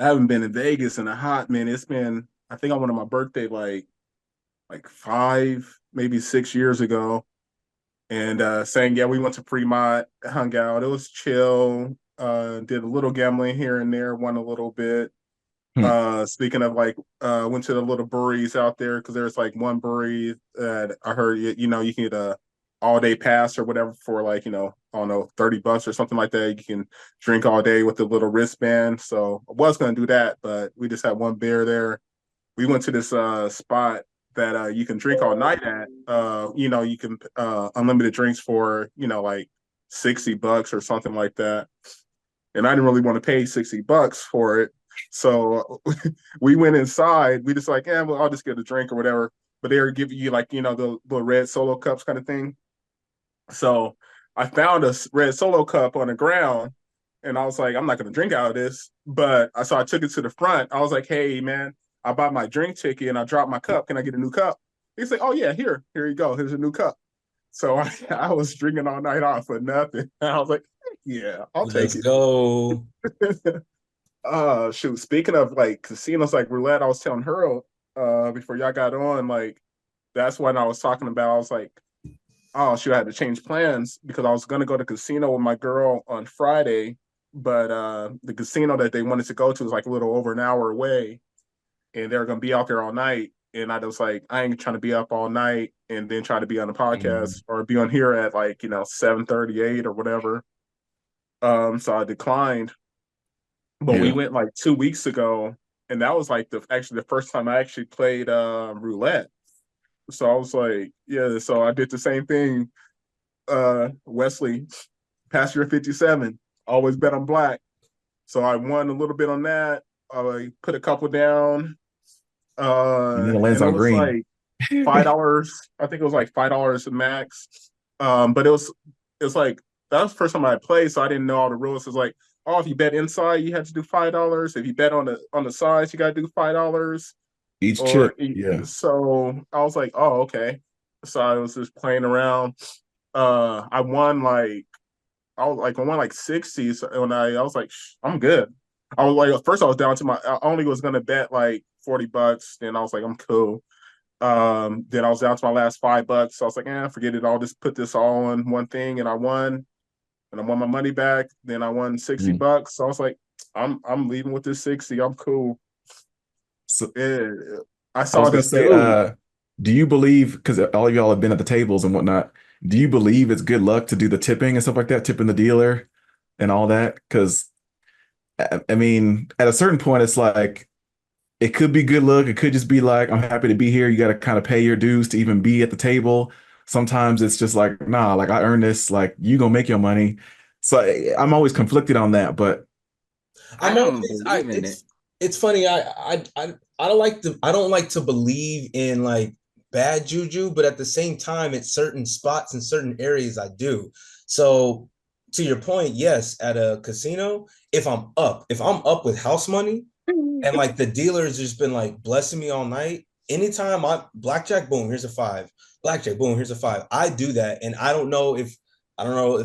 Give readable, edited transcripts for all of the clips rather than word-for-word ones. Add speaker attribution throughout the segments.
Speaker 1: I haven't been in Vegas in a hot minute. It's been, I think I went on my birthday like 5, maybe 6 years ago. And saying, yeah, we went to Fremont, hung out. It was chill. Did a little gambling here and there, won a little bit.
Speaker 2: Hmm.
Speaker 1: Speaking of like, went to the little breweries out there because there's like one brewery that I heard you can get a all day pass or whatever for like, I don't know, $30 or something like that. You can drink all day with the little wristband. So I was gonna do that, but we just had one beer there. We went to this spot that you can drink all night at. You can unlimited drinks for, like $60 or something like that. And I didn't really want to pay $60 for it. So we went inside. We just like, yeah, well, I'll just get a drink or whatever. But they were giving you like, the red solo cups kind of thing. So I found a red solo cup on the ground and I was like, I'm not going to drink out of this. But so I took it to the front. I was like, hey, man, I bought my drink ticket and I dropped my cup. Can I get a new cup? He's like, oh, yeah, here you go. Here's a new cup. So I was drinking all night off for nothing. And I was like, yeah, I'll take
Speaker 2: Let's
Speaker 1: it.
Speaker 2: go.
Speaker 1: Shoot. Speaking of like casinos like roulette, I was telling her before y'all got on, like that's when I was talking about. I was like, oh shoot, I had to change plans because I was gonna go to casino with my girl on Friday, but the casino that they wanted to go to was like a little over an hour away, and they were gonna be out there all night. And I was like, I ain't trying to be up all night and then try to be on the
Speaker 2: Mm.
Speaker 1: podcast or be on here at like 7:38 or whatever. So I declined. But we
Speaker 2: Yeah.
Speaker 1: went like 2 weeks ago, and that was like the first time I actually played roulette. So I was like, yeah. So I did the same thing. Wesley, passenger 57, always bet on black. So I won a little bit on that. I put a couple down,
Speaker 2: And then it lands
Speaker 1: and it
Speaker 2: on
Speaker 1: was
Speaker 2: green.
Speaker 1: like $5. I think it was like $5 max. But it was like that was the first time I played, so I didn't know all the rules. It's like, oh, if you bet inside, you had to do $5. If you bet on the sides, you got to do $5.
Speaker 2: Each
Speaker 1: Or
Speaker 2: chip. Yeah.
Speaker 1: so I was like, oh, okay. So I was just playing around. I won like I won like 60. So when I was like, I'm good. I was like, at first I was down to I only was gonna bet like $40. Then I was like, I'm cool. Then I was down to my last $5. So I was like, forget it. I'll just put this all on one thing, and I won, and I won my money back. Then I won sixty
Speaker 2: Mm.
Speaker 1: bucks. So I was like, I'm leaving with this 60. I'm cool.
Speaker 2: So
Speaker 1: Yeah. I
Speaker 2: I was
Speaker 1: saw
Speaker 2: gonna
Speaker 1: this
Speaker 2: say,
Speaker 1: dude.
Speaker 2: do you believe, because all of y'all have been at the tables and whatnot, do you believe it's good luck to do the tipping and stuff like that, tipping the dealer and all that? Because I mean, at a certain point, it's like it could be good luck. It could just be like, I'm happy to be here. You got to kind of pay your dues to even be at the table. Sometimes it's just like, nah, like I earned this, like you gonna make your money. So I'm always conflicted on that, but
Speaker 3: I'm
Speaker 1: I don't
Speaker 3: always I
Speaker 1: believe in it.
Speaker 3: it's funny. I don't like to believe in like bad juju, but at the same time, at certain spots and certain areas, I do. So to your point, yes, at a casino, if I'm up with house money and like the dealer's just been like blessing me all night, anytime I blackjack, boom, here's a five. Blackjack, boom, here's a five. I do that, and I don't know if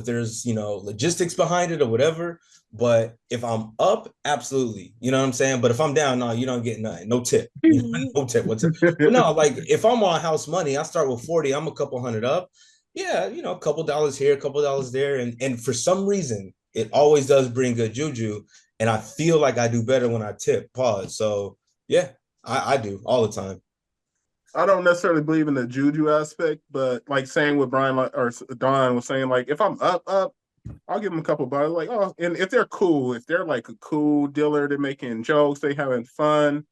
Speaker 3: there's logistics behind it or whatever. But if I'm up, absolutely. You know what I'm saying? But if I'm down, no, you don't get nothing. No tip. No tip. What's it? But no, like if I'm on house money, I start with 40, I'm a couple hundred up. Yeah, a couple dollars here, a couple dollars there. And for some reason, it always does bring good juju. And I feel like I do better when I tip. Pause. So yeah, I do all the time.
Speaker 1: I don't necessarily believe in the juju aspect, but like saying what Brian or Don was saying, like if I'm up, I'll give them a couple bucks. Like, oh, and if they're cool, if they're like a cool dealer, they're making jokes, they having fun,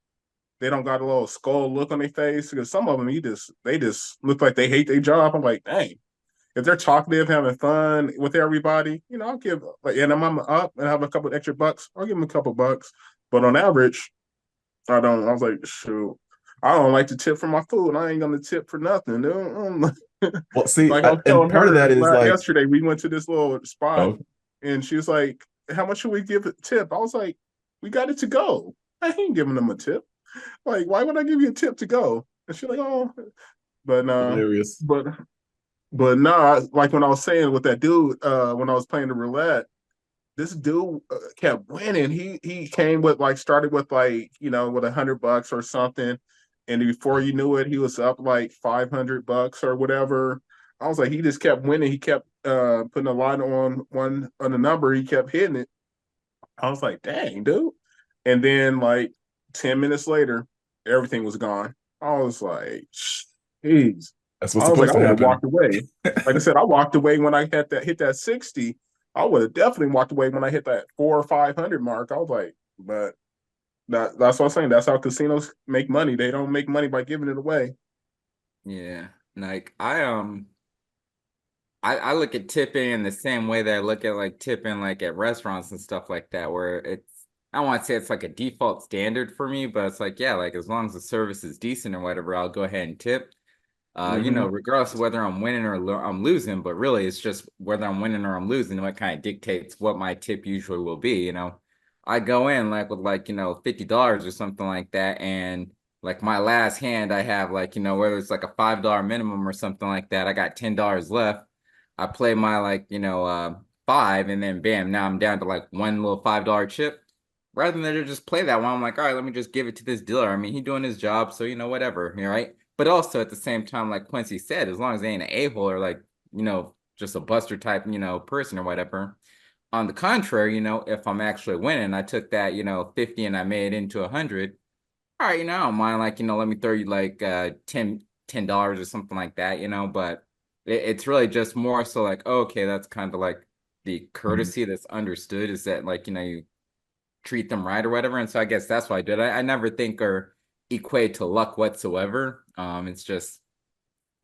Speaker 1: they don't got a little skull look on their face. Because some of them, they just look like they hate their job. I'm like, dang. If they're talkative, having fun with everybody, I'll give like, and I'm up and have a couple extra bucks. I'll give them a couple bucks. But on average, I don't. I was like, shoot, I don't like to tip for my food. I ain't gonna tip for nothing, dude.
Speaker 2: well, see,
Speaker 1: Like I was
Speaker 2: and
Speaker 1: telling
Speaker 2: part of
Speaker 1: her
Speaker 2: that is like,
Speaker 1: yesterday, we went to this little spot,
Speaker 2: oh,
Speaker 1: and she was like, "How much should we give a tip?" I was like, "We got it to go. I ain't giving them a tip. Like, why would I give you a tip to go?" And she's like, "Oh, but
Speaker 2: hilarious.
Speaker 1: but but no, like when I was saying with that dude, when I was playing the roulette." this dude kept winning. He came with like started with like with $100 or something, and before you knew it, he was up like $500 or whatever. I was like, he just kept winning. He kept putting a line on the number. He kept hitting it. I was like, dang, dude. And then like 10 minutes later, everything was gone. I was like, jeez.
Speaker 2: That's what's
Speaker 1: I was like,
Speaker 2: supposed
Speaker 1: I
Speaker 2: to
Speaker 1: would have
Speaker 2: happen.
Speaker 1: walked away. Like I said, I walked away when I had that hit that 60. I would have definitely walked away when I hit that 400 or 500 mark. I was like, but that's what I'm saying. That's how casinos make money. They don't make money by giving it away.
Speaker 4: Yeah. Like I look at tipping in the same way that I look at like tipping like at restaurants and stuff like that, where I don't want to say it's like a default standard for me, but it's like, yeah, like as long as the service is decent or whatever, I'll go ahead and tip.
Speaker 1: Mm-hmm.
Speaker 4: Regardless of whether I'm winning or I'm losing, but really it's just whether I'm winning or I'm losing, what kind of dictates what my tip usually will be. I go in like with like, $50 or something like that. And like my last hand, I have like, whether it's like a $5 minimum or something like that, I got $10 left. I play my like, five, and then bam, now I'm down to like one little $5 chip. Rather than to just play that one, I'm like, all right, let me just give it to this dealer. I mean, he doing his job, so whatever, right? But also at the same time, like Quincy said, as long as they ain't an a-hole or like, just a buster type, person or whatever. On the contrary, if I'm actually winning, I took that, 50 and I made it into 100. All right, I don't mind, like, let me throw you like $10 or something like that, but it's really just more so like, oh, okay, that's kind of like the courtesy that's understood, is that like, you treat them right or whatever. And so I guess that's what I did. I never think or equate to luck whatsoever. It's just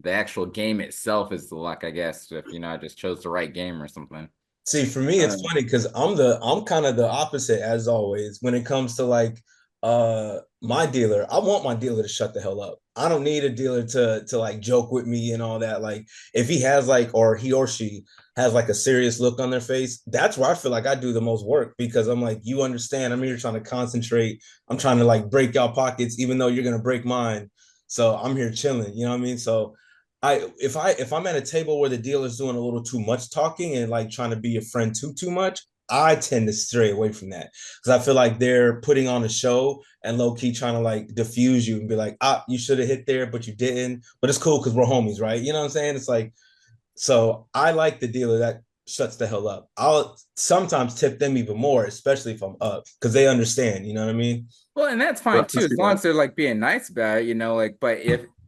Speaker 4: the actual game itself is the luck, I guess, if I just chose the right game or something.
Speaker 3: See, for me, it's funny because I'm kind of the opposite as always when it comes to like my dealer. I want my dealer to shut the hell up. I don't need a dealer to like joke with me and all that. Like if he has like, or he or she has like a serious look on their face, that's where I feel like I do the most work, because I'm like, you understand, I'm here trying to concentrate. I'm trying to like break y'all pockets, even though you're gonna break mine. So I'm here chilling, you know what I mean? So if I'm at a table where the dealer's doing a little too much talking and like trying to be a friend too much, I tend to stray away from that, because I feel like they're putting on a show and low key trying to like diffuse you and be like, you should have hit there, but you didn't. But it's cool because we're homies, right? You know what I'm saying? It's like, so I like the dealer that shuts the hell up. I'll sometimes tip them even more, especially if I'm up, because they understand. You know what I mean?
Speaker 4: Well, and that's fine too, as long as they're like being nice about it, like, but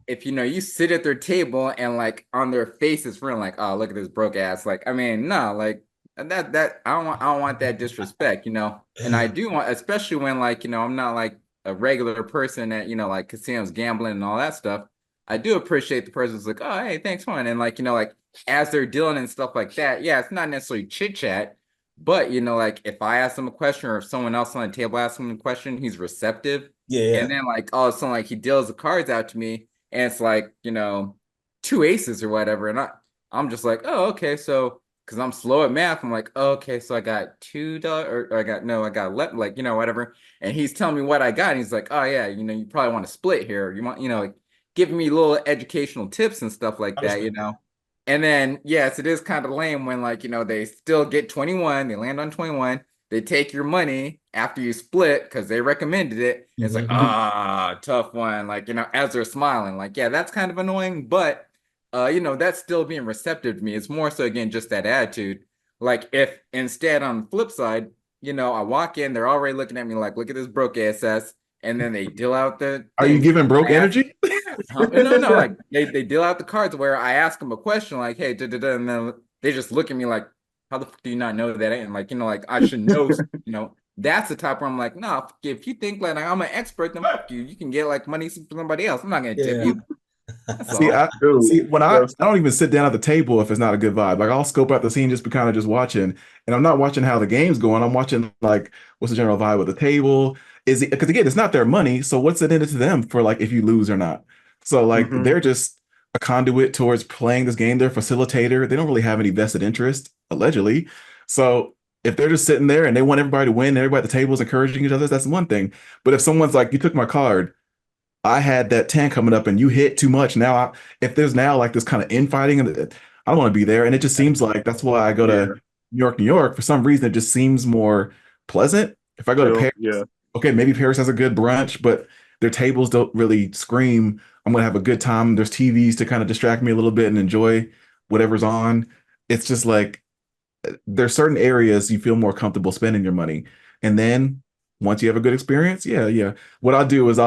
Speaker 4: if you sit at their table and like on their faces for like, oh, look at this broke ass, like, I mean, no, like that I don't want that disrespect, and I do want, especially when like, I'm not like a regular person at, like casinos, gambling and all that stuff. I do appreciate the person's like, oh, hey, thanks, man. And like, like as they're dealing and stuff like that, yeah, it's not necessarily chit chat. But like if I ask him a question or if someone else on the table asks him a question, he's receptive.
Speaker 3: Yeah.
Speaker 4: And then like all of a sudden, like he deals the cards out to me, and it's like, two aces or whatever. And I'm just like, oh, okay. So because I'm slow at math, I'm like, oh, okay, so I got $2 or I got left, like, whatever. And he's telling me what I got. And he's like, oh yeah, you probably want to split here. You want, like giving me little educational tips and stuff like that, And then, yes, it is kind of lame when, like, they still get 21, they land on 21, they take your money after you split because they recommended it. And it's like, tough one. Like, as they're smiling, like, yeah, that's kind of annoying, but, that's still being receptive to me. It's more so, again, just that attitude. Like, if instead on the flip side, I walk in, they're already looking at me like, look at this broke ass, and then they deal out the
Speaker 2: Are you
Speaker 4: things.
Speaker 2: giving broke energy?
Speaker 4: No, like they deal out the cards where I ask them a question like, hey, and then they just look at me like, how the fuck do you not know that? And like, like I should know, that's the type where I'm like, no, if you think like I'm an expert, then fuck you. You can get like money from somebody else. I'm not gonna tip you.
Speaker 2: When I don't even sit down at the table if it's not a good vibe. Like I'll scope out the scene, just be kind of just watching, and I'm not watching how the game's going. I'm watching like what's the general vibe of the table. Is it, because again, it's not their money, so what's it in it to them for like if you lose or not? So like they're just a conduit towards playing this game. They're a facilitator. They don't really have any vested interest, allegedly. So if they're just sitting there and they want everybody to win, and everybody at the table is encouraging each other, that's one thing. But if someone's like, you took my card, I had that 10 coming up and you hit too much. Now, if there's now like this kind of infighting, I don't want to be there. And it just seems like that's why I go to New York, for some reason, it just seems more pleasant. If I go to
Speaker 1: Chill.
Speaker 2: Paris,
Speaker 1: Yeah.
Speaker 2: okay, maybe Paris has a good brunch, but their tables don't really scream, I'm gonna have a good time. There's TVs to kind of distract me a little bit and enjoy whatever's on. It's just like there's certain areas you feel more comfortable spending your money. And then once you have a good experience, yeah. What I'll do is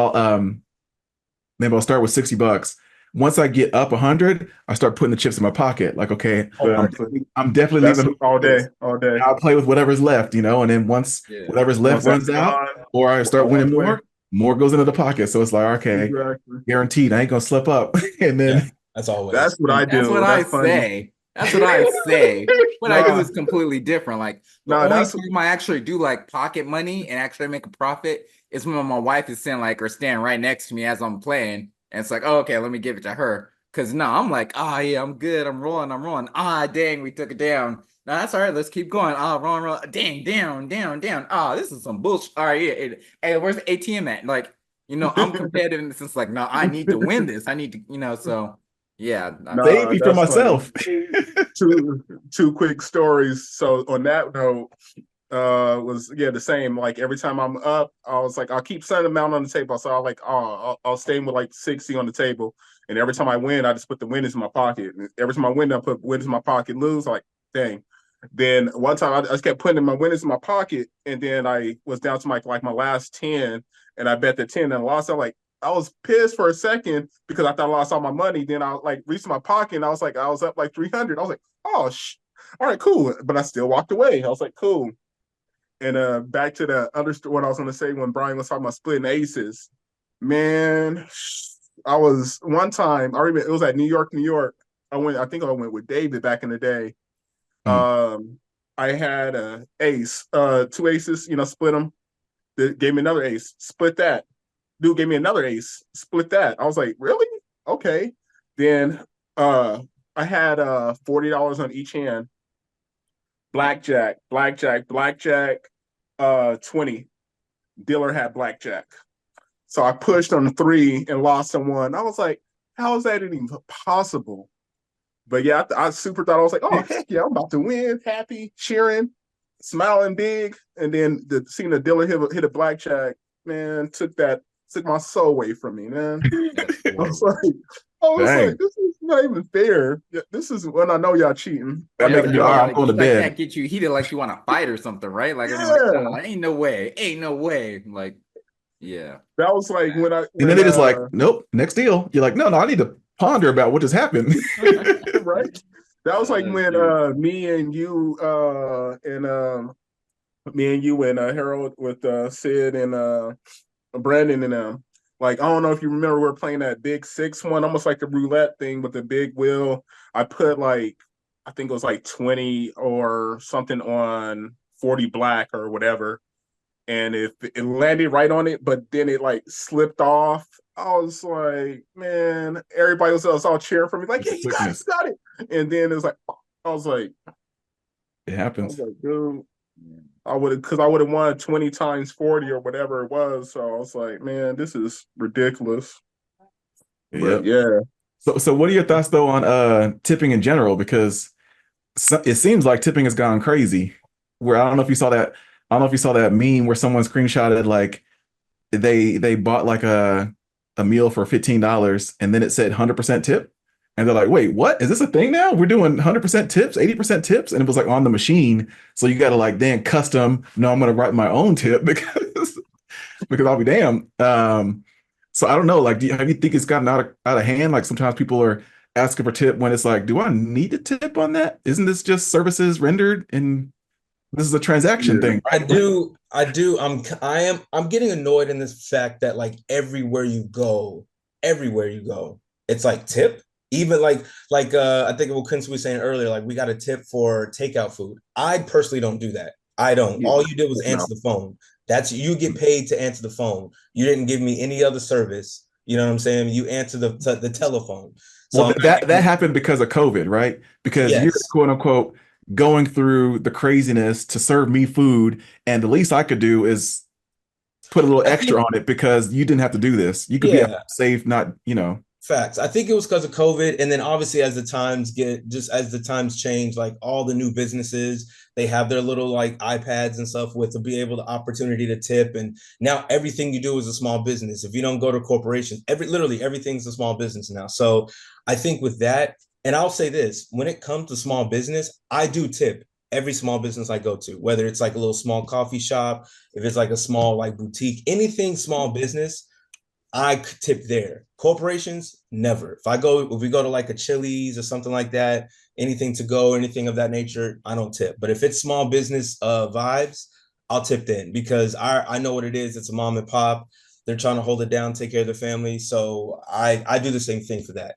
Speaker 2: maybe I'll start with $60. Once I get up 100, I start putting the chips in my pocket. Like, okay,
Speaker 1: Exactly.
Speaker 2: I'm definitely
Speaker 1: That's
Speaker 2: leaving
Speaker 1: all day,
Speaker 2: this.
Speaker 1: all day.
Speaker 2: I'll play with whatever's left, and then once
Speaker 4: Yeah.
Speaker 2: whatever's left
Speaker 1: Once that's
Speaker 2: runs out,
Speaker 1: gone,
Speaker 2: or I
Speaker 1: I
Speaker 2: start
Speaker 1: walk
Speaker 2: winning
Speaker 1: away.
Speaker 2: more goes into the pocket. So it's like, okay,
Speaker 1: Exactly.
Speaker 2: guaranteed, I ain't gonna slip up. And
Speaker 3: Yeah,
Speaker 2: then
Speaker 3: that's always.
Speaker 1: That's what I
Speaker 4: That's
Speaker 1: do.
Speaker 4: what I
Speaker 1: That's funny.
Speaker 4: say. That's what I say. What I do
Speaker 1: Nah,
Speaker 4: is completely different. Like the
Speaker 1: nah,
Speaker 4: only
Speaker 1: that's
Speaker 4: time I actually do like pocket money and actually make a profit is when my wife is sitting like or standing right next to me as I'm playing. And it's like, oh, okay, let me give it to her. Cause no, I'm like, ah, yeah, I'm good. I'm rolling. Ah, dang, we took it down. No, that's all right. Let's keep going. Ah, roll. Dang, down. Ah, this is some bullshit. All right, yeah. Hey, where's the ATM at? Like, I'm competitive in the sense like, no, I need to win this. I need to, so yeah.
Speaker 2: save
Speaker 1: nah,
Speaker 2: me for
Speaker 1: that's funny.
Speaker 2: myself.
Speaker 1: Two quick stories. So on that note, was the same. Like every time I'm up, I was like, I'll keep certain amount on the table. So I'll stay with like 60 on the table. And every time I win, I just put the winnings in my pocket. And every time I win, I put winnings in my pocket, lose, like, dang. Then one time I just kept putting my winnings in my pocket, and then I was down to my last 10, and I bet the 10 and lost. I was pissed for a second because I thought I lost all my money. Then I like reached my pocket and I was up like 300. I was like, oh, all right, cool. But I still walked away. I was like, cool. And back to the other what I was going to say when Brian was talking about splitting aces, man. I was one time. I remember it was at New York, New York. I think I went with David back in the day.
Speaker 2: Mm.
Speaker 1: I had a ace, two aces. Split them. They gave me another ace. Split that. Dude gave me another ace. Split that. I was like, really? Okay. Then I had $40 on each hand. Blackjack, 20. Dealer had blackjack. So I pushed on 3 and lost on 1. I was like, how is that even possible? But yeah, I super thought, I was like, oh, heck yeah, I'm about to win. Happy, cheering, smiling big. And then seeing the dealer hit a blackjack, man, took my soul away from me, man. I was like, this is not even fair. This is when I know y'all cheating.
Speaker 2: That makes me, all right, I'm going to
Speaker 4: like
Speaker 2: bed.
Speaker 4: that get you heated like you want to fight or something, right? Like,
Speaker 1: Yeah.
Speaker 4: I'm like, ain't no way. Like, yeah.
Speaker 1: That was like when
Speaker 2: and then they just like, nope, next deal. You're like, no, I need to ponder about what just happened.
Speaker 1: right. That was like when me and you and Harold with Sid and Brandon and them. Like, I don't know if you remember, we were playing that big 6-1, almost like the roulette thing with the big wheel. I put I think it was like 20 or something on 40 black or whatever. And if it landed right on it, but then it like slipped off, I was like, man, everybody was all cheering for me, like, yeah, you got it. And then it was like, I was like,
Speaker 2: it happens.
Speaker 1: I was like, dude, I would have won 20 times 40 or whatever it was. So I was like, man, this is ridiculous. But yeah.
Speaker 2: So what are your thoughts though on tipping in general? Because it seems like tipping has gone crazy. Where I don't know if you saw that. I don't know if you saw that meme where someone screenshotted like they bought like a meal for $15 and then it said 100% tip. And they're like, wait, what? Is this a thing now? We're doing 100% tips, 80% tips? And it was like on the machine. So you got to like then custom, no, I'm going to write my own tip because I'll be damned. So I don't know. Like, have you think it's gotten out of hand? Like sometimes people are asking for tip when it's like, do I need to tip on that? Isn't this just services rendered? And this is a transaction thing.
Speaker 3: I do. I'm getting annoyed in this fact that like everywhere you go, it's like tip. Even like I think what Quincy was saying earlier, like we got a tip for takeout food. I personally don't do that. I don't. All you did was answer the phone. That's you get paid to answer the phone. You didn't give me any other service. You know what I'm saying? You answer the telephone. So
Speaker 2: well, that happened because of COVID, right? Because you're quote unquote going through the craziness to serve me food, and the least I could do is put a little extra on it because you didn't have to do this. You could be safe, not.
Speaker 3: Facts. I think it was because of COVID, and then obviously as the times change, like all the new businesses, they have their little like iPads and stuff with to be able to opportunity to tip, and now everything you do is a small business. If you don't go to corporations, literally everything's a small business now. So I think with that, and I'll say this: when it comes to small business, I do tip every small business I go to, whether it's like a little small coffee shop, if it's like a small like boutique, anything small business. I could tip there. Corporations, never. If we go to like a Chili's or something like that, anything to go, anything of that nature, I don't tip. But if it's small business vibes, I'll tip then because I know what it is. It's a mom and pop. They're trying to hold it down, take care of their family. So I do the same thing for that.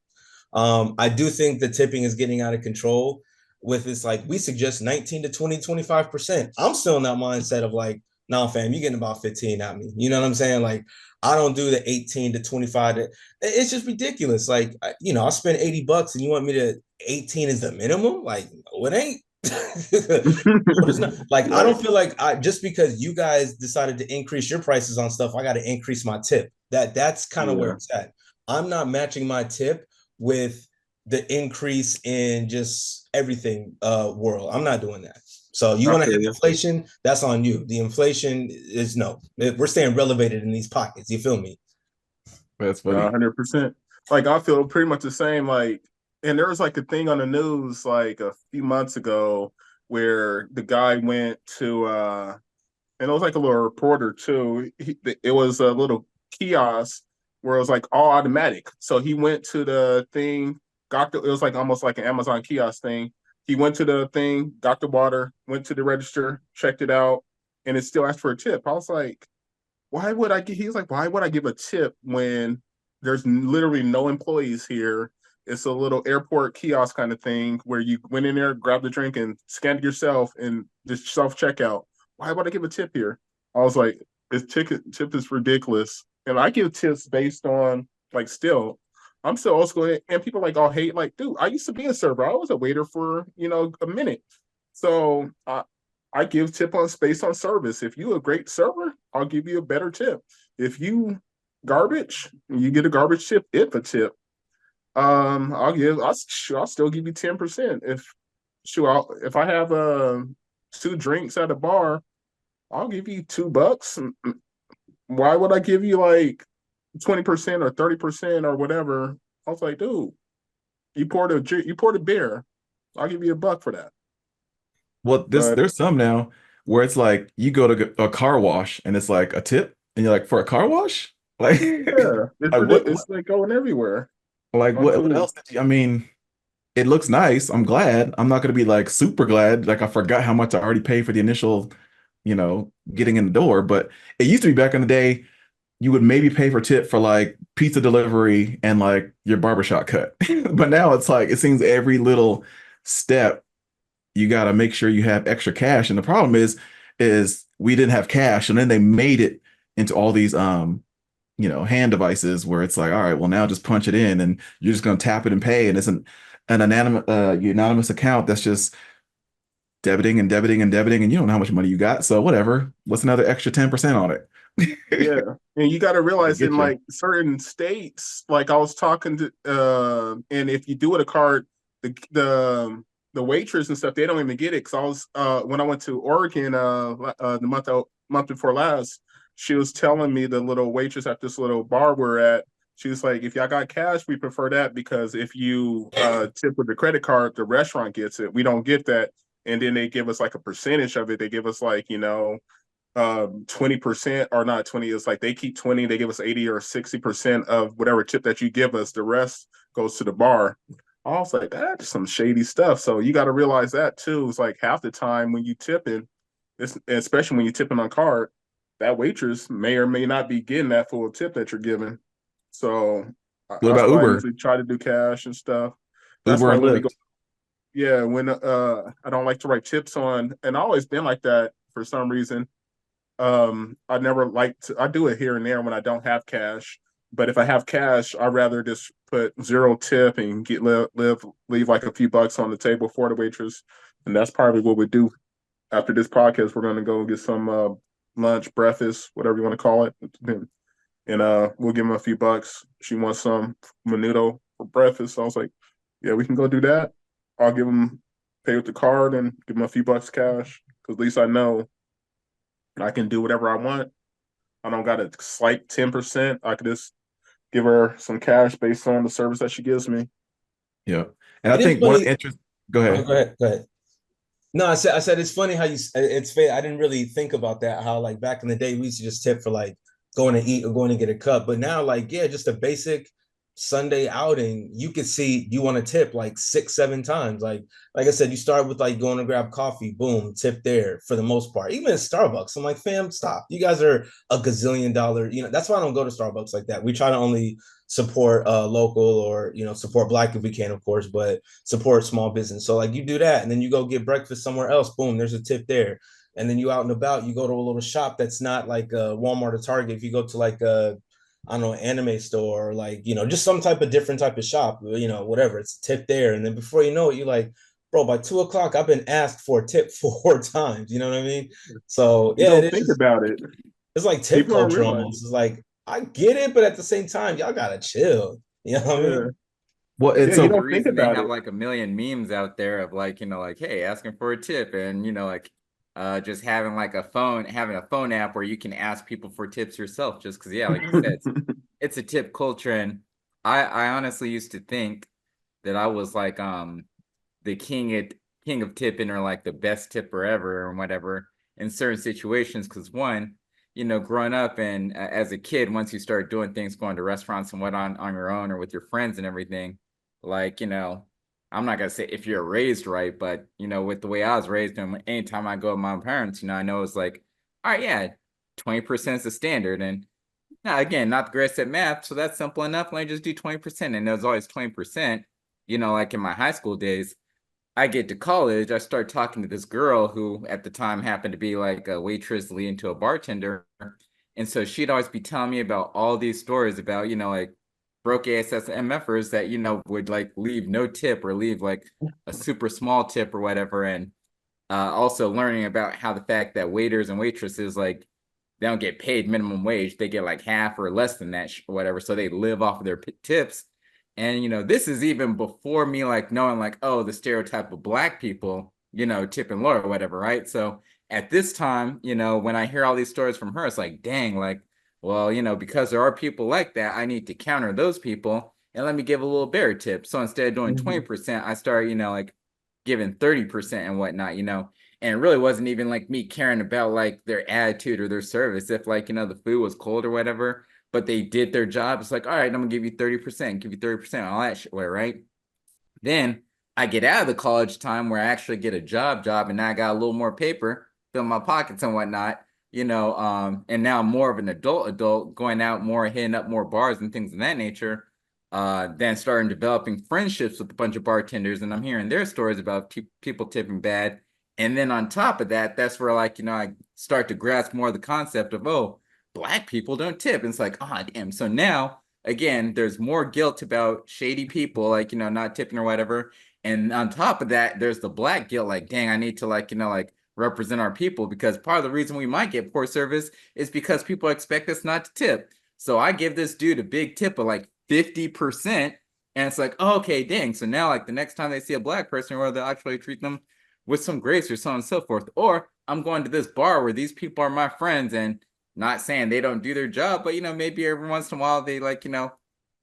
Speaker 3: I do think the tipping is getting out of control with this, like we suggest 19 to 20, 25%. I'm still in that mindset of like, nah, fam, you're getting about 15 at me. You know what I'm saying? Like, I don't do the 18 to 25. It's just ridiculous. Like, I spend $80 and you want me to 18 is the minimum? Like, no, it ain't. But it's not like I
Speaker 1: Right.
Speaker 3: don't feel like just because you guys decided to increase your prices on stuff, I got to increase my tip. That's kind of where
Speaker 1: Yeah.
Speaker 3: it's at. I'm not matching my tip with the increase in just everything world. I'm not doing that. So you
Speaker 1: I
Speaker 3: want to
Speaker 1: feel
Speaker 3: have
Speaker 1: you.
Speaker 3: inflation? That's on you. The inflation is no. We're staying relevated in these pockets. You feel me?
Speaker 2: That's
Speaker 1: Yeah,
Speaker 2: funny.
Speaker 1: 100%. Like I feel pretty much the same. Like, and there was like a thing on the news like a few months ago where the guy went to and it was like a little reporter too. It was a little kiosk where it was like all automatic. So he went to the thing, it was like almost like an Amazon kiosk thing. He went to the thing, got the water, went to the register, checked it out, and it still asked for a tip. I was like, why would I he was like, why would I give a tip when there's literally no employees here? It's a little airport kiosk kind of thing where you went in there, grabbed the drink, and scanned it yourself and just self checkout. Why would I give a tip here? I was like, this tip is ridiculous. And I give tips based on like I'm still old school, and people like all hate like, dude, I used to be a server. I was a waiter for a minute. So I give tip on based on service. If you a great server, I'll give you a better tip. If you garbage, you get a garbage tip. If a tip, I'll still give you 10%. If I have two drinks at a bar, I'll give you $2. Why would I give you like 20% or 30% or whatever? I was like, dude, you poured a beer. I'll give you $1 for that.
Speaker 2: Well,
Speaker 1: But
Speaker 2: there's some now where it's like you go to a car wash and it's like a tip, and you're like, for a car wash? Like,
Speaker 1: yeah, it's
Speaker 2: like
Speaker 1: It's like going everywhere.
Speaker 2: like
Speaker 1: Like,
Speaker 2: what
Speaker 1: dude,
Speaker 2: else did you, I mean, it looks nice. I'm glad. I'm not gonna be like super glad. Like I forgot how much I already paid for the initial, getting in the door. But it used to be back in the day, you would maybe pay for tip for like pizza delivery and like your barbershop cut. But now it's like it seems every little step you got to make sure you have extra cash. And the problem is we didn't have cash, and then they made it into all these hand devices where it's like, all right, well now just punch it in and you're just going to tap it and pay, and it's an anonymous account that's just debiting and debiting and debiting, and you don't know how much money you got, so whatever. What's another extra 10% on it?
Speaker 1: yeah. And you got to
Speaker 2: They
Speaker 1: realize in
Speaker 2: get you.
Speaker 1: like certain states, like I was talking to, and if you do it a card, the waitress and stuff, they don't even get it. Cause I was, when I went to Oregon, the month before last, she was telling me the little waitress at this little bar we're at, she was like, if y'all got cash, we prefer that because if you tip with the credit card, the restaurant gets it. We don't get that. And then they give us like a percentage of it. They give us like, 20% or not 20, it's like they keep 20, they give us 80 or 60% of whatever tip that you give us, the rest goes to the bar. I was like, that's some shady stuff. So you got to realize that too. It's like half the time when you tipping, especially when you tipping on card, that waitress may or may not be getting that full tip that you're giving. So
Speaker 2: What
Speaker 1: that's
Speaker 2: about
Speaker 1: why I
Speaker 2: Uber?
Speaker 1: usually try to do cash and stuff. That's
Speaker 2: Uber
Speaker 1: why
Speaker 2: and
Speaker 1: when we go,
Speaker 2: Lyft.
Speaker 1: yeah, when I don't like to write tips on, and I always been like that for some reason. I never like to, I do it here and there when I don't have cash. But if I have cash, I'd rather just put zero tip and leave like a few bucks on the table for the waitress. And that's probably what we do after this podcast. We're gonna go get some lunch, breakfast, whatever you want to call it, and we'll give him a few bucks. She wants some menudo for breakfast. So I was like, yeah, we can go do that. I'll give him pay with the card and give him a few bucks cash because at least I know I can do whatever I want. I don't got a slight 10%. I could just give her some cash based on the service that she gives me.
Speaker 2: Yeah. And I
Speaker 3: It is
Speaker 2: think one of the
Speaker 3: funny.
Speaker 2: interest, go
Speaker 3: Oh,
Speaker 2: ahead.
Speaker 3: go ahead. Go ahead. No, I said it's funny how it's fair. I didn't really think about that. How like back in the day we used to just tip for like going to eat or going to get a cup, but now like yeah, just a basic Sunday outing, you could see you want to tip like 6, 7 times. Like I said, you start with like going to grab coffee, boom, tip there for the most part. Even at Starbucks, I'm like, fam, stop. You guys are a gazillion dollar. That's why I don't go to Starbucks like that. We try to only support local or support black if we can, of course, but support small business. So like you do that, and then you go get breakfast somewhere else. Boom, there's a tip there. And then you out and about, you go to a little shop that's not like a Walmart or Target. If you go to like a I don't know, anime store, or like, just some type of different type of shop, whatever, it's a tip there. And then before you know it, you're like, bro, by 2 o'clock, I've been asked for a tip 4 times. You know what I mean? So
Speaker 1: You
Speaker 3: yeah,
Speaker 1: don't think about it.
Speaker 3: it's like tip
Speaker 1: People don't
Speaker 3: culture
Speaker 1: realize
Speaker 3: almost. It's like, I get it, but at the same time, y'all gotta chill. You know what I
Speaker 1: it. Yeah.
Speaker 3: mean?
Speaker 2: Well, and
Speaker 1: Yeah, you
Speaker 4: The
Speaker 2: so
Speaker 1: don't think
Speaker 4: reason they
Speaker 1: about
Speaker 4: have
Speaker 1: it.
Speaker 4: like a million memes out there of like, like, hey, asking for a tip and, like, just having like having a phone app where you can ask people for tips yourself just because, yeah, like you said, it's a tip culture. And I honestly used to think that I was like, the king of tipping or like the best tipper ever or whatever in certain situations. Because one, growing up and as a kid, once you start doing things, going to restaurants and what on your own or with your friends and everything, like, I'm not gonna say if you're raised right, but with the way I was raised, and anytime I go with my parents, I know it's like, all right, yeah, 20% is the standard. And now again, not the greatest at math, so that's simple enough. Let me just do 20%. And there's always 20%, like in my high school days. I get to college, I start talking to this girl who at the time happened to be like a waitress leading to a bartender. And so she'd always be telling me about all these stories about, like broke ass MFers that, would like leave no tip or leave like a super small tip or whatever. And also learning about how the fact that waiters and waitresses, like, they don't get paid minimum wage. They get like half or less than that, or whatever. So they live off of their tips. And, this is even before me like knowing like, oh, the stereotype of black people, tipping low or whatever. Right. So at this time, when I hear all these stories from her, it's like, dang, like, well, because there are people like that, I need to counter those people and let me give a little better tip. So instead of doing 20%, I start, like giving 30% and whatnot, and it really wasn't even like me caring about like their attitude or their service. If like, the food was cold or whatever, but they did their job, it's like, all right, I'm gonna give you 30%, give you 30%, all that shit, right? Then I get out of the college time where I actually get a job, and now I got a little more paper, fill my pockets and whatnot, and now I'm more of an adult, going out more, hitting up more bars and things of that nature. Then starting developing friendships with a bunch of bartenders, and I'm hearing their stories about people tipping bad. And then on top of that, that's where like, I start to grasp more of the concept of, oh, black people don't tip. And it's like, oh, damn. So now again, there's more guilt about shady people, like, not tipping or whatever. And on top of that, there's the black guilt, like, dang, I need to like, like represent our people, because part of the reason we might get poor service is because people expect us not to tip. So I give this dude a big tip of like 50%. And it's like, oh, okay, dang. So now like the next time they see a black person, or they'll actually treat them with some grace or so on and so forth. Or I'm going to this bar where these people are my friends, and not saying they don't do their job, but maybe every once in a while they like,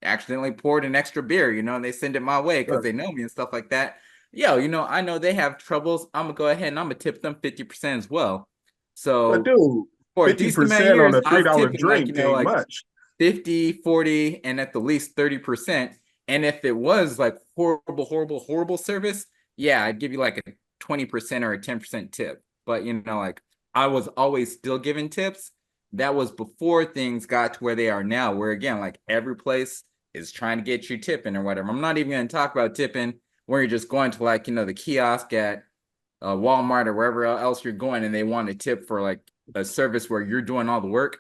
Speaker 4: accidentally poured an extra beer, and they send it my way because they know me and stuff like that. Yo, I know they have troubles. I'm gonna go ahead and I'm gonna tip them 50% as well.
Speaker 1: But
Speaker 4: So
Speaker 1: dude,
Speaker 4: for a decent amount of
Speaker 1: 50% on
Speaker 4: years,
Speaker 1: a
Speaker 4: I was
Speaker 1: $3
Speaker 4: tipping like,
Speaker 1: drink ain't
Speaker 4: like
Speaker 1: much.
Speaker 4: 50, 40, and at the least 30%. And if it was like horrible service, yeah, I'd give you like a 20% or a 10% tip. But like I was always still giving tips. That was before things got to where they are now, where again, like every place is trying to get you tipping or whatever. I'm not even going to talk about tipping where you're just going to like, the kiosk at Walmart or wherever else you're going, and they want a tip for like a service where you're doing all the work.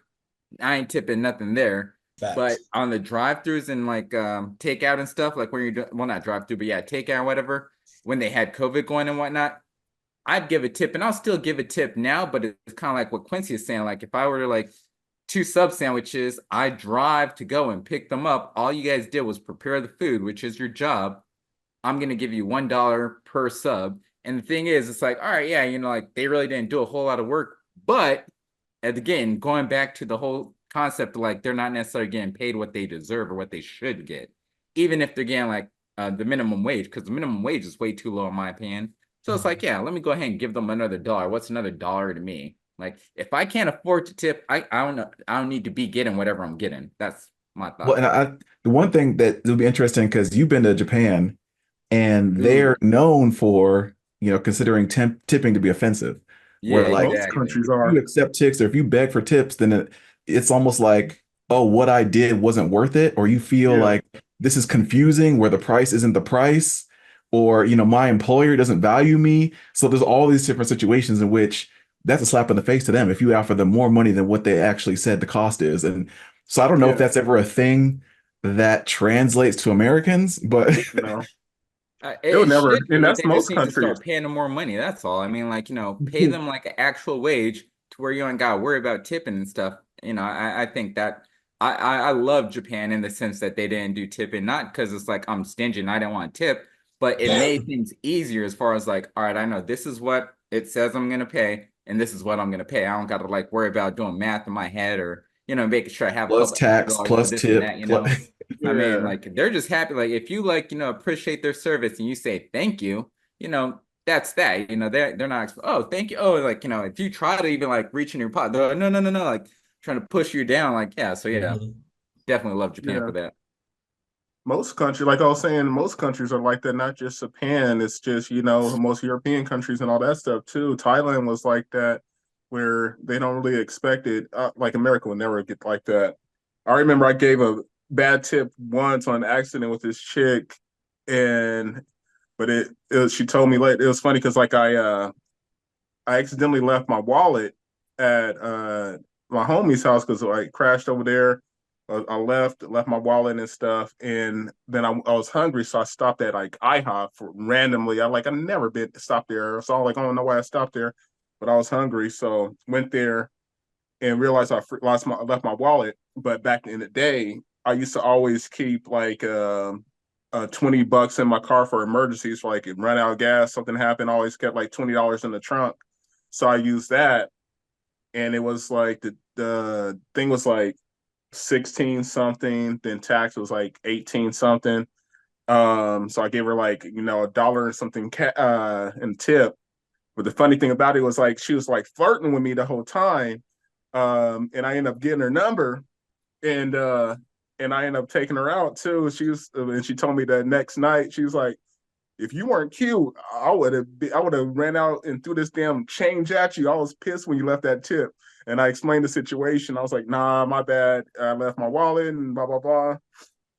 Speaker 4: I ain't tipping nothing there. But
Speaker 3: Facts.
Speaker 4: on the drive-throughs and like takeout and stuff, like when you're doing, well, not drive-through, but yeah, takeout or whatever, when they had COVID going and whatnot, I'd give a tip, and I'll still give a tip now. But it's kind of like what Quincy is saying. Like if I were to like 2 sub sandwiches. I drive to go and pick them up. All you guys did was prepare the food, which is your job. I'm gonna give you $1 per sub. And the thing is, it's like, all right, yeah, like they really didn't do a whole lot of work. But again, going back to the whole concept of like they're not necessarily getting paid what they deserve or what they should get, even if they're getting like the minimum wage, because the minimum wage is way too low in my opinion. So it's like, yeah, let me go ahead and give them another dollar. What's another dollar to me? Like, if I can't afford to tip, I don't know. I don't need to be getting whatever I'm getting. That's my
Speaker 2: Well,
Speaker 4: thought.
Speaker 2: and the one thing that will be interesting because you've been to Japan and
Speaker 4: Ooh,
Speaker 2: they're known for, considering tipping to be offensive,
Speaker 4: yeah,
Speaker 2: where like
Speaker 1: Most
Speaker 4: exactly.
Speaker 1: countries
Speaker 2: if you
Speaker 1: are.
Speaker 2: accept tips or if you beg for tips, then it's almost like, oh, what I did wasn't worth it, or you feel
Speaker 1: Yeah.
Speaker 2: like this is confusing where the price isn't the price, or my employer doesn't value me. So there's all these different situations in which that's a slap in the face to them if you offer them more money than what they actually said the cost is. And so I don't know if
Speaker 1: Yeah.
Speaker 2: that's ever a thing that translates to Americans, but
Speaker 1: No. It would
Speaker 4: It
Speaker 1: never,
Speaker 4: should
Speaker 1: and
Speaker 4: be.
Speaker 1: that's
Speaker 4: They just
Speaker 1: most
Speaker 4: need to
Speaker 1: countries.
Speaker 4: start paying them more money. That's all. I mean, like, pay them like an actual wage to where you don't gotta worry about tipping and stuff. I think that I love Japan in the sense that they didn't do tipping, not because it's like I'm stingy and I didn't want to tip, but it made things easier as far as like, all right, I know this is what it says I'm gonna pay, and this is what I'm gonna pay. I don't gotta like worry about doing math in my head or making sure I have a
Speaker 2: plus
Speaker 4: couple extra
Speaker 2: tax,
Speaker 4: dollars for
Speaker 2: plus
Speaker 4: this and
Speaker 2: tip,
Speaker 4: that. I mean,
Speaker 1: Yeah.
Speaker 4: like they're just happy. Like if you like, appreciate their service and you say thank you, that's that. They're not. Oh, thank you. Oh, like if you try to even like reach in your pocket, they're like, no, no, no, no, like trying to push you down. Like yeah, so yeah,
Speaker 3: Mhm.
Speaker 4: definitely love Japan
Speaker 1: Yeah.
Speaker 4: for that.
Speaker 1: Most countries, like I was saying, most countries are like that, not just Japan. It's just, most European countries and all that stuff too. Thailand was like that, where they don't really expect it. Like America would never get like that. I remember I gave a bad tip once on an accident with this chick, and but she told me later. It was funny because like I accidentally left my wallet at my homie's house because I crashed over there. I left my wallet and stuff, and then I was hungry, so I stopped at like IHOP randomly. I never been stopped there, so I was like, I don't know why I stopped there, but I was hungry, so went there and realized I left my wallet. But back in the day, I used to always keep like $20 in my car for emergencies, for like it run out of gas, something happened. I always kept like $20 in the trunk, so I used that, and it was like the thing was like 16 something, then tax was like 18 something. So I gave her like a dollar and something in tip. But the funny thing about it was like she was like flirting with me the whole time. And I ended up getting her number, and I ended up taking her out too. And she told me that next night she was like, if you weren't cute, I would have ran out and threw this damn change at you. I was pissed when you left that tip. And I explained the situation. I was like, nah, my bad. I left my wallet and blah blah blah.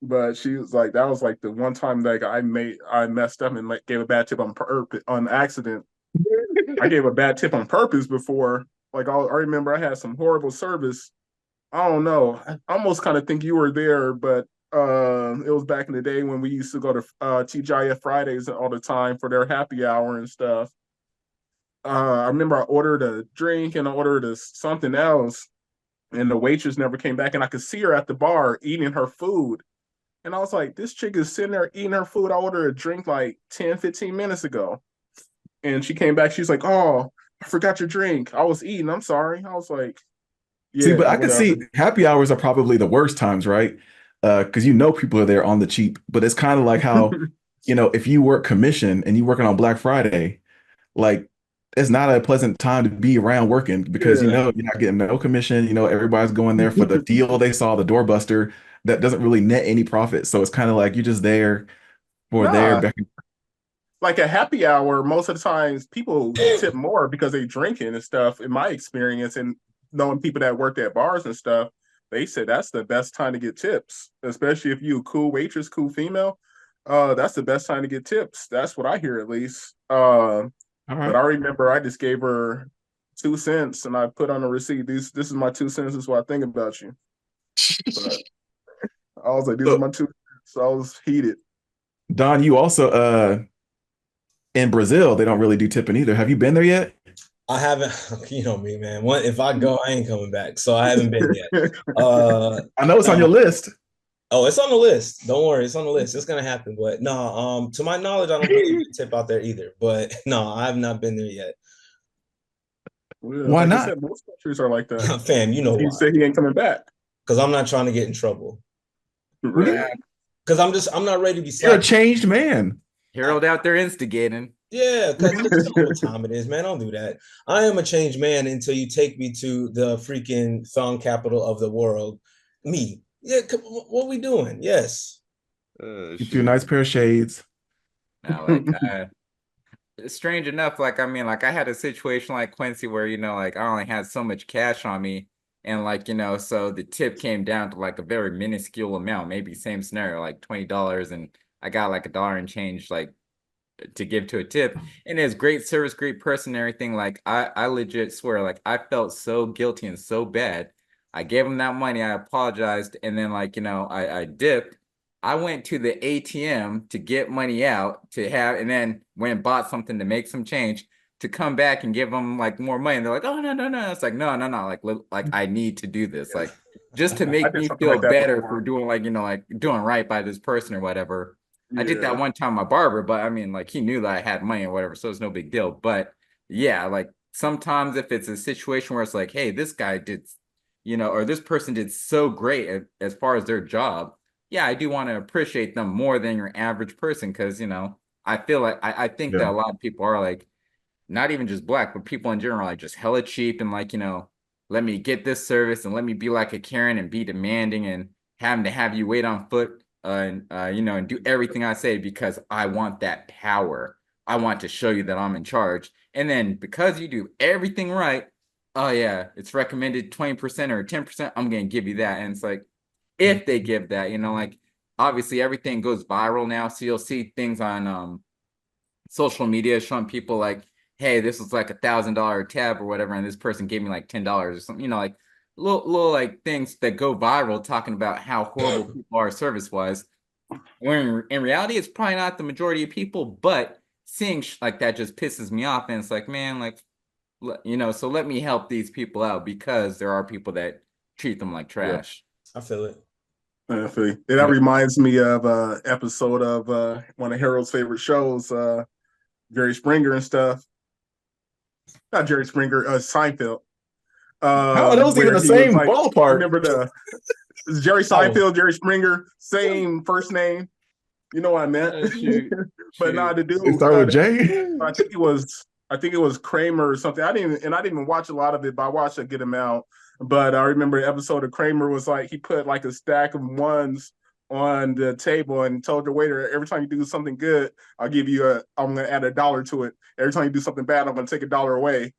Speaker 1: But she was like, that was like the one time that I messed up and like gave a bad tip on accident. I gave a bad tip on purpose before. Like I remember I had some horrible service. I don't know. I almost kind of think you were there, but it was back in the day when we used to go to TGIF Fridays all the time for their happy hour and stuff. I remember I ordered a drink and I ordered something else, and the waitress never came back, and I could see her at the bar eating her food. And I was like, this chick is sitting there eating her food. I ordered a drink like 10, 15 minutes ago. And she came back. She's like, oh, I forgot your drink. I was eating. I'm sorry. I was like,
Speaker 2: see, but
Speaker 1: yeah,
Speaker 2: I could see
Speaker 1: whatever.
Speaker 2: happy hours are probably the worst times, right? Because people are there on the cheap. But it's kind of like how, if you work commission and you're working on Black Friday, like it's not a pleasant time to be around working because
Speaker 1: Yeah.
Speaker 2: you're not getting no commission. Everybody's going there for the deal they saw, the doorbuster that doesn't really net any profit. So it's kind of like you're just there for their
Speaker 1: Nah,
Speaker 2: back.
Speaker 1: like a happy hour, most of the times people tip more because they drinking and stuff. In my experience, and knowing people that worked at bars and stuff, they said that's the best time to get tips, especially if you a cool waitress, cool female. That's the best time to get tips. That's what I hear at least.
Speaker 2: All
Speaker 1: But
Speaker 2: right.
Speaker 1: I remember I just gave her 2 cents and I put on a receipt. This is my 2 cents. This is what I think about you. But I was like, these are
Speaker 2: So
Speaker 1: my 2 cents. So I was heated.
Speaker 2: Don, you also in Brazil, they don't really do tipping either. Have you been there yet?
Speaker 3: I haven't, you know me, man. If I go, I ain't coming back. So I haven't been yet. Uh,
Speaker 2: I know it's on your
Speaker 3: no.
Speaker 2: list.
Speaker 3: Oh, it's on the list. Don't worry, it's on the list. It's gonna happen. But no, to my knowledge, I don't believe you tip out there either. But no, I have not been there yet.
Speaker 1: Yeah,
Speaker 2: Why
Speaker 1: like I
Speaker 2: not?
Speaker 1: said, most countries are like that.
Speaker 3: Fam, you know
Speaker 1: He
Speaker 3: why?
Speaker 1: said he ain't coming back.
Speaker 3: Because I'm not trying to get in trouble.
Speaker 2: What do you
Speaker 4: Yeah,
Speaker 2: mean?
Speaker 3: Because I'm not ready to be
Speaker 2: You're a
Speaker 3: slapped.
Speaker 2: changed man.
Speaker 4: Harold out there instigating.
Speaker 3: Yeah, because you know what time it is, man. Don't do that. I am a changed man until you take me to the freaking thong capital of the world. Me. Yeah, what we doing? Yes.
Speaker 2: Get you a nice pair of shades.
Speaker 4: Now, like, it's strange enough, like, I mean, like, I had a situation like Quincy where, like, I only had so much cash on me. And, like, so the tip came down to, like, a very minuscule amount, maybe same scenario, like $20. And I got, like, $1 and change, like, to give to a tip. And it's great service, great person, and everything. Like, I legit swear, like, I felt so guilty and so bad. I gave him that money. I apologized. And then, like, I dipped. I went to the ATM to get money out to have, and then went and bought something to make some change to come back and give them like more money. And they're like, "Oh, no, no, no." It's like, no, no, no. Like I need to do this. Like, just to
Speaker 1: I
Speaker 4: make
Speaker 1: did
Speaker 4: me
Speaker 1: something
Speaker 4: feel
Speaker 1: like that
Speaker 4: better for
Speaker 1: before.
Speaker 4: doing like doing right by this person or whatever. I did that
Speaker 1: Yeah.
Speaker 4: one time my barber, but I mean, like he knew that I had money or whatever, so it's no big deal. But yeah, like sometimes if it's a situation where it's like, hey, this guy did, or this person did so great as far as their job, yeah, I do want to appreciate them more than your average person because I feel like I think that
Speaker 2: Yeah.
Speaker 4: a lot of people are like not even just black, but people in general are like just hella cheap and like let me get this service and let me be like a Karen and be demanding and having to have you wait on foot and do everything I say because I want that power. I want to show you that I'm in charge. And then because you do everything right, oh yeah, it's recommended 20% or 10%, I'm gonna give you that. And it's like if they give that, like obviously everything goes viral now. So you'll see things on social media showing people like, hey, this was like $1,000 tab or whatever, and this person gave me like $10 or something, like little like things that go viral talking about how horrible people are service wise. When in reality, it's probably not the majority of people, but seeing like that just pisses me off. And it's like, man, like, so let me help these people out because there are people that treat them like
Speaker 1: Yeah.
Speaker 4: trash.
Speaker 3: I feel it.
Speaker 1: I feel you. That reminds me of episode of one of Harold's favorite shows, Jerry Springer and stuff. Not Jerry Springer, Seinfeld.
Speaker 2: How are those even
Speaker 1: Where
Speaker 2: the
Speaker 1: he was
Speaker 2: same
Speaker 1: like,
Speaker 2: ballpark?
Speaker 1: remember Jerry
Speaker 3: Oh,
Speaker 1: Seinfeld, Jerry Springer, same first name. You know what I meant.
Speaker 4: Shoot,
Speaker 1: But
Speaker 4: shoot.
Speaker 1: not the
Speaker 2: They
Speaker 1: dude.
Speaker 2: start with J.
Speaker 1: I think it was Kramer or something. I didn't even watch a lot of it, but I watched a good amount. But I remember the episode of Kramer was like he put like a stack of ones on the table and told the waiter, every time you do something good, I'm gonna add $1 to it. Every time you do something bad, I'm gonna take $1 away.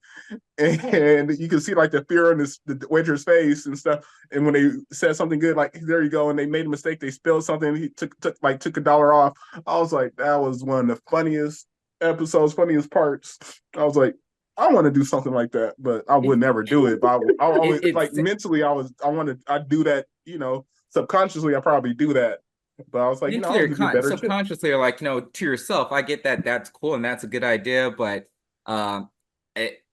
Speaker 1: And you can see like the fear on the waiter's face and stuff. And when they said something good, like there you go, and they made a mistake, they spilled something, he took $1 off. I was like, that was one of the funniest episodes, funniest parts. I was like, I want to do something like that, but I would never do it. But I always like
Speaker 4: It's
Speaker 1: mentally, I'd do that, subconsciously, I probably do that. But I was like, I
Speaker 4: mentally
Speaker 1: was
Speaker 4: or
Speaker 1: gonna do better too.
Speaker 4: subconsciously or like to yourself. I get that that's cool and that's a good idea, but um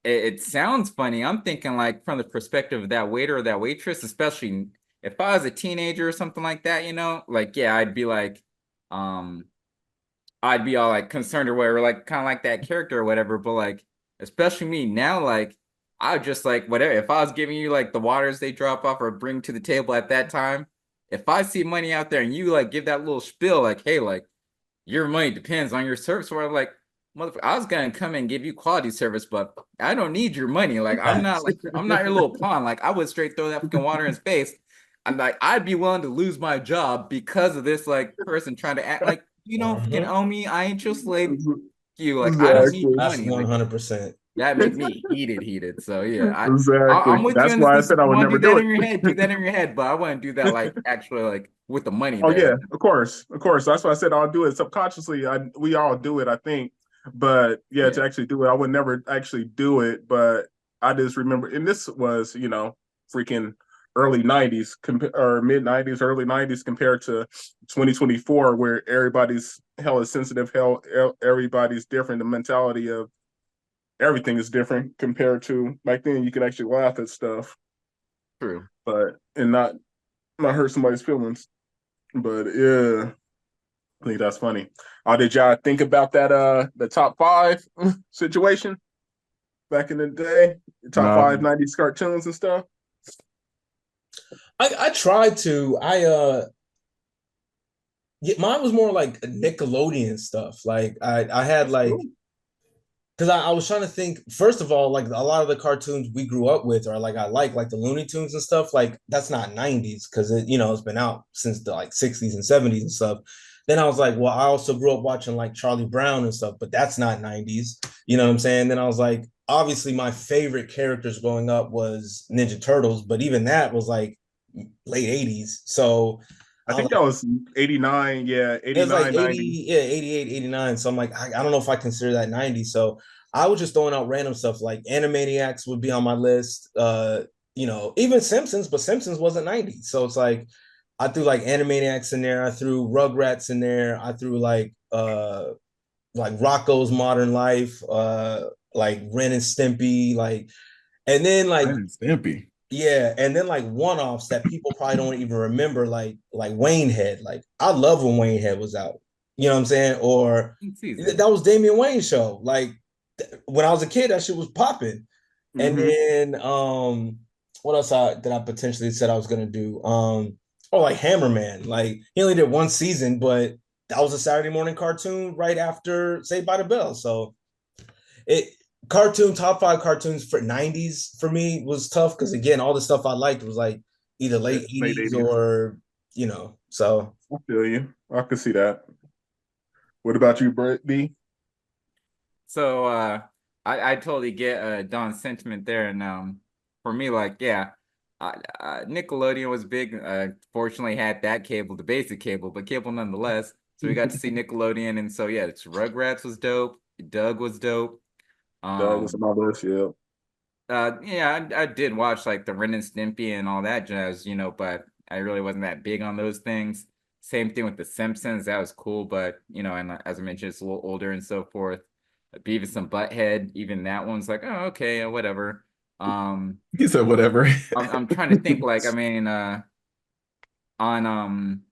Speaker 4: it sounds funny. I'm thinking like from the perspective of that waiter or that waitress, especially if I was a teenager or something like that, like yeah, um I'd be all like concerned or whatever, like kind of like that character or whatever. But like, especially me now, like I would just like whatever. If I was giving you like the waters they drop off or bring to the table at that time, if I see money out there and you like give that little spiel, like, hey, like your money depends on your service, or I'm like, motherfucker, I was gonna come and give you quality service, but I don't need your money. Like I'm not your little pawn. Like I would straight throw that fucking water in his face. I'm like, I'd be willing to lose my job because of this like person trying to act like you don't fucking
Speaker 3: mhm.
Speaker 4: owe me. I ain't your slave. You like I don't need your
Speaker 1: Exactly.
Speaker 3: That's
Speaker 4: money. Like
Speaker 3: 100%.
Speaker 4: that make me heated. So yeah,
Speaker 1: Exactly.
Speaker 4: I'm with you
Speaker 1: That's
Speaker 4: in this.
Speaker 1: why I
Speaker 4: If
Speaker 1: said I
Speaker 4: you
Speaker 1: would
Speaker 4: want to
Speaker 1: never
Speaker 4: do that
Speaker 1: do
Speaker 4: in your
Speaker 1: it.
Speaker 4: head, do that in your head. But I wouldn't do that like actually like with the money
Speaker 1: Oh
Speaker 4: there.
Speaker 1: yeah, of course, of course. That's why I said I'll do it subconsciously. We all do it, I think. But yeah,
Speaker 4: Yeah.
Speaker 1: to actually do it, I would never actually do it. But I just remember, and this was freaking early '90s or mid '90s, early '90s compared to 2024, where everybody's hella sensitive, everybody's different. The mentality of everything is different compared to back then. You could actually laugh at stuff,
Speaker 4: True.
Speaker 1: but and not hurt somebody's feelings. But yeah, I think that's funny. Did y'all think about that the top five situation back in the day? The top five
Speaker 2: No,
Speaker 1: 90s cartoons and stuff?
Speaker 3: I tried to. Yeah, mine was more like Nickelodeon stuff. Like I had
Speaker 1: That's
Speaker 3: like
Speaker 1: cool.
Speaker 3: because I was trying to think, first of all, like a lot of the cartoons we grew up with are like I like the Looney Tunes and stuff. Like that's not 90s because it's been out since the like 60s and 70s and stuff. Then I was like, well, I also grew up watching like Charlie Brown and stuff, but that's not 90s. You know what I'm saying? Then I was like, obviously my favorite characters growing up was Ninja Turtles, but even that was like late 80s. So
Speaker 1: I
Speaker 3: I was
Speaker 1: think
Speaker 3: like,
Speaker 1: that was 89, yeah,
Speaker 3: it was like
Speaker 1: 89, 90.
Speaker 3: 80, yeah, 88, 89. So I'm like, I don't know if I consider that 90. So I was just throwing out random stuff like Animaniacs would be on my list. Even Simpsons, but Simpsons wasn't 90. So it's like I threw like Animaniacs in there, I threw Rugrats in there, I threw like Rocco's Modern Life, like Ren and Stimpy, like and then like
Speaker 2: Ren and Stimpy.
Speaker 3: yeah, and then like one-offs that people probably don't even remember, like Wayne Head. Like I love when Wayne Head was out. You know what I'm saying? Or
Speaker 4: Season.
Speaker 3: that was Damian Wayne's show. Like when I was a kid, that shit was popping. And
Speaker 1: Mm-hmm.
Speaker 3: then what else did I potentially said I was gonna do? Like Hammerman. Like he only did one season, but that was a Saturday morning cartoon right after Saved by the Bell. So it top five cartoons for 90s for me was tough because again, all the stuff I liked was like either late
Speaker 1: Late
Speaker 3: 80s
Speaker 1: 80s.
Speaker 3: or so
Speaker 1: I feel you. I can see that. What about you, Brett B?
Speaker 4: So I totally get Don's sentiment there, and for me, like yeah, Nickelodeon was big. Fortunately, had that cable, the basic cable, but cable nonetheless. So we got to see Nickelodeon, and so yeah, it's Rugrats was dope. Doug was dope.
Speaker 1: That was
Speaker 4: Um,
Speaker 1: my list, yeah.
Speaker 4: yeah, I did watch like the Ren and Stimpy and all that jazz, but I really wasn't that big on those things. Same thing with the Simpsons, that was cool, but and as I mentioned, it's a little older and so forth. Beavis and Butthead, even that one's like, oh, okay, whatever. Um,
Speaker 2: He said whatever.
Speaker 4: I'm trying to think, like, I mean, on on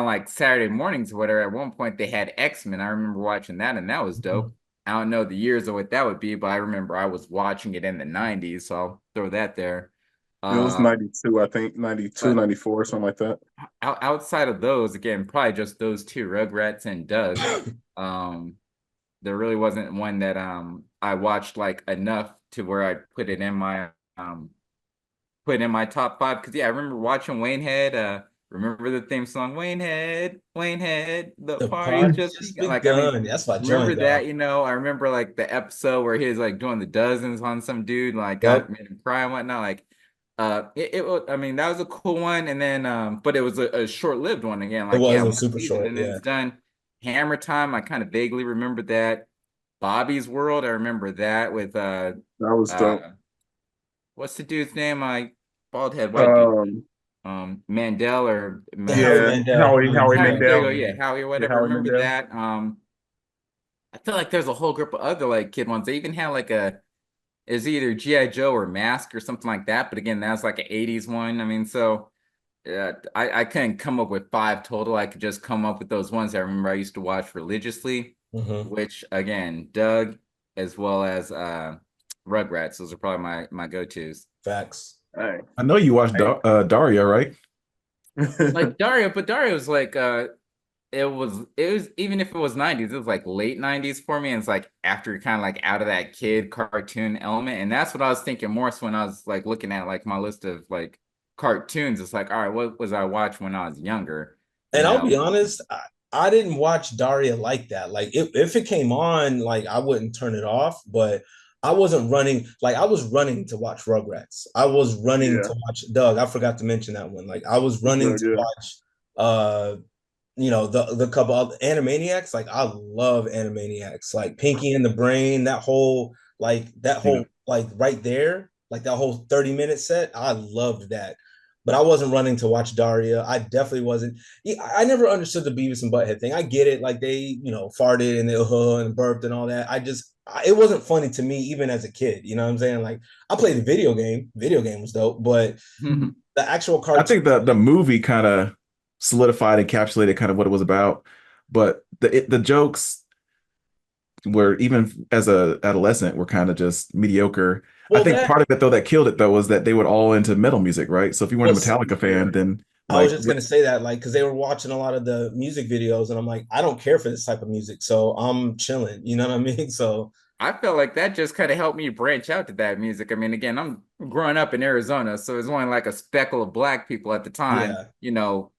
Speaker 4: like Saturday mornings or whatever, at one point they had X-Men. I remember watching that, and that was dope. I don't know the years of what that would be, but I remember I was watching it in the 90s, so I'll throw that there.
Speaker 1: It was
Speaker 4: Um,
Speaker 1: 92, I think, 92,
Speaker 4: but
Speaker 1: 94, something like that.
Speaker 4: outside of those, again, probably just those two, Rugrats and Doug. Um, there really wasn't one that I watched like enough to where I um put it in my top five. Because yeah, I remember watching Wayne Head. Remember the theme song, Wayne Head, the
Speaker 3: the
Speaker 4: party's
Speaker 3: party's
Speaker 4: just
Speaker 3: just
Speaker 4: begun. Like, I mean,
Speaker 3: begun. That's my
Speaker 4: remember
Speaker 3: joint,
Speaker 4: that,
Speaker 3: dog.
Speaker 4: I remember like the episode where he was like doing the dozens on some dude, like got
Speaker 3: Yep,
Speaker 4: made him cry and whatnot. Like, it was, I mean, that was a cool one. And then, but it was a short-lived one again.
Speaker 3: it
Speaker 4: Like, yeah,
Speaker 3: wasn't
Speaker 4: one
Speaker 3: super
Speaker 4: season
Speaker 3: short.
Speaker 4: and then
Speaker 3: Yeah,
Speaker 4: it's done. Hammer Time, I kind of vaguely remember that. Bobby's World, I remember that with
Speaker 1: That was
Speaker 4: uh
Speaker 1: dope.
Speaker 4: what's the dude's name? Bald head white dude.
Speaker 1: Um,
Speaker 4: Mandel or
Speaker 3: the Harry
Speaker 1: yeah,
Speaker 3: Mandel.
Speaker 1: Howie
Speaker 4: Harry, there you
Speaker 1: Mandel.
Speaker 4: go, yeah, Howie or
Speaker 1: Yeah,
Speaker 4: whatever.
Speaker 1: Howie
Speaker 4: Remember
Speaker 1: Mandel.
Speaker 4: that. I feel like there's a whole group of other like kid ones. They even had like is either G.I. Joe or Mask or something like that. But again, that's like an 80s one. I mean, so I couldn't come up with five total. I could just come up with those ones I remember I used to watch religiously,
Speaker 3: Mm-hmm.
Speaker 4: which again, Doug as well as Rugrats. Those are probably my go-tos.
Speaker 3: Facts.
Speaker 1: Hey,
Speaker 2: I know you watched
Speaker 1: hey.
Speaker 2: Daria, right?
Speaker 4: Like Dario, but Dario was like it was even if it was 90s, it was like late 90s for me. And it's like after you're kind of like out of that kid cartoon element. And that's what I was thinking more so when I was like looking at like my list of like cartoons. It's like, all right, what was I watching when I was younger? You
Speaker 3: And I'll
Speaker 4: know?
Speaker 3: be honest, I didn't watch Daria like that. Like if it came on, like I wouldn't turn it off, but I wasn't running, like I was running to watch Rugrats. I was running
Speaker 1: Yeah,
Speaker 3: to watch Doug. I forgot to mention that one. Like I was running
Speaker 1: Doug,
Speaker 3: to
Speaker 1: yeah.
Speaker 3: watch the couple of Animaniacs. Like I love Animaniacs. Like Pinky and the Brain, that
Speaker 2: Yeah.
Speaker 3: whole like right there, like that whole 30-minute set. I loved that. But I wasn't running to watch Daria. I definitely wasn't. Yeah, I never understood the Beavis and Butthead thing. I get it, like they, farted and they and burped and all that. it wasn't funny to me even as a kid. You know what I'm saying? Like I played the video game. Video game was dope, but the actual
Speaker 2: I
Speaker 3: cartoon.
Speaker 2: think the movie kind of solidified, encapsulated kind of what it was about. But the jokes were, even as a adolescent, were kind of just mediocre. I
Speaker 3: Well,
Speaker 2: think
Speaker 3: that
Speaker 2: part of it though that killed it though was that they were all into metal music, right? So if you weren't a
Speaker 3: was.
Speaker 2: Metallica fan, then
Speaker 3: I was
Speaker 2: like
Speaker 3: just gonna say that, like, because they were watching a lot of the music videos, and I'm like, I don't care for this type of music, so I'm chilling. You know what I mean? So
Speaker 4: I feel like that just kind of helped me branch out to that music. I mean, again, I'm growing up in Arizona, so there's only like a speckle of black people at the time,
Speaker 3: yeah,
Speaker 4: you know.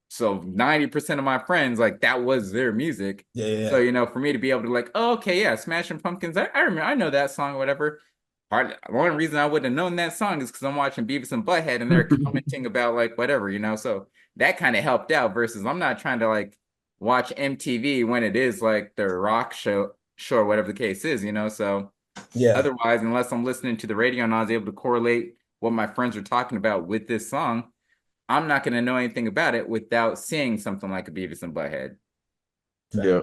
Speaker 4: So 90% of my friends, like that was their music.
Speaker 3: yeah, yeah,
Speaker 4: So,
Speaker 3: yeah.
Speaker 4: you know, for me to be able to like, oh, okay, yeah, Smashing Pumpkins, I remember, I know that song or whatever. The only reason I would have known that song is because I'm watching Beavis and Butthead and they're commenting about like whatever, you know. So that kind of helped out versus I'm not trying to like watch MTV when it is like the rock show or whatever the case is, you know. So
Speaker 3: Yeah.
Speaker 4: otherwise, unless I'm listening to the radio and I was able to correlate what my friends are talking about with this song, I'm not going to know anything about it without seeing something like a Beavis and Butthead.
Speaker 2: yeah.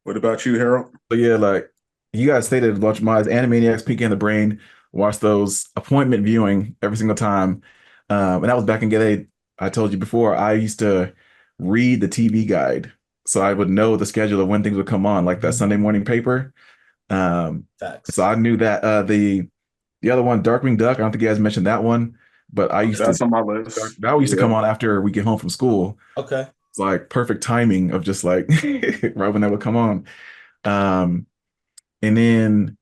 Speaker 1: What about you, Harold?
Speaker 2: But yeah, like you guys stated, watch my Animaniacs, Pinky and the Brain, watch those appointment viewing every single time. And that was back in the day. I told you before, I used to read the TV guide. So I would know the schedule of when things would come on, like that Sunday morning paper. So
Speaker 3: Facts.
Speaker 2: I knew that the other one, Darkwing Duck, I don't think you guys mentioned that one, but I used to
Speaker 1: That's on my list.
Speaker 2: that used to
Speaker 1: Yeah.
Speaker 2: come on after we get home from school.
Speaker 3: Okay.
Speaker 2: It's like perfect timing of just like right when that would come on. Um, and then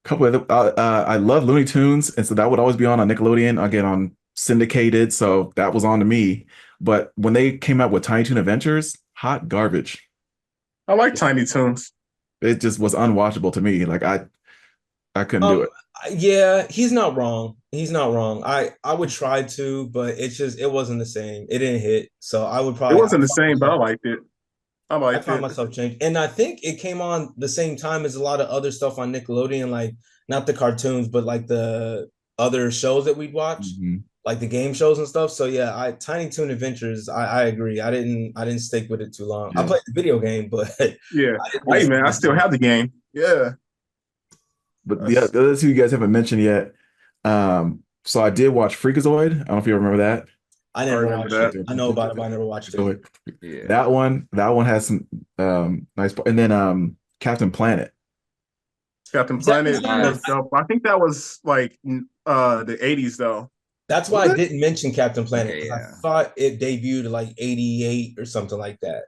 Speaker 2: a couple of I love Looney Tunes, and so that would always be on Nickelodeon. Again, on syndicated, so that was on to me. But when they came out with Tiny Toon Adventures, hot garbage.
Speaker 1: I like Tiny Toons.
Speaker 2: It just was unwatchable to me. Like I couldn't do
Speaker 3: Um,
Speaker 2: it.
Speaker 3: yeah, he's not wrong. He's not wrong. I would try to, but it wasn't the same. It didn't hit. So I would
Speaker 1: It
Speaker 3: probably
Speaker 1: wasn't the same, but I liked it. I
Speaker 3: I
Speaker 1: liked
Speaker 3: found
Speaker 1: it.
Speaker 3: myself changing. And I think it came on the same time as a lot of other stuff on Nickelodeon, like not the cartoons, but like the other shows that we'd watch,
Speaker 2: Mhm.
Speaker 3: like the game shows and stuff. So yeah, I Tiny Toon Adventures, I agree. I didn't stick with it too long. I
Speaker 2: Yeah.
Speaker 3: played the video game, but I
Speaker 1: Yeah.
Speaker 3: didn't really
Speaker 1: Hey
Speaker 3: stick
Speaker 1: man, I
Speaker 3: with
Speaker 1: still
Speaker 3: it.
Speaker 1: have the game. Yeah.
Speaker 2: But
Speaker 1: That's,
Speaker 2: the other two you guys haven't mentioned yet. So I did watch Freakazoid. I don't know if you remember that.
Speaker 3: I
Speaker 1: I
Speaker 3: never
Speaker 1: remember
Speaker 3: watched it.
Speaker 1: that.
Speaker 3: I know about it, but I never watched it.
Speaker 2: Freakazoid.
Speaker 4: Yeah.
Speaker 2: That one has some nice, and then Captain Planet.
Speaker 1: Captain
Speaker 3: Is that
Speaker 1: Planet
Speaker 3: the
Speaker 1: was
Speaker 4: Nice.
Speaker 1: dope. I think that was like the 80s though.
Speaker 3: That's why
Speaker 2: Was
Speaker 3: I
Speaker 2: it?
Speaker 3: didn't mention Captain Planet
Speaker 4: Okay,
Speaker 3: because I
Speaker 4: yeah.
Speaker 3: thought it debuted like 88 or something like that.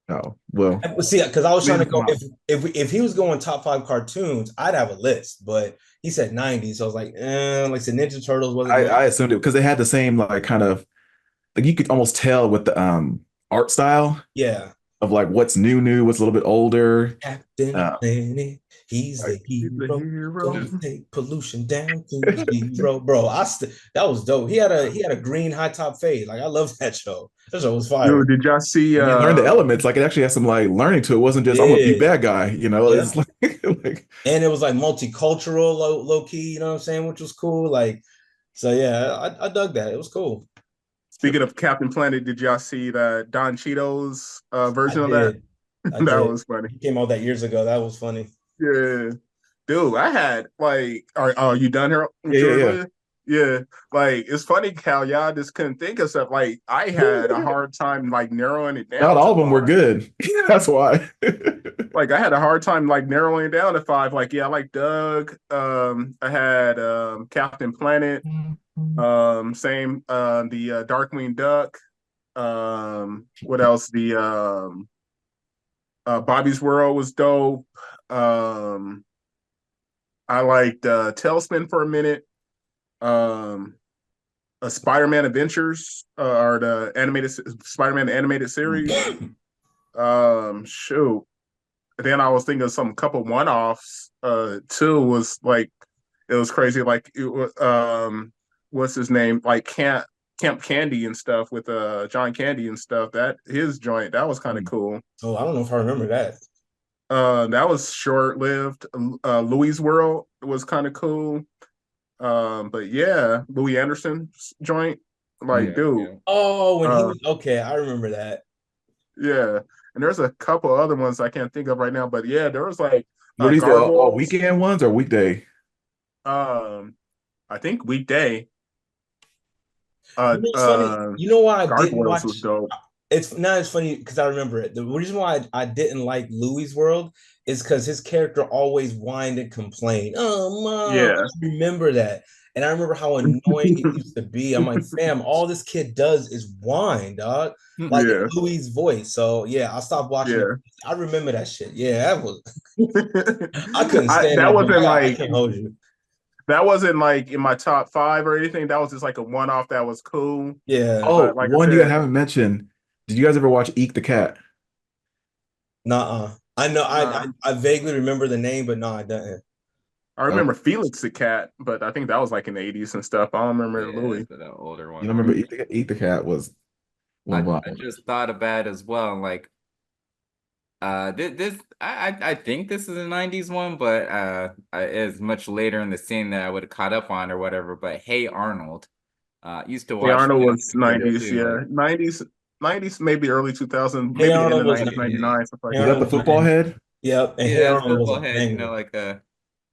Speaker 2: Oh, well,
Speaker 3: See, because I was trying to
Speaker 1: Leave them
Speaker 3: go
Speaker 1: out.
Speaker 3: if he was going top five cartoons, I'd have a list, but he said 90s, so I was like, like I said, Ninja Turtles wasn't there.
Speaker 2: I assumed it because they had the same like kind of like you could almost tell with the art style
Speaker 3: Yeah,
Speaker 2: of like what's new, what's a little bit older.
Speaker 3: Captain
Speaker 2: Uh,
Speaker 3: Planet, he's the
Speaker 1: Like he's the
Speaker 3: hero.
Speaker 1: hero.
Speaker 3: Gonna take pollution down to zero, bro. That was dope. He had a green high top fade. Like I love that show. That show was fire.
Speaker 1: Dude, did y'all see
Speaker 2: and you learn the elements, like it actually has some like learning to it. It wasn't just I'm gonna be
Speaker 3: Did
Speaker 2: bad guy, you know.
Speaker 3: yeah,
Speaker 2: It's like, like
Speaker 3: and it was like multicultural, low key. You know what I'm saying? Which was cool. Like so, yeah, I dug that. It was cool.
Speaker 1: speaking of Captain Planet, did y'all see that Don Cheeto's
Speaker 3: I
Speaker 1: version of that?
Speaker 3: did. I
Speaker 1: That
Speaker 3: did.
Speaker 1: was funny.
Speaker 3: He came out that years ago. That was funny.
Speaker 1: Yeah. Dude, I had like are you done here with
Speaker 2: yeah,
Speaker 1: yours,
Speaker 2: yeah,
Speaker 1: Liz? Yeah. Like it's funny how y'all just couldn't think of stuff. Like I had a
Speaker 2: yeah.
Speaker 1: hard time like narrowing it
Speaker 2: Not
Speaker 1: down
Speaker 2: all
Speaker 1: to
Speaker 2: of them were
Speaker 1: five.
Speaker 2: good. That's why.
Speaker 1: Like I had a hard time like narrowing it down to five. Like, yeah, I like Doug. I had Captain Planet. Same the Darkwing Duck. What else? The Bobby's World was dope. I liked Tailspin for a minute. Um, Spider-Man Adventures or the animated Spider-Man animated series. Shoot. Then I was thinking of some couple one-offs. Two was like it was crazy. Like it was what's his name? Like Camp Candy and stuff with John Candy and stuff. That his joint that was kind of cool.
Speaker 3: Oh, I don't know if I remember that.
Speaker 1: That was short lived. Louis World was kind of cool. But yeah, Louis Anderson's joint, like
Speaker 4: Yeah,
Speaker 1: dude,
Speaker 4: yeah.
Speaker 3: Oh, when he
Speaker 1: uh,
Speaker 3: was okay, I remember that.
Speaker 1: yeah. and there's a couple other ones I can't think of right now. But yeah, there was like
Speaker 2: Were these the all
Speaker 1: gargoyles.
Speaker 2: weekend ones or weekday?
Speaker 1: I think weekday.
Speaker 3: It's funny. You know why I didn't
Speaker 1: Gargoyles was
Speaker 3: watch?
Speaker 1: dope.
Speaker 3: It's funny because I remember it. The reason why I didn't like Louis' World is because his character always whined and complained. Oh, mom,
Speaker 1: Yeah,
Speaker 3: I remember that. And I remember how annoying it used to be. I'm like, fam, all this kid does is whine, dog. Like in
Speaker 1: yeah,
Speaker 3: Louis' voice. So yeah, I stopped watching it.
Speaker 1: yeah.
Speaker 3: I remember that shit. Yeah, that was I couldn't stand
Speaker 1: That
Speaker 3: that dude.
Speaker 1: wasn't
Speaker 3: I
Speaker 1: like
Speaker 3: can't hold you.
Speaker 1: that wasn't like in my top five or anything. That was just like a one off that was cool.
Speaker 3: Yeah.
Speaker 2: Oh,
Speaker 1: But like I
Speaker 2: one you
Speaker 1: said,
Speaker 2: haven't mentioned. Did you guys ever watch Eek the Cat?
Speaker 3: Nuh-uh. I know
Speaker 1: nah.
Speaker 3: I vaguely remember the name, but no, I didn't.
Speaker 1: I
Speaker 2: Oh,
Speaker 1: remember Felix the Cat, but I think that was like in the 80s and stuff. I don't remember
Speaker 4: Yeah,
Speaker 1: Louis.
Speaker 4: the older
Speaker 2: you
Speaker 4: one.
Speaker 2: don't remember Eek the Cat was one of
Speaker 4: I
Speaker 2: my
Speaker 4: just thought about it as well. Like, this I think this is a '90s one, but it's much later in the scene that I would have caught up on or whatever. But Hey Arnold, used to
Speaker 1: Hey
Speaker 4: watch
Speaker 1: Arnold
Speaker 4: that
Speaker 1: was
Speaker 4: as a kid
Speaker 1: 90s,
Speaker 4: too.
Speaker 1: yeah.
Speaker 4: Like,
Speaker 1: 90s, maybe early 2000,
Speaker 3: Hey
Speaker 1: maybe the end
Speaker 3: Arnold
Speaker 1: of
Speaker 3: was
Speaker 1: 90s,
Speaker 3: 90.
Speaker 1: 99, stuff like
Speaker 3: Hey
Speaker 2: is that
Speaker 1: that.
Speaker 2: the
Speaker 3: Arnold was
Speaker 2: football
Speaker 3: 90.
Speaker 2: head?
Speaker 3: Yep, and Hey
Speaker 4: yeah, it's
Speaker 3: Arnold was a
Speaker 4: football head. You know,
Speaker 3: banger.
Speaker 4: like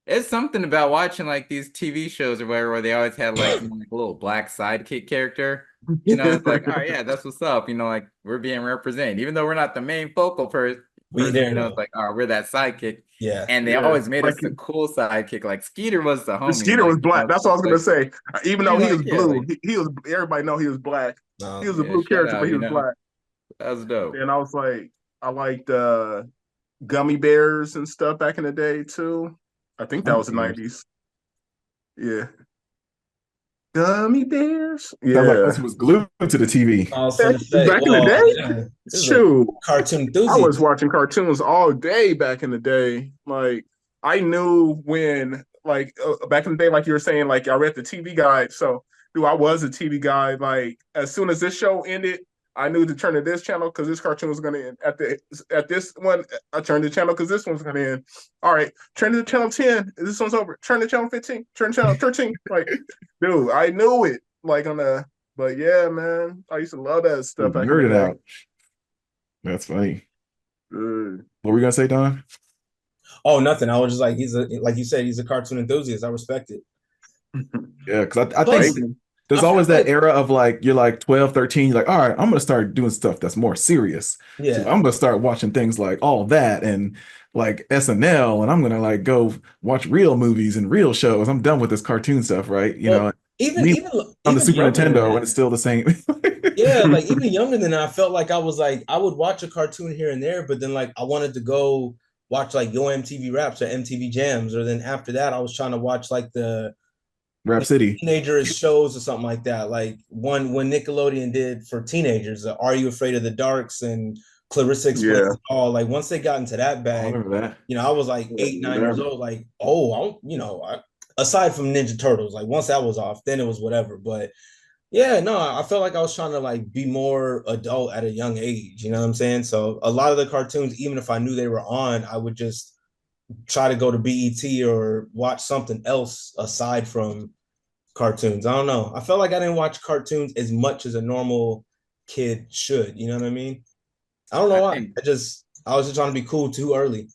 Speaker 4: it's something about watching like these TV shows or whatever where they always had like, like a little black sidekick character. You know, it's like, oh yeah, that's what's up. You know, like we're being represented, even though we're not the main focal
Speaker 3: We
Speaker 4: person.
Speaker 3: there
Speaker 4: You know, it's
Speaker 3: though.
Speaker 4: like, oh, we're that sidekick,
Speaker 3: Yeah.
Speaker 4: and they
Speaker 1: Yeah.
Speaker 4: always made
Speaker 1: Like
Speaker 4: us the cool sidekick. Like Skeeter was the
Speaker 1: the
Speaker 4: homie.
Speaker 1: Skeeter was
Speaker 4: Like, you
Speaker 1: black.
Speaker 4: know,
Speaker 1: That's
Speaker 4: so
Speaker 1: what I was
Speaker 4: it's
Speaker 1: gonna
Speaker 4: like
Speaker 1: say. Even though
Speaker 4: you're
Speaker 1: he was
Speaker 4: like, yeah,
Speaker 1: blue,
Speaker 4: like
Speaker 1: he was everybody know he was black. He was a
Speaker 4: yeah,
Speaker 1: blue
Speaker 4: shut
Speaker 1: character,
Speaker 4: up.
Speaker 1: but he
Speaker 4: You
Speaker 1: was
Speaker 4: know,
Speaker 1: black.
Speaker 4: that's dope.
Speaker 1: And I was like, I liked gummy bears and stuff back in the day too. I think that was the 90s. Yeah. Gummy bears?
Speaker 2: Sounds like
Speaker 1: Yeah.
Speaker 2: person was glued to the TV.
Speaker 3: I was
Speaker 1: Back,
Speaker 3: gonna say,
Speaker 1: back in the
Speaker 3: well,
Speaker 1: day?
Speaker 3: yeah, this is a
Speaker 1: Shoot.
Speaker 3: cartoon
Speaker 1: I was
Speaker 3: enthusiast.
Speaker 1: watching cartoons all day back in the day. Like I knew when, like back in the day, like you were saying, like I read the TV guide. So, dude, I was a TV guy. Like as soon as this show ended, I knew to turn to this channel because this cartoon was going to end. At this one, I turned the channel because this one's going to end. All right, turn to channel 10. This one's over. Turn to channel 15. Turn to channel 13. Like, dude, I knew it. Like on the, but yeah, man, I used to love that stuff back in the
Speaker 2: Nerded
Speaker 1: day.
Speaker 2: out. That's funny.
Speaker 1: Good.
Speaker 2: What were we gonna say, Don?
Speaker 3: Oh, nothing. I was just like, like you said, he's a cartoon enthusiast. I respect it.
Speaker 2: Yeah, because I think
Speaker 3: Plus,
Speaker 1: Maybe.
Speaker 2: there's
Speaker 3: I feel
Speaker 2: always that
Speaker 3: like,
Speaker 2: era of like you're like 12, 13, you're like, all right, I'm gonna start doing stuff that's more serious. So
Speaker 3: yeah.
Speaker 2: I'm gonna start watching things like all that and like SNL, and I'm gonna like go watch real movies and real shows. I'm done with this cartoon stuff, right? You know,
Speaker 3: Well, even
Speaker 2: me
Speaker 3: even
Speaker 2: on the
Speaker 3: even
Speaker 2: Super
Speaker 3: younger than
Speaker 2: Nintendo and
Speaker 3: that.
Speaker 2: it's still the same.
Speaker 3: Yeah, like even younger than that, I felt like I was like I would watch a cartoon here and there, but then like I wanted to go watch like Yo MTV Raps or MTV Jams, or then after that I was trying to watch like the
Speaker 2: Rap City.
Speaker 3: teenager shows or something like that. Like one when Nickelodeon did for teenagers, Are You Afraid of the Darks and Clarissa Explains
Speaker 1: Yeah.
Speaker 3: It All. Like once they got into that
Speaker 2: I
Speaker 3: bag,
Speaker 2: remember that.
Speaker 3: I was like
Speaker 1: Yeah,
Speaker 3: 8, 9 years old. Like, oh, aside from Ninja Turtles, like once that was off, then it was whatever. But yeah, no, I felt like I was trying to like be more adult at a young age. You know what I'm saying? So a lot of the cartoons, even if I knew they were on, I would just try to go to BET or watch something else aside from cartoons. I don't know. I felt like I didn't watch cartoons as much as a normal kid should. You know what I mean? I don't know
Speaker 4: I
Speaker 3: why.
Speaker 4: think
Speaker 3: I was just trying to be cool too early.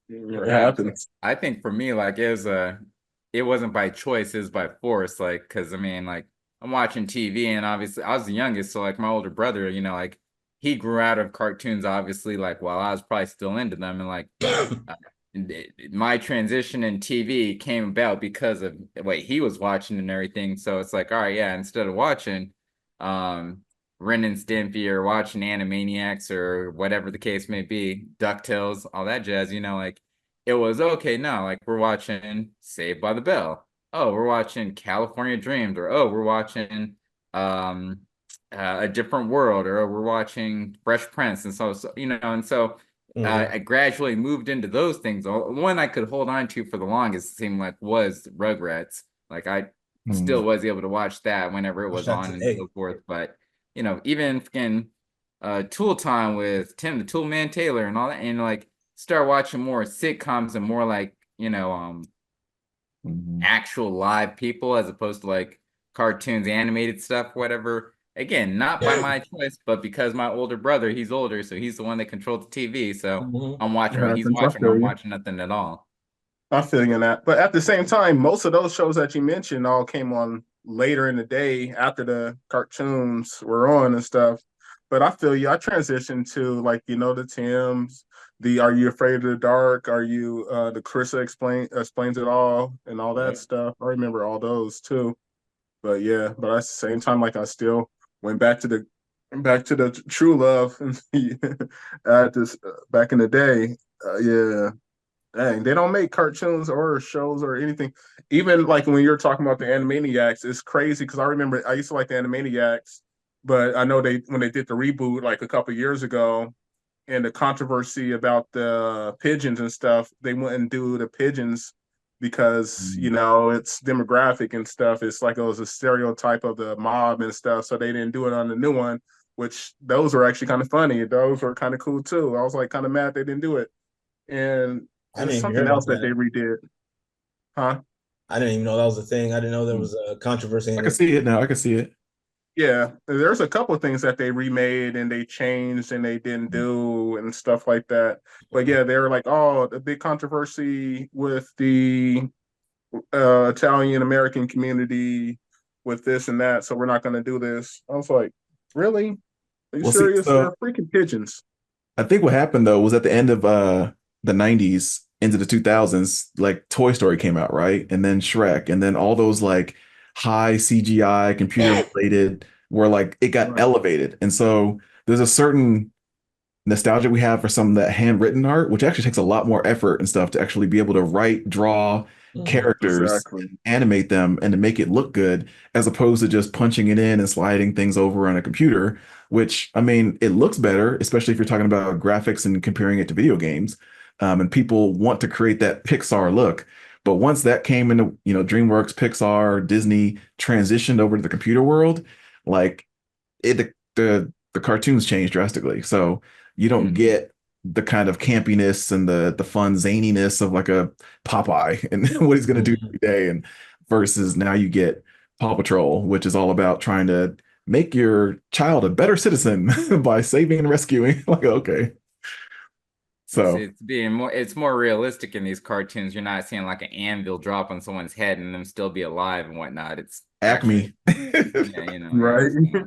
Speaker 1: it
Speaker 4: Yeah,
Speaker 1: happens.
Speaker 4: I think for me, like it wasn't by choice, it was by force. Like, cause I mean, like I'm watching TV, and obviously I was the youngest, so like my older brother, you know, like he grew out of cartoons, obviously, like while I was probably still into them, and like uh, my transition in TV came about because of what he was watching and everything. So it's like, all right, yeah, instead of watching, um. Ren and Stimpy or watching Animaniacs or whatever the case may be, DuckTales, all that jazz, you know, like it was okay now. Like we're watching Saved by the Bell. Oh, we're watching California Dreamed, or oh, we're watching um A Different World, or oh, we're watching Fresh Prince, and so you know, and so
Speaker 3: Mhm.
Speaker 4: I gradually moved into those things. The one I could hold on to for the longest seemed like was Rugrats. Like I
Speaker 2: Hmm.
Speaker 4: still was able to watch that whenever it
Speaker 3: Watch
Speaker 4: was
Speaker 3: that
Speaker 4: on and
Speaker 3: today.
Speaker 4: so forth, but you know, even freaking Tool Time with Tim the Tool Man Taylor and all that, and like start watching more sitcoms and more like, you know,
Speaker 2: Mhm.
Speaker 4: actual live people as opposed to like cartoons, animated stuff, whatever. Again, not by my choice, but because my older brother, he's older, so he's the one that controls the TV. So
Speaker 3: Mhm.
Speaker 4: I'm watching what he's
Speaker 1: Happens. I
Speaker 4: watching.
Speaker 1: feel
Speaker 4: I'm
Speaker 1: you.
Speaker 4: watching nothing at all.
Speaker 1: I feel you in that. But at the same time, most of those shows that you mentioned all came on later in the day after the cartoons were on and stuff. But I feel you. I transitioned to like, the Tims, the Are You Afraid of the Dark? Are you the Carissa explains it all and all that
Speaker 3: Yep.
Speaker 1: stuff. I remember all those too. But yeah, but at the same time, like I still went back to the true love at this back in the day. Yeah. Dang, they don't make cartoons or shows or anything. Even like when you're talking about the Animaniacs, it's crazy because I remember I used to like the Animaniacs, but I know they when they did the reboot like a couple years ago, and the controversy about the pigeons and stuff, they wouldn't do the pigeons because
Speaker 2: Mm.
Speaker 1: it's demographic and stuff. It's like it was a stereotype of the mob and stuff, so they didn't do it on the new one. Which those were actually kind of funny. Those were kind of cool too. I was like kind of mad they didn't do it. And
Speaker 3: I
Speaker 1: there's
Speaker 3: didn't even hear
Speaker 1: something
Speaker 3: about
Speaker 1: else that
Speaker 3: that.
Speaker 1: they redid, huh?
Speaker 3: I didn't even know that was a thing. I didn't know there
Speaker 2: Mm.
Speaker 3: was a controversy
Speaker 2: I
Speaker 3: in
Speaker 2: can
Speaker 3: it.
Speaker 2: see it now. I can see it.
Speaker 1: Yeah, there's a couple of things that they remade and they changed and they didn't do and stuff like that. But yeah, they were like, oh, the big controversy with the Italian American community with this and that, so we're not going to do this. I was like, really? Are you
Speaker 2: Well, see,
Speaker 1: serious?
Speaker 2: so
Speaker 1: They're freaking pigeons.
Speaker 2: I think what happened though was at the end of the 90s into the 2000s, like Toy Story came out, right? And then Shrek, and then all those like high CGI computer related where like it got
Speaker 1: Right.
Speaker 2: elevated. And so there's a certain nostalgia we have for some of that handwritten art, which actually takes a lot more effort and stuff to actually be able to write, draw
Speaker 3: Mhm.
Speaker 2: characters,
Speaker 1: Exactly.
Speaker 2: animate them, and to make it look good, as opposed to just punching it in and sliding things over on a computer, which I mean, it looks better, especially if you're talking about graphics and comparing it to video games. And people want to create that Pixar look. But once that came into, DreamWorks, Pixar, Disney transitioned over to the computer world, like the cartoons changed drastically. So you don't
Speaker 4: Mhm.
Speaker 2: get the kind of campiness and the fun zaniness of like a Popeye and what he's going to do
Speaker 3: Mhm.
Speaker 2: every day, and versus now you get Paw Patrol, which is all about trying to make your child a better citizen by saving and rescuing. Like, okay. So
Speaker 4: It's more realistic in these cartoons. You're not seeing like an anvil drop on someone's head and them still be alive and whatnot. It's actually,
Speaker 2: Acme.
Speaker 4: yeah, yeah.
Speaker 1: Right.
Speaker 4: So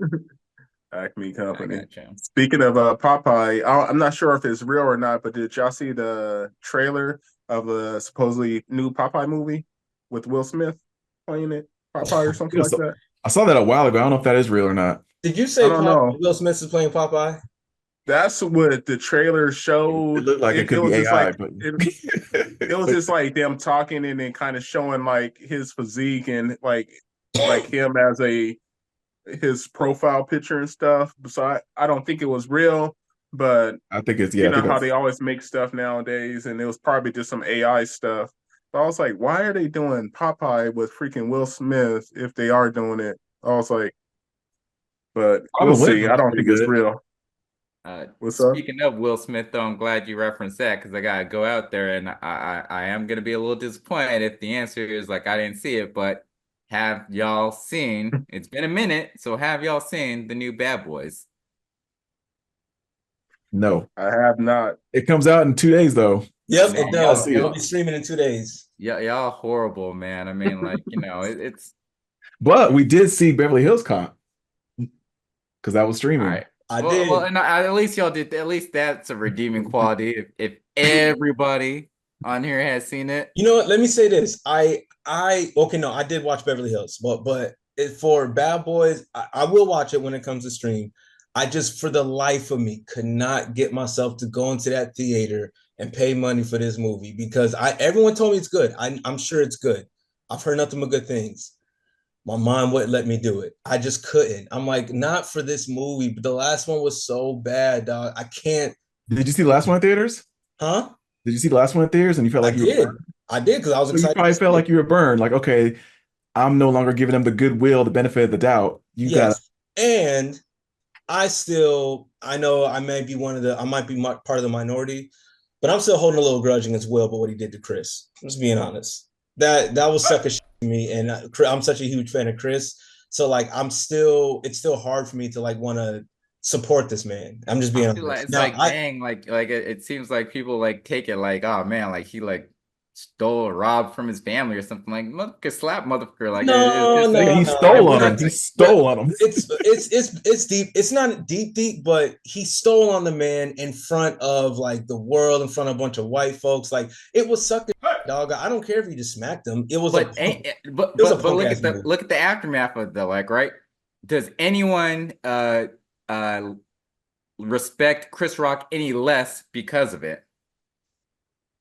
Speaker 1: Acme
Speaker 4: I
Speaker 1: Company.
Speaker 4: got you.
Speaker 1: Speaking of Popeye, I'm not sure if it's real or not, but did y'all see the trailer of the supposedly new Popeye movie with Will Smith playing it, Popeye or something like
Speaker 2: So
Speaker 1: that?
Speaker 2: I saw that a while ago. I don't know if that is real or not.
Speaker 3: Did you
Speaker 1: I
Speaker 3: say
Speaker 1: don't know.
Speaker 3: Will Smith is playing Popeye?
Speaker 1: That's what the trailer
Speaker 2: It
Speaker 1: showed.
Speaker 2: looked like it
Speaker 1: It
Speaker 2: could be
Speaker 1: was just
Speaker 2: AI,
Speaker 1: like
Speaker 2: but
Speaker 1: it was just like them talking and then kind of showing like his physique and like him as a his profile picture and stuff. So I don't think it was real, but
Speaker 2: I think it's
Speaker 1: you
Speaker 2: yeah. I
Speaker 1: know
Speaker 2: think
Speaker 1: how
Speaker 2: that's
Speaker 1: they always make stuff nowadays, and it was probably just some AI stuff. But I was like, why are they doing Popeye with freaking Will Smith if they are doing it? I was like, but we'll
Speaker 2: Robin Williams
Speaker 1: see. I
Speaker 2: looks
Speaker 1: don't
Speaker 2: pretty
Speaker 1: think it's
Speaker 2: good.
Speaker 1: real. What's up?
Speaker 4: Speaking of Will Smith, though, I'm glad you referenced that because I gotta go out there and I am gonna be a little disappointed if the answer is like I didn't see it, but have y'all seen? It's been a minute, so have y'all seen the new Bad Boys?
Speaker 2: No,
Speaker 1: I have not.
Speaker 2: it comes out in 2 days though.
Speaker 3: Yep, it
Speaker 4: Man,
Speaker 2: I'll
Speaker 3: does.
Speaker 2: see
Speaker 3: It'll
Speaker 2: it.
Speaker 3: be streaming in 2 days.
Speaker 4: y'all horrible, man. I mean, like, it's
Speaker 2: But we did see Beverly Hills Cop because that was
Speaker 4: all
Speaker 2: streaming.
Speaker 4: right.
Speaker 3: I
Speaker 4: Well,
Speaker 3: did.
Speaker 4: and at least y'all did. At least that's a redeeming quality. If everybody on here has seen it,
Speaker 3: You know what? Let me say this. I okay, no, I did watch Beverly Hills, but for Bad Boys, I will watch it when it comes to stream. I just, for the life of me, could not get myself to go into that theater and pay money for this movie because I everyone told me it's good. I'm sure it's good. I've heard nothing but good things. My mom wouldn't let me do it. I just couldn't. I'm like, not for this movie. But the last one was so bad, dog. I can't.
Speaker 2: Did you see the last one in theaters?
Speaker 3: Huh?
Speaker 2: Did you see the last one in theaters and you felt
Speaker 3: I
Speaker 2: like you were
Speaker 3: did.
Speaker 2: burned?
Speaker 3: I did because I was
Speaker 2: So you
Speaker 3: excited to
Speaker 2: probably felt
Speaker 3: see
Speaker 2: like
Speaker 3: it.
Speaker 2: you were burned. Like, okay, I'm no longer giving them the goodwill, the benefit of the doubt. You gotta.
Speaker 3: Yes. And I know I may be I might be part of the minority, but I'm still holding a little grudge against Will, but what he did to Chris. Just being honest. That was sucker shit to me. And I'm such a huge fan of Chris. So like it's still hard for me to like want to support this man. I'm just being
Speaker 4: I feel like
Speaker 3: honest.
Speaker 4: it's
Speaker 3: Now
Speaker 4: like dang, like it seems like people like take it like, oh man, like he like stole or robbed from his family or something. Like motherfucker slap motherfucker. Like it's
Speaker 3: no,
Speaker 4: just
Speaker 2: Yeah,
Speaker 3: no,
Speaker 2: he
Speaker 3: no.
Speaker 2: stole
Speaker 3: We're
Speaker 2: on
Speaker 3: not.
Speaker 2: him. He
Speaker 3: But
Speaker 2: stole on him.
Speaker 3: it's deep. It's not deep, but he stole on the man in front of like the world, in front of a bunch of white folks. Like it was sucker dog. I don't care if you just smacked him. It was a
Speaker 4: but
Speaker 3: punk.
Speaker 4: but
Speaker 3: It was a
Speaker 4: but
Speaker 3: punk ass move.
Speaker 4: look at the aftermath of the like, right? Does anyone uh respect Chris Rock any less because of it?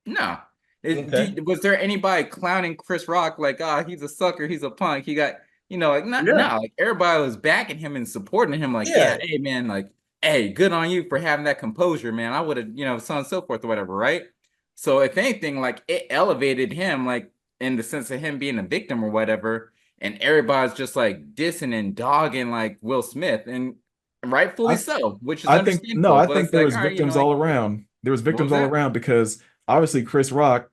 Speaker 4: No.
Speaker 3: Okay.
Speaker 4: Was there anybody clowning Chris Rock like, ah, he's a sucker, he's a punk, he got, like, not,
Speaker 1: Yeah.
Speaker 4: no, like everybody was backing him and supporting him, like, yeah,
Speaker 3: Yeah.
Speaker 4: hey, man, like, hey, good on you for having that composure, man. I would have, so on and so forth or whatever, right? So, if anything, like, it elevated him, like, in the sense of him being a victim or whatever, and everybody's just like dissing and dogging like Will Smith, and rightfully
Speaker 2: I
Speaker 4: so, which is
Speaker 2: I think no,
Speaker 4: understandable,
Speaker 2: I
Speaker 4: but
Speaker 2: think
Speaker 4: it's
Speaker 2: there
Speaker 4: like,
Speaker 2: was
Speaker 4: all right,
Speaker 2: victims
Speaker 4: like,
Speaker 2: all around. There was
Speaker 4: what
Speaker 2: victims
Speaker 4: was
Speaker 2: all
Speaker 4: that?
Speaker 2: around because obviously Chris Rock,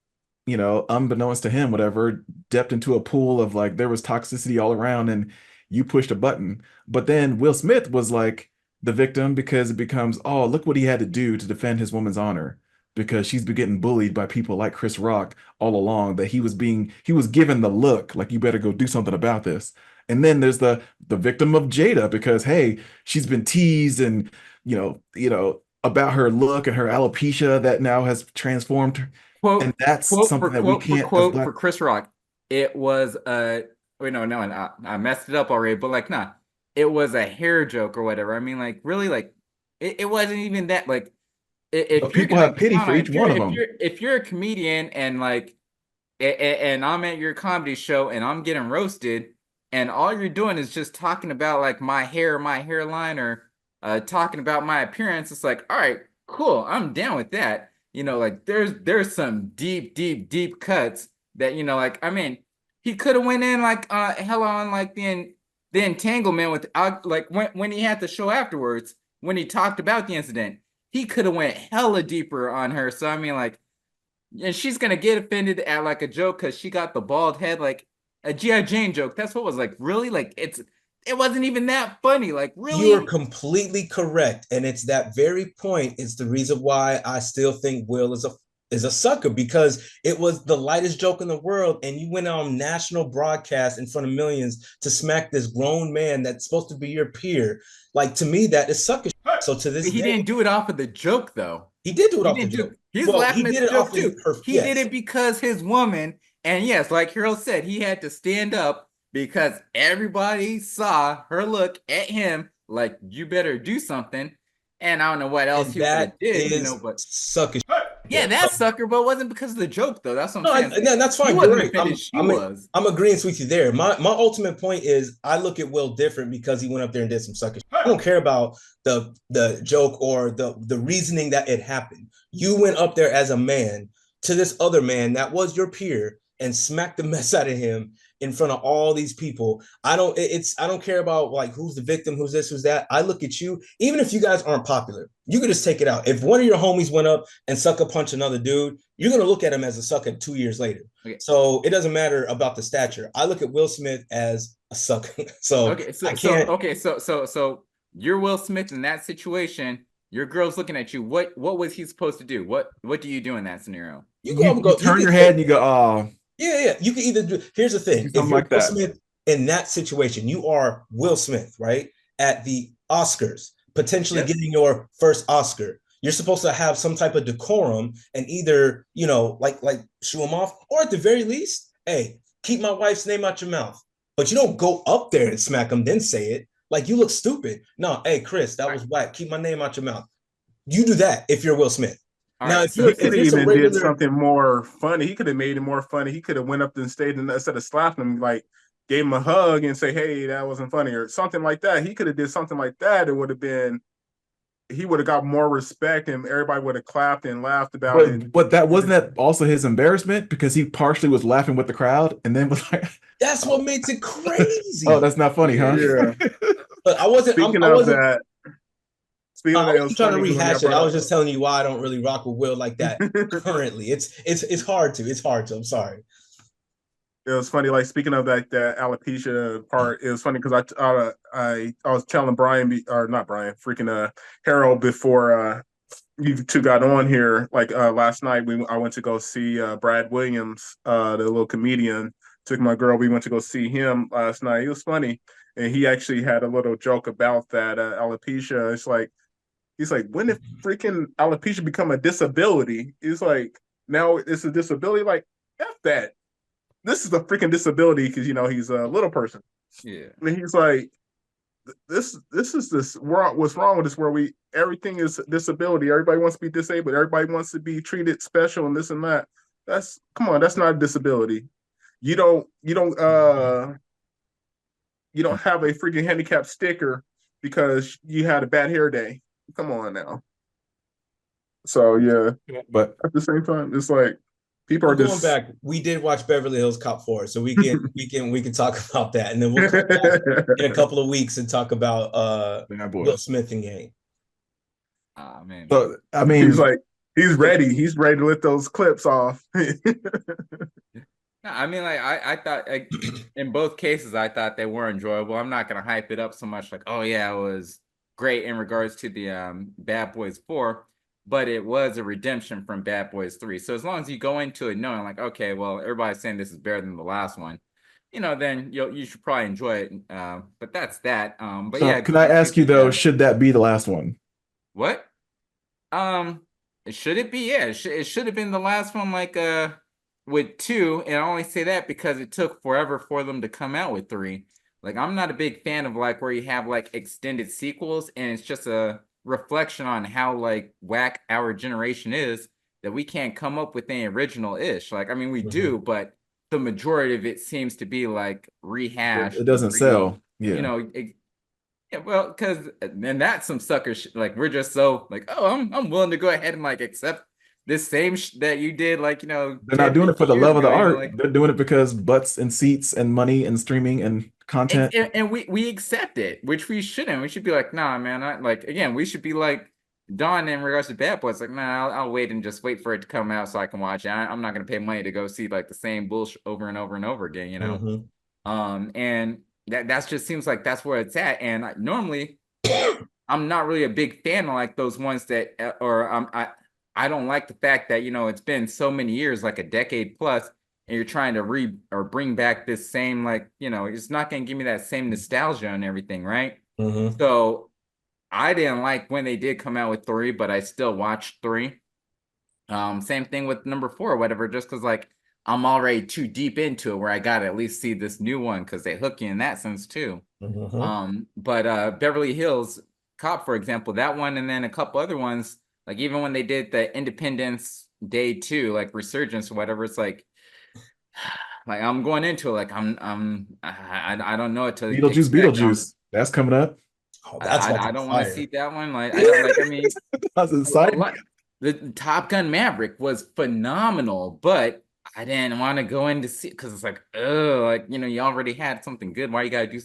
Speaker 2: unbeknownst to him, whatever, dipped into a pool of like there was toxicity all around and you pushed a button. But then Will Smith was like the victim because it becomes, oh, look what he had to do to defend his woman's honor because she's been getting bullied by people like Chris Rock all along that he was given the look like you better go do something about this. And then there's the victim of Jada because hey, she's been teased and about her look and her alopecia that now has transformed her. And
Speaker 4: Quote,
Speaker 2: that's
Speaker 4: quote for
Speaker 2: something that we
Speaker 4: quote for
Speaker 2: can't as
Speaker 4: quote
Speaker 2: black.
Speaker 4: for Chris Rock. It was wait, no, and I messed it up already, but like nah, it was a hair joke or whatever. I mean, like really, like it wasn't even that like
Speaker 2: But
Speaker 4: if you're
Speaker 2: people
Speaker 4: gonna
Speaker 2: have pity
Speaker 4: count
Speaker 2: for
Speaker 4: on
Speaker 2: each one of them.
Speaker 4: if you're a comedian and like and I'm at your comedy show and I'm getting roasted and all you're doing is just talking about like my hair, my hairline, or talking about my appearance, it's like, all right, cool, I'm down with that. Like there's some deep cuts that like I mean he could have went in like hell on like the entanglement with like when he had the show afterwards when he talked about the incident he could have went hella deeper on her. So I mean like and she's gonna get offended at like a joke because she got the bald head, like a G.I. Jane joke. That's what was like really like it wasn't even that funny. Like
Speaker 3: You are
Speaker 4: really,
Speaker 3: completely correct, and it's that very point is the reason why I still think Will is a sucker because it was the lightest joke in the world, and you went on national broadcast in front of millions to smack this grown man that's supposed to be your peer. Like to me, that is sucker. So to this
Speaker 4: he
Speaker 3: day,
Speaker 4: didn't do it off of the joke though.
Speaker 3: he did do it
Speaker 4: He
Speaker 3: off the
Speaker 4: didn't do.
Speaker 3: joke.
Speaker 4: He's
Speaker 3: Well, he
Speaker 4: laughing at
Speaker 3: did
Speaker 4: the
Speaker 3: it off
Speaker 4: joke
Speaker 3: his
Speaker 4: too. He did
Speaker 3: yes.
Speaker 4: it because his woman, and yes, like Harold said, he had to stand up because everybody saw her look at him like you better do something. And I don't know what else
Speaker 3: And
Speaker 4: he would
Speaker 3: that
Speaker 4: have did,
Speaker 3: is
Speaker 4: but
Speaker 3: sucker.
Speaker 4: yeah, that sucker, but it wasn't because of the joke though. That's what I'm
Speaker 3: No,
Speaker 4: saying. It's like,
Speaker 3: no, that's
Speaker 4: he
Speaker 3: fine. You're
Speaker 4: wasn't
Speaker 3: right.
Speaker 4: offended. She
Speaker 3: I'm
Speaker 4: was.
Speaker 3: I'm agreeing with you there. My ultimate point is I look at Will different because he went up there and did some sucker shit. I don't care about the joke or the reasoning that it happened. You went up there as a man to this other man that was your peer and smacked the mess out of him in front of all these people. I don't care about like who's the victim, who's this, who's that. I look at you, even if you guys aren't popular, you could just take it out. If one of your homies went up and sucker punch another dude, you're gonna look at him as a sucker 2 years later.
Speaker 4: Okay.
Speaker 3: So it doesn't matter about the stature. I look at Will Smith as a sucker. So
Speaker 4: Okay.
Speaker 3: I can't.
Speaker 4: So you're Will Smith in that situation. Your girl's looking at you. What was he supposed to do? What do you do in that scenario?
Speaker 3: You go up and
Speaker 2: You
Speaker 3: go. You
Speaker 2: turn
Speaker 3: can
Speaker 2: your
Speaker 3: say,
Speaker 2: head and you go, oh,
Speaker 3: yeah. You can either do. Here's the
Speaker 2: do
Speaker 3: thing: if
Speaker 2: something
Speaker 3: you're
Speaker 2: like
Speaker 3: Will
Speaker 2: that.
Speaker 3: Smith in that situation, you are Will Smith, right? At the Oscars, potentially
Speaker 4: Yep.
Speaker 3: getting your first Oscar. You're supposed to have some type of decorum and either, like shoo him off, or at the very least, hey, keep my wife's name out your mouth. But you don't go up there and smack him, then say it. Like you look stupid. No, hey, Chris, that was whack. Keep my name out your mouth. You do that if you're Will Smith.
Speaker 4: All
Speaker 3: Now,
Speaker 4: right.
Speaker 3: if
Speaker 1: He
Speaker 3: you're
Speaker 1: could
Speaker 3: if
Speaker 1: have
Speaker 3: it's a
Speaker 1: even did
Speaker 3: regular,
Speaker 1: something more funny. He could have made it more funny. He could have went up and stayed and instead of slapping him, like gave him a hug and say, "Hey, that wasn't funny," or something like that. He could have did something like that. It would have been. He would have got more respect, and everybody would have clapped and laughed about it.
Speaker 2: But that wasn't that also his embarrassment because he partially was laughing with the crowd and then was like,
Speaker 3: that's what
Speaker 2: oh,
Speaker 3: makes it
Speaker 2: oh,
Speaker 3: crazy.
Speaker 2: that's not funny, huh?
Speaker 4: Yeah.
Speaker 1: Yeah.
Speaker 3: But I wasn't.
Speaker 1: Speaking
Speaker 3: I
Speaker 1: of
Speaker 3: wasn't.
Speaker 1: that, speaking of
Speaker 3: I
Speaker 1: that, it was
Speaker 3: wasn't trying to
Speaker 1: funny because when you
Speaker 3: rehash it.
Speaker 1: brought
Speaker 3: I
Speaker 1: up
Speaker 3: was just telling you why I don't really rock with Will like that currently. It's hard to. It's hard to. I'm sorry.
Speaker 1: it was funny. Like speaking of that alopecia part, it was funny because I was telling Brian or not Brian, freaking Harold before you two got on here. Like last night, I went to go see Brad Williams, the little comedian. Took my girl. We went to go see him last night. It was funny, and he actually had a little joke about that alopecia. It's like he's like, when did freaking alopecia become a disability? He's like, now it's a disability. Like, F that. This is a freaking disability because he's a little person.
Speaker 4: Yeah.
Speaker 1: And he's like, this is this what's wrong with this where we everything is disability. Everybody wants to be disabled. Everybody wants to be treated special and this and that. That's come on, that's not a disability. You don't have a freaking handicap sticker because you had a bad hair day. Come on now. So yeah,
Speaker 2: But
Speaker 1: at the same time, it's like people are
Speaker 3: Going
Speaker 1: just
Speaker 3: back, we did watch Beverly Hills Cop 4, so we can talk about that, and then we'll come back in a couple of weeks and talk about
Speaker 2: Bad
Speaker 3: Will
Speaker 2: Boys.
Speaker 3: Smith and gang.
Speaker 4: Ah, man.
Speaker 2: So I mean,
Speaker 1: he's like he's ready. He's ready to let those clips off.
Speaker 4: No, I mean, like I thought, like, in both cases, I thought they were enjoyable. I'm not gonna hype it up so much, like, oh yeah, it was great in regards to the Bad Boys 4, but it was a redemption from Bad Boys 3. So as long as you go into it knowing, like, okay, well, everybody's saying this is better than the last one, then you should probably enjoy it. But that's that. But
Speaker 2: so
Speaker 4: yeah,
Speaker 2: can I ask you though,
Speaker 4: yeah.
Speaker 2: should that be the last one?
Speaker 4: What? Um, should it be? Yeah, it should have been the last one, like with 2, and I only say that because it took forever for them to come out with 3. Like, I'm not a big fan of like where you have like extended sequels, and it's just a reflection on how like whack our generation is that we can't come up with any original ish. Like, I mean, we do, but the majority of it seems to be like rehashed,
Speaker 2: It doesn't sell.
Speaker 4: you
Speaker 2: Yeah.
Speaker 4: know, yeah, well, because and that's some sucker shit. Like, we're just so like, oh, I'm willing to go ahead and like accept this same that you did, like,
Speaker 2: They're
Speaker 4: 10,
Speaker 2: not doing it for
Speaker 4: 15
Speaker 2: the
Speaker 4: years
Speaker 2: love of the
Speaker 4: ago,
Speaker 2: art.
Speaker 4: like,
Speaker 2: They're doing it because butts and seats and money and streaming and content.
Speaker 4: and we accept it, which we shouldn't. We should be like, nah, man. I like, again, we should be like Don in regards to Bad Boys. Like, nah, I'll wait and just wait for it to come out so I can watch it. I'm not gonna pay money to go see like the same bullshit over and over and over again. And that's just seems like that's where it's at. And normally, I'm not really a big fan of like those ones that, or I don't like the fact that it's been so many years, like a decade plus, and you're trying to bring back this same, like, it's not going to give me that same nostalgia and everything, right? So I didn't like when they did come out with 3, but I still watched 3. Same thing with number 4 or whatever, just because like I'm already too deep into it where I gotta at least see this new one because they hook you in that sense too. But Beverly Hills Cop, for example, that one, and then a couple other ones, like even when they did the Independence Day 2, like Resurgence or whatever, it's like I'm going into it like I don't know what to expect.
Speaker 2: Beetlejuice. That's coming up.
Speaker 3: Oh, that's
Speaker 4: I don't want to see that one. Like, I don't, like, I mean,
Speaker 2: That's exciting.
Speaker 4: the Top Gun Maverick was phenomenal, but I didn't want to go in to see because it's like, oh, like, you already had something good. Why you gotta do,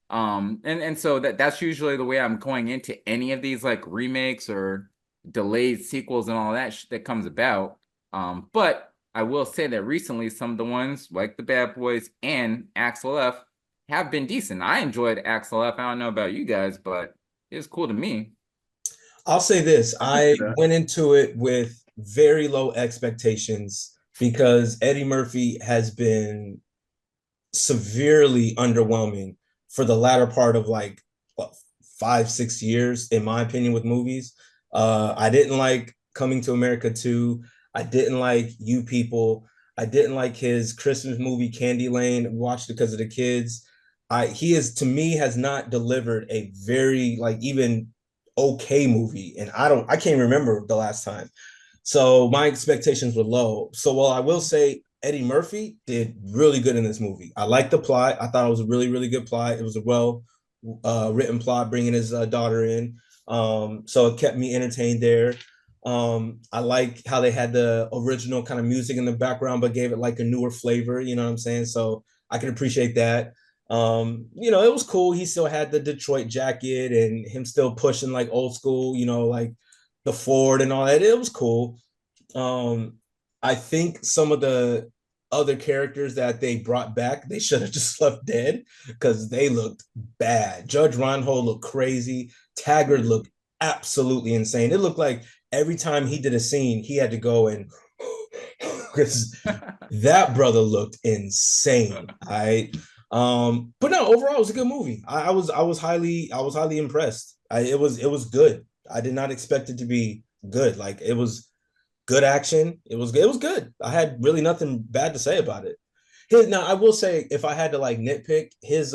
Speaker 4: and so that's usually the way I'm going into any of these like remakes or delayed sequels and all that that comes about. But I will say that recently some of the ones like the Bad Boys and Axel F have been decent. I enjoyed Axel F. I don't know about you guys, but it was cool to me.
Speaker 3: I'll say this. I went into it with very low expectations because Eddie Murphy has been severely underwhelming for the latter part of like what, 5-6 years, in my opinion, with movies. I didn't like Coming to America 2. I didn't like You People. I didn't like his Christmas movie Candy Lane. Watched it because of the kids. He is, to me, has not delivered a very like even okay movie, and I can't remember the last time. So my expectations were low. So while I will say Eddie Murphy did really good in this movie, I liked the plot. I thought it was a really, really good plot. It was a well written plot, bringing his daughter in. So it kept me entertained there. I like how they had the original kind of music in the background, but gave it like a newer flavor. You know what I'm saying? So I can appreciate that. It was cool. He still had the Detroit jacket and him still pushing like old school, like the Ford and all that. It was cool. I think some of the other characters that they brought back, they should have just left dead because they looked bad. Judge Reinhold looked crazy. Taggart looked absolutely insane. It looked like every time he did a scene, he had to go and because that brother looked insane. But no, overall, it was a good movie. I was highly impressed. It was good. I did not expect it to be good. Like it was good action. It was good. I had really nothing bad to say about it. Now I will say, if I had to like nitpick, his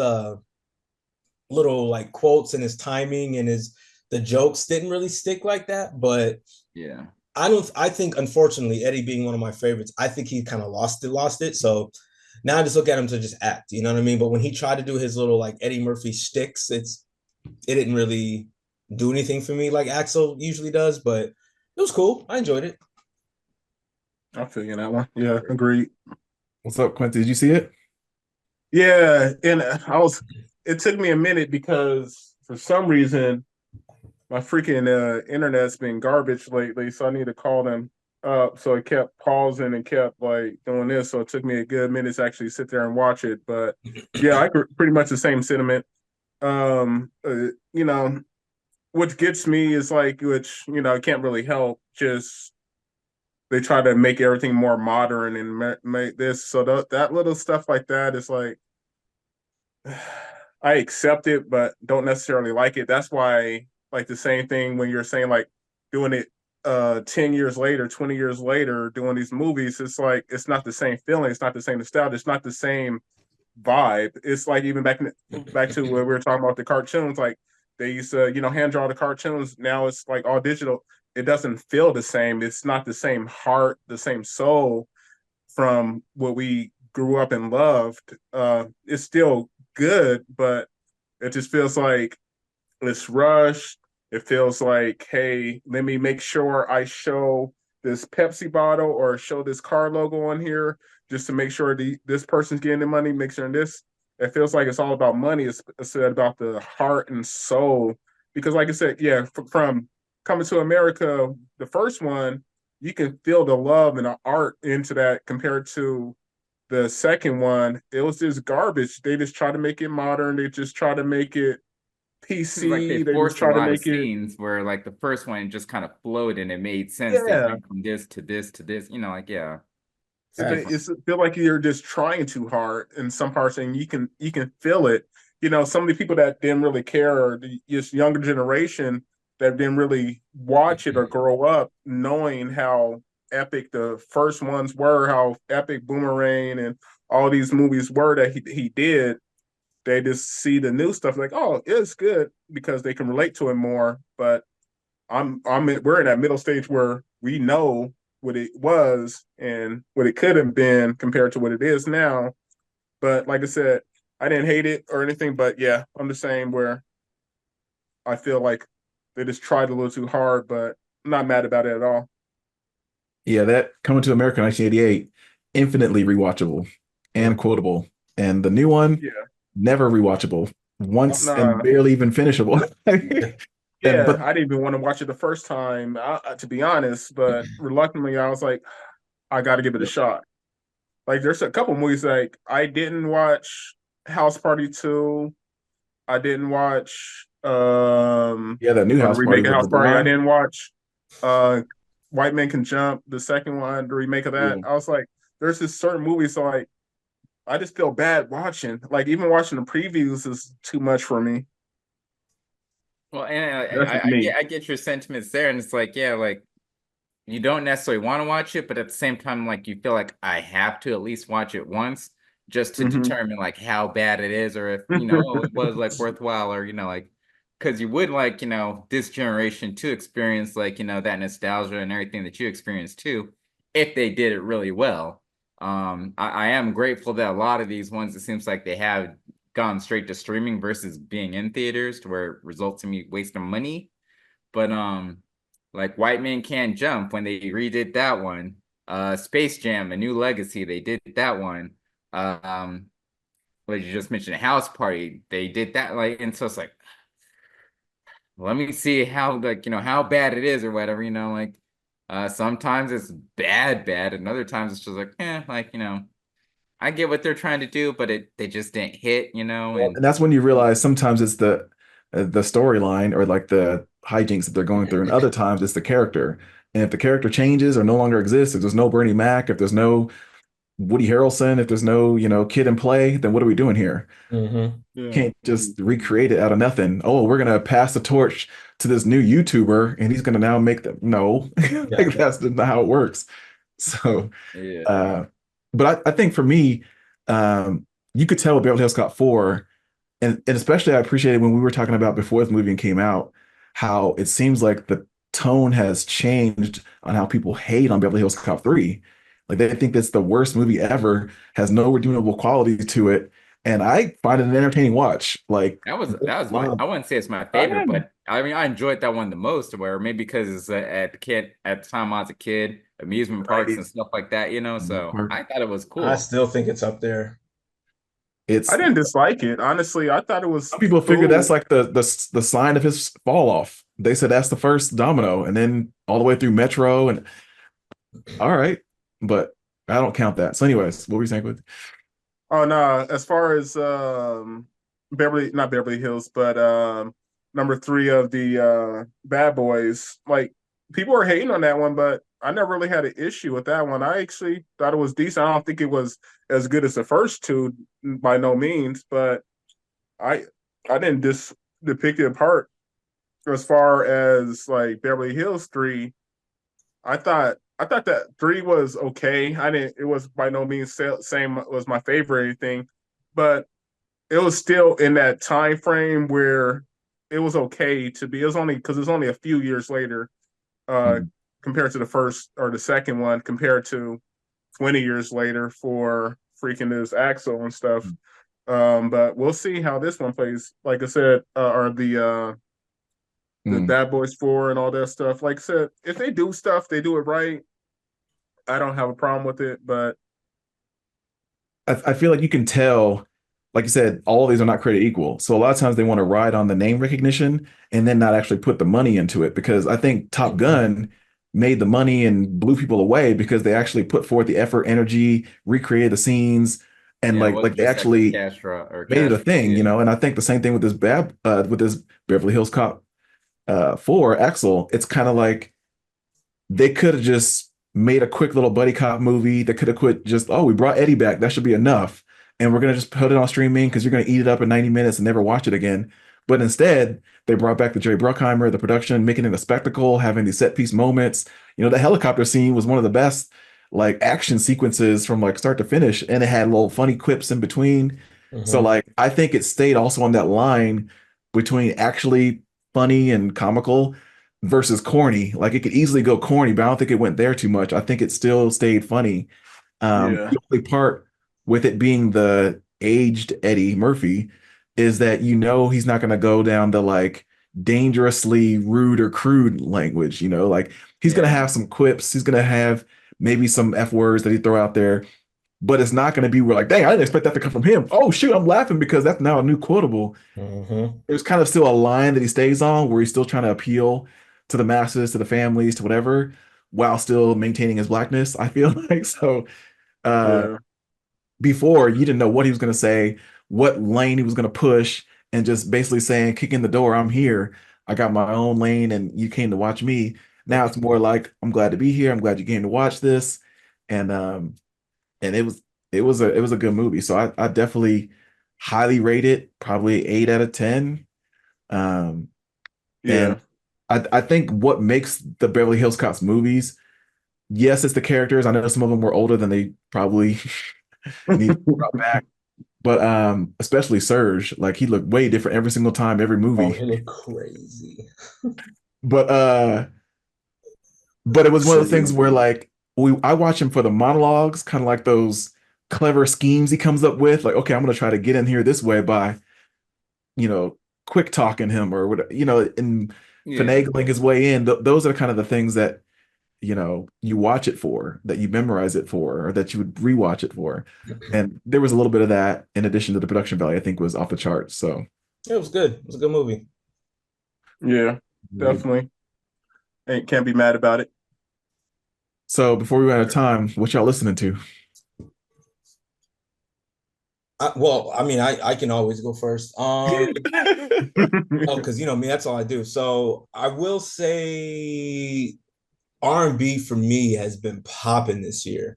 Speaker 3: little like quotes and his timing and his the jokes didn't really stick like that. But
Speaker 4: Yeah.
Speaker 3: I think, unfortunately, Eddie being one of my favorites, I think he kind of lost it. So now I just look at him to just act, you know what I mean? But when he tried to do his little like Eddie Murphy shticks, it didn't really do anything for me like Axel usually does, but it was cool. I enjoyed it.
Speaker 1: I feel you on that one. Yeah, agreed.
Speaker 2: What's up, Quincy? Did you see it?
Speaker 1: Yeah, and it took me a minute because for some reason my freaking internet's been garbage lately, so I need to call them up. So it kept pausing and kept like doing this. So it took me a good minute to actually sit there and watch it. But yeah, I pretty much the same sentiment. You know, what gets me is like, which I can't really help. Just they try to make everything more modern and make this so that little stuff like that is like I accept it, but don't necessarily like it. That's why, like the same thing when you're saying like doing it 10 years later, 20 years later, doing these movies, it's like it's not the same feeling, it's not the same nostalgia, it's not the same vibe. It's like even back to where we were talking about the cartoons, like they used to, hand draw the cartoons. Now it's like all digital. It doesn't feel the same. It's not the same heart, the same soul from what we grew up and loved. It's still good, but it just feels like it's rushed. It feels like, hey, let me make sure I show this Pepsi bottle or show this car logo on here just to make sure this person's getting the money, make sure this. It feels like it's all about money. It's about the heart and soul. Because, like I said, yeah, from Coming to America, the first one, you can feel the love and the art into that compared to the second one. It was just garbage. They just try to make it modern. They just try to make it
Speaker 4: Like they
Speaker 1: PC. They just
Speaker 4: forced a
Speaker 1: try to
Speaker 4: lot of
Speaker 1: make it,
Speaker 4: scenes where like the first one just kind of flowed and it made sense. They
Speaker 1: yeah.
Speaker 4: went from this to this to this, like, yeah. It's different.
Speaker 1: It's feel like you're just trying too hard in some parts, and you can feel it. Some of the people that didn't really care, or the just younger generation that didn't really watch it or grow up knowing how epic the first ones were, how epic Boomerang and all these movies were that he did. They just see the new stuff like, oh, it's good because they can relate to it more. But we're in that middle stage where we know what it was and what it could have been compared to what it is now. But like I said, I didn't hate it or anything, but yeah, I'm the same where I feel like they just tried a little too hard, but I'm not mad about it at all.
Speaker 2: Yeah, that Coming to America 1988, infinitely rewatchable and quotable. And the new one,
Speaker 1: Yeah.
Speaker 2: never rewatchable. Once and
Speaker 1: Nah.
Speaker 2: barely even finishable. And
Speaker 1: Yeah,
Speaker 2: but
Speaker 1: I didn't even want to watch it the first time, to be honest, but reluctantly, I was like, I got to give it a shot. Like, there's a couple movies like I didn't watch House Party 2. I didn't watch
Speaker 2: yeah, that new
Speaker 1: or the
Speaker 2: house party
Speaker 1: remake of
Speaker 2: with
Speaker 1: House Party. I
Speaker 2: LeBron.
Speaker 1: didn't watch uh White Man Can Jump, the second one, the remake of that.
Speaker 2: Yeah.
Speaker 1: I was like, there's just certain movies like I just feel bad watching. Like even watching the previews is too much for me.
Speaker 4: Well, and
Speaker 1: That's just
Speaker 4: I
Speaker 1: me.
Speaker 4: get your sentiments there, and it's like, yeah, like you don't necessarily want to watch it, but at the same time, like you feel like I have to at least watch it once just to
Speaker 1: Hmm.
Speaker 4: determine like how bad it is, or if oh, it was like worthwhile, or like because you would like this generation to experience like that nostalgia and everything that you experienced too, if they did it really well. I am grateful that a lot of these ones, it seems like they have gone straight to streaming versus being in theaters, to where it results in me wasting money. But like White Man Can't Jump, when they redid that one, Space Jam, A New Legacy, they did that one. Um, what you just mentioned, House Party, they did that. Like, and so it's like, let me see how like how bad it is or whatever. Like, sometimes it's bad, and other times it's just like, like I get what they're trying to do, but they just didn't hit,
Speaker 2: Well,
Speaker 4: and
Speaker 2: and that's when you realize sometimes it's the storyline or like the hijinks that they're going through, and other times it's the character. And if the character changes or no longer exists, if there's no Bernie Mac, if there's no Woody Harrelson, if there's no, kid in play, then what are we doing here?
Speaker 3: Mm-hmm.
Speaker 1: Yeah.
Speaker 2: Can't just recreate it out of nothing. Oh, we're gonna pass the torch to this new YouTuber and he's gonna now make them. No,
Speaker 3: Yeah.
Speaker 2: like that's not how it works. So,
Speaker 4: yeah,
Speaker 2: uh, but I think for me, um, you could tell with Beverly Hills Cop 4, and especially I appreciated when we were talking about before the movie came out, how it seems like the tone has changed on how people hate on Beverly Hills Cop 3. Like they think that's the worst movie ever, has no redeemable qualities to it. And I find it an entertaining watch. Like
Speaker 4: that was
Speaker 2: a lot
Speaker 4: my.
Speaker 2: of
Speaker 4: I wouldn't say it's my
Speaker 1: I
Speaker 4: favorite,
Speaker 1: didn't.
Speaker 4: but I mean, I enjoyed that one the most. Where maybe because it's at the time I was a kid, amusement parks and
Speaker 2: 90s.
Speaker 4: stuff like that. So I thought it was
Speaker 3: I
Speaker 4: cool.
Speaker 3: still think it's up there.
Speaker 1: I
Speaker 2: It's
Speaker 1: didn't dislike it. Honestly, I thought it was
Speaker 2: some people figure that's
Speaker 1: cool.
Speaker 2: like the sign of his fall off. They said that's the first domino, and then all the way through Metro, and all right, but I don't count that. So, anyways, what were you saying with?
Speaker 1: Oh no, as far as not Beverly Hills, but number three of the Bad Boys, like people are hating on that one, but I never really had an issue with that one. I actually thought it was decent. I don't think it was as good as the first two by no means, but I I didn't depict it apart. As far as like Beverly Hills 3, I thought that 3 was okay. I didn't. It was by no means same was my favorite or anything, but it was still in that time frame where it was okay to be. It was only because it was only a few years later, uh,
Speaker 2: Mhm.
Speaker 1: compared to the first or the second one, compared to 20 years later for freaking this Axel and stuff. But we'll see how this one plays. Like I said, or the
Speaker 2: Mm.
Speaker 1: Bad Boys 4 and all that stuff. Like I said, if they do stuff, they do it right. I don't have a problem with it, but
Speaker 2: I feel like you can tell, like you said, all of these are not created equal. So a lot of times they want to ride on the name recognition and then not actually put the money into it. Because I think Top Gun made the money and blew people away because they actually put forth the effort, energy, recreated the scenes, and
Speaker 4: Yeah, it
Speaker 2: like
Speaker 4: wasn't
Speaker 2: they
Speaker 4: just like a
Speaker 2: actually made it a
Speaker 4: cash grab.
Speaker 2: thing,
Speaker 4: Yeah,
Speaker 2: And I think the same thing with this Beverly Hills Cop 4 Axel. It's kind of like they could have just made a quick little buddy cop movie. They could have quit just, oh, we brought Eddie back. That should be enough. And we're going to just put it on streaming because you're going to eat it up in 90 minutes and never watch it again. But instead, they brought back the Jerry Bruckheimer, the production, making it a spectacle, having these set piece moments. The helicopter scene was one of the best like action sequences from like start to finish. And it had little funny quips in between. So
Speaker 3: Mm-hmm.
Speaker 2: like I think it stayed also on that line between actually funny and comical versus corny. Like it could easily go corny, but I don't think it went there too much. I think it still stayed funny.
Speaker 1: yeah,
Speaker 2: The only part with it being the aged Eddie Murphy is that he's not going to go down the like dangerously rude or crude language. Like he's going to
Speaker 4: yeah,
Speaker 2: have some quips. He's going to have maybe some F words that he throw out there, but it's not going to be where like, dang, I didn't expect that to come from him. Oh shoot, I'm laughing because that's now a new quotable.
Speaker 3: Mm-hmm.
Speaker 2: There's kind of still a line that he stays on where he's still trying to appeal to the masses, to the families, to whatever, while still maintaining his blackness. I feel like so. Uh,
Speaker 1: yeah,
Speaker 2: Before you didn't know what he was going to say, what lane he was going to push, and just basically saying, "Kick in the door, I'm here. I got my own lane, and you came to watch me." Now it's more like, "I'm glad to be here. I'm glad you came to watch this," and and it was a good movie. So I definitely highly rate it, probably 8 out of 10. Um, and
Speaker 1: yeah,
Speaker 2: I think what makes the Beverly Hills Cops movies, yes, it's the characters. I know some of them were older than they probably need to be brought back, but especially Serge, like he looked way different every single time, every
Speaker 3: Oh,
Speaker 2: movie.
Speaker 3: he looked crazy.
Speaker 2: But but it was one of those things
Speaker 1: yeah,
Speaker 2: where like I watch him for the monologues, kind of like those clever schemes he comes up with. Like, okay, I'm gonna try to get in here this way by you know, quick talking him or what, and
Speaker 4: yeah.
Speaker 2: finagling his way in. Those are kind of the things that, you watch it for, that you memorize it for, or that you would rewatch it for. And there was a little bit of that in addition to the production value, I think was off the charts. So,
Speaker 3: It was good. It was a good movie.
Speaker 1: yeah, definitely. Ain't can't be mad about it.
Speaker 2: so before we run out of time, what y'all listening to?
Speaker 3: Well, I mean, I can always go first. Oh, because you know me, that's all I do. So I will say R&B for me has been popping this year.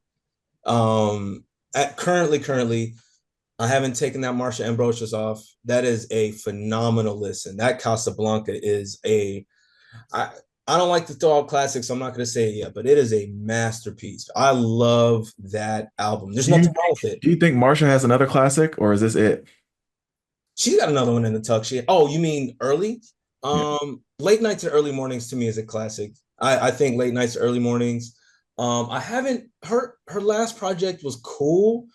Speaker 3: Um, at currently, I haven't taken that Marsha Ambrosius off. That is a phenomenal listen. That Casablanca is a I I don't like to throw out classics, so I'm not going to say it yet, but it is a masterpiece. I love that album. There's
Speaker 2: Do you
Speaker 3: nothing wrong with it.
Speaker 2: do you think Marsha has another classic, or is this it?
Speaker 3: She's got another one in the tuck. Oh, you mean early?
Speaker 2: Yeah.
Speaker 3: Late nights and early mornings to me is a classic. I think late nights, early mornings. I haven't her last project was cool,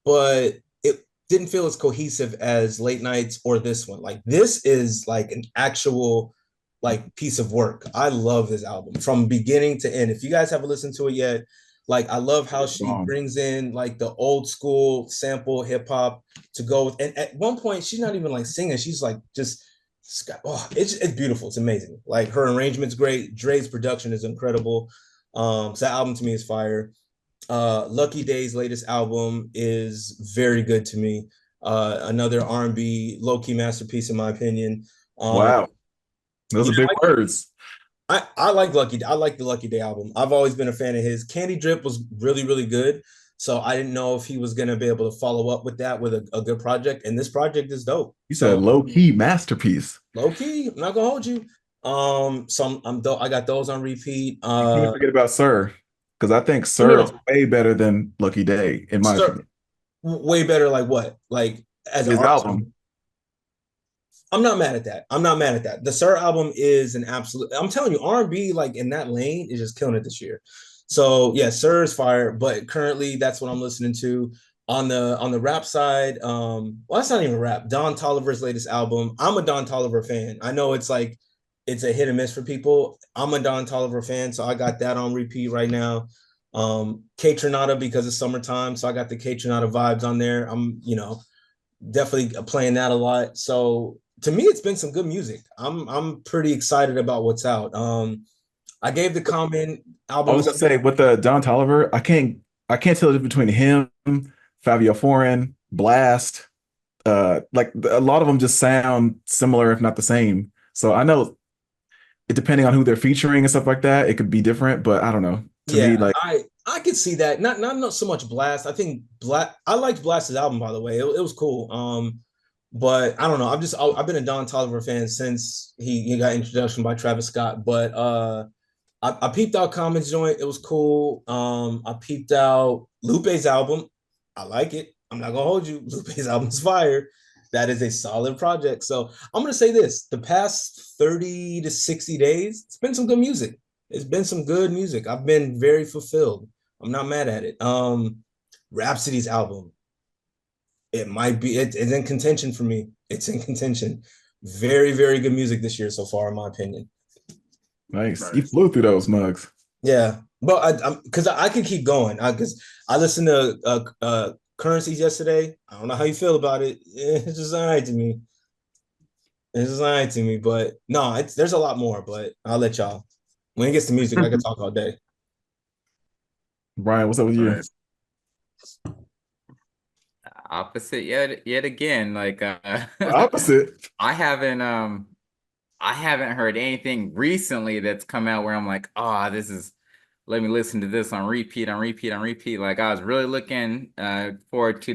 Speaker 3: but it didn't feel as cohesive as late nights or this one. Like this is like an actual like piece of work. I love this album from beginning to end. If you guys haven't listened to it yet, like I love how she brings in like the old school sample hip hop to go with. And at one point, she's not even like singing; she's like just. Oh, it's beautiful. It's amazing. Like her arrangement's great. Dre's production is incredible. So that album to me is fire. Lucky Day's latest album is very good to me. Another R&B low key masterpiece in my opinion. Um,
Speaker 2: Wow, those
Speaker 3: you
Speaker 2: are
Speaker 3: know,
Speaker 2: big words.
Speaker 3: I like Lucky. I like the Lucky Day album. I've always been a fan of his. Candy Drip was really good. So I didn't know if he was gonna be able to follow up with that with a good project. And this project is dope.
Speaker 2: You said
Speaker 3: So
Speaker 2: low key masterpiece.
Speaker 3: low key, I'm not gonna hold you. So I got those on repeat.
Speaker 2: You can't forget about Sir, because I think
Speaker 3: No,
Speaker 2: Sir is
Speaker 3: no,
Speaker 2: way better than Lucky Day, in my
Speaker 3: Sir,
Speaker 2: opinion.
Speaker 3: way better. Like what? Like as an
Speaker 2: His
Speaker 3: artist.
Speaker 2: album.
Speaker 3: I'm not mad at that. I'm not mad at that. The Sir album is an absolute. I'm telling you, R&B like in that lane is just killing it this year. So yeah, Sir is fire. But currently, that's what I'm listening to on the rap side. Well, that's not even rap. Don Toliver's latest album. I'm a Don Toliver fan. I know it's like it's a hit and miss for people. I'm a Don Toliver fan, so I got that on repeat right now. K Tronada because it's summertime, so I got the K Tronada vibes on there. I'm definitely playing that a lot. So to me, it's been some good music. I'm pretty excited about what's out. I gave the Common
Speaker 2: I
Speaker 3: album.
Speaker 2: was gonna say with the Don Toliver, I can't tell the difference between him, Fabio Foreign, Blast. Like a lot of them just sound similar, if not the same. So I know it depending on who they're featuring and stuff like that, it could be different. But I don't know. To
Speaker 3: Yeah,
Speaker 2: me, like
Speaker 3: I could see that. Not so much Blast. I think Blast. I liked Blast's album by the way. It was cool. But I don't know. I've been a Don Toliver fan since he got introduction by Travis Scott. But I peeped out Common's joint. It was cool. I peeped out Lupe's album. I like it. I'm not gonna hold you. Lupe's album's fire. That is a solid project. So I'm gonna say this: the past 30 to 60 days, it's been some good music. It's been some good music. I've been very fulfilled. I'm not mad at it. Rhapsody's album. It might be. It's in contention for me. It's in contention. Very good music this year so far, in my opinion.
Speaker 2: nice. You
Speaker 1: Nice.
Speaker 2: flew through those mugs.
Speaker 3: Yeah, but because I could keep going. Because I listened to Currencies yesterday. I don't know how you feel about it. It's just all right to me. It's just all right to me. But no, there's a lot more. But I'll let y'all. When it gets to music, I could talk all day.
Speaker 2: Brian, what's up with you?
Speaker 1: Nice.
Speaker 4: Opposite yet again. Like
Speaker 2: Opposite.
Speaker 4: I haven't heard anything recently that's come out where I'm like, oh, this is let me listen to this on repeat, on repeat, on repeat. Like I was really looking forward to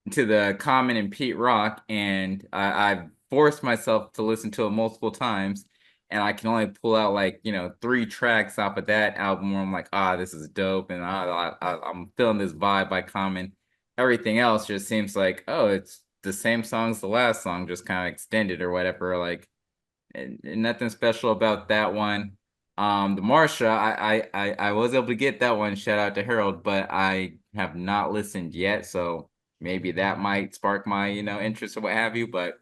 Speaker 4: the Common and Pete Rock, and I've forced myself to listen to it multiple times, and I can only pull out like 3 tracks off of that album where I'm like, ah, this is dope, and I'm feeling this vibe by Common. Everything else just seems like, oh, it's the same song as the last song, just kind of extended or whatever. Like, and nothing special about that one. The Marsha, I was able to get that one. Shout out to Harold, but I have not listened yet, so maybe that might spark my interest or what have you. But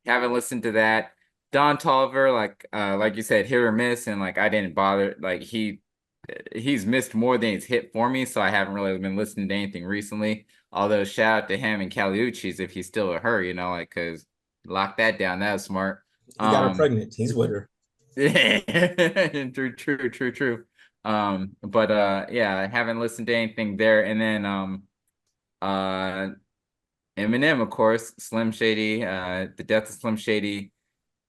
Speaker 4: haven't listened to that. Don Tolliver, like you said, hit or miss, and like I didn't bother. Like he's missed more than he's hit for me, so I haven't really been listening to anything recently. Although shout out to him and Caliucci's if he's still with her, like because lock that down. That was smart.
Speaker 3: He got her pregnant. He's with her.
Speaker 4: True. But yeah, I haven't listened to anything there. And then Uh, Eminem, of course, Slim Shady, the death of Slim Shady.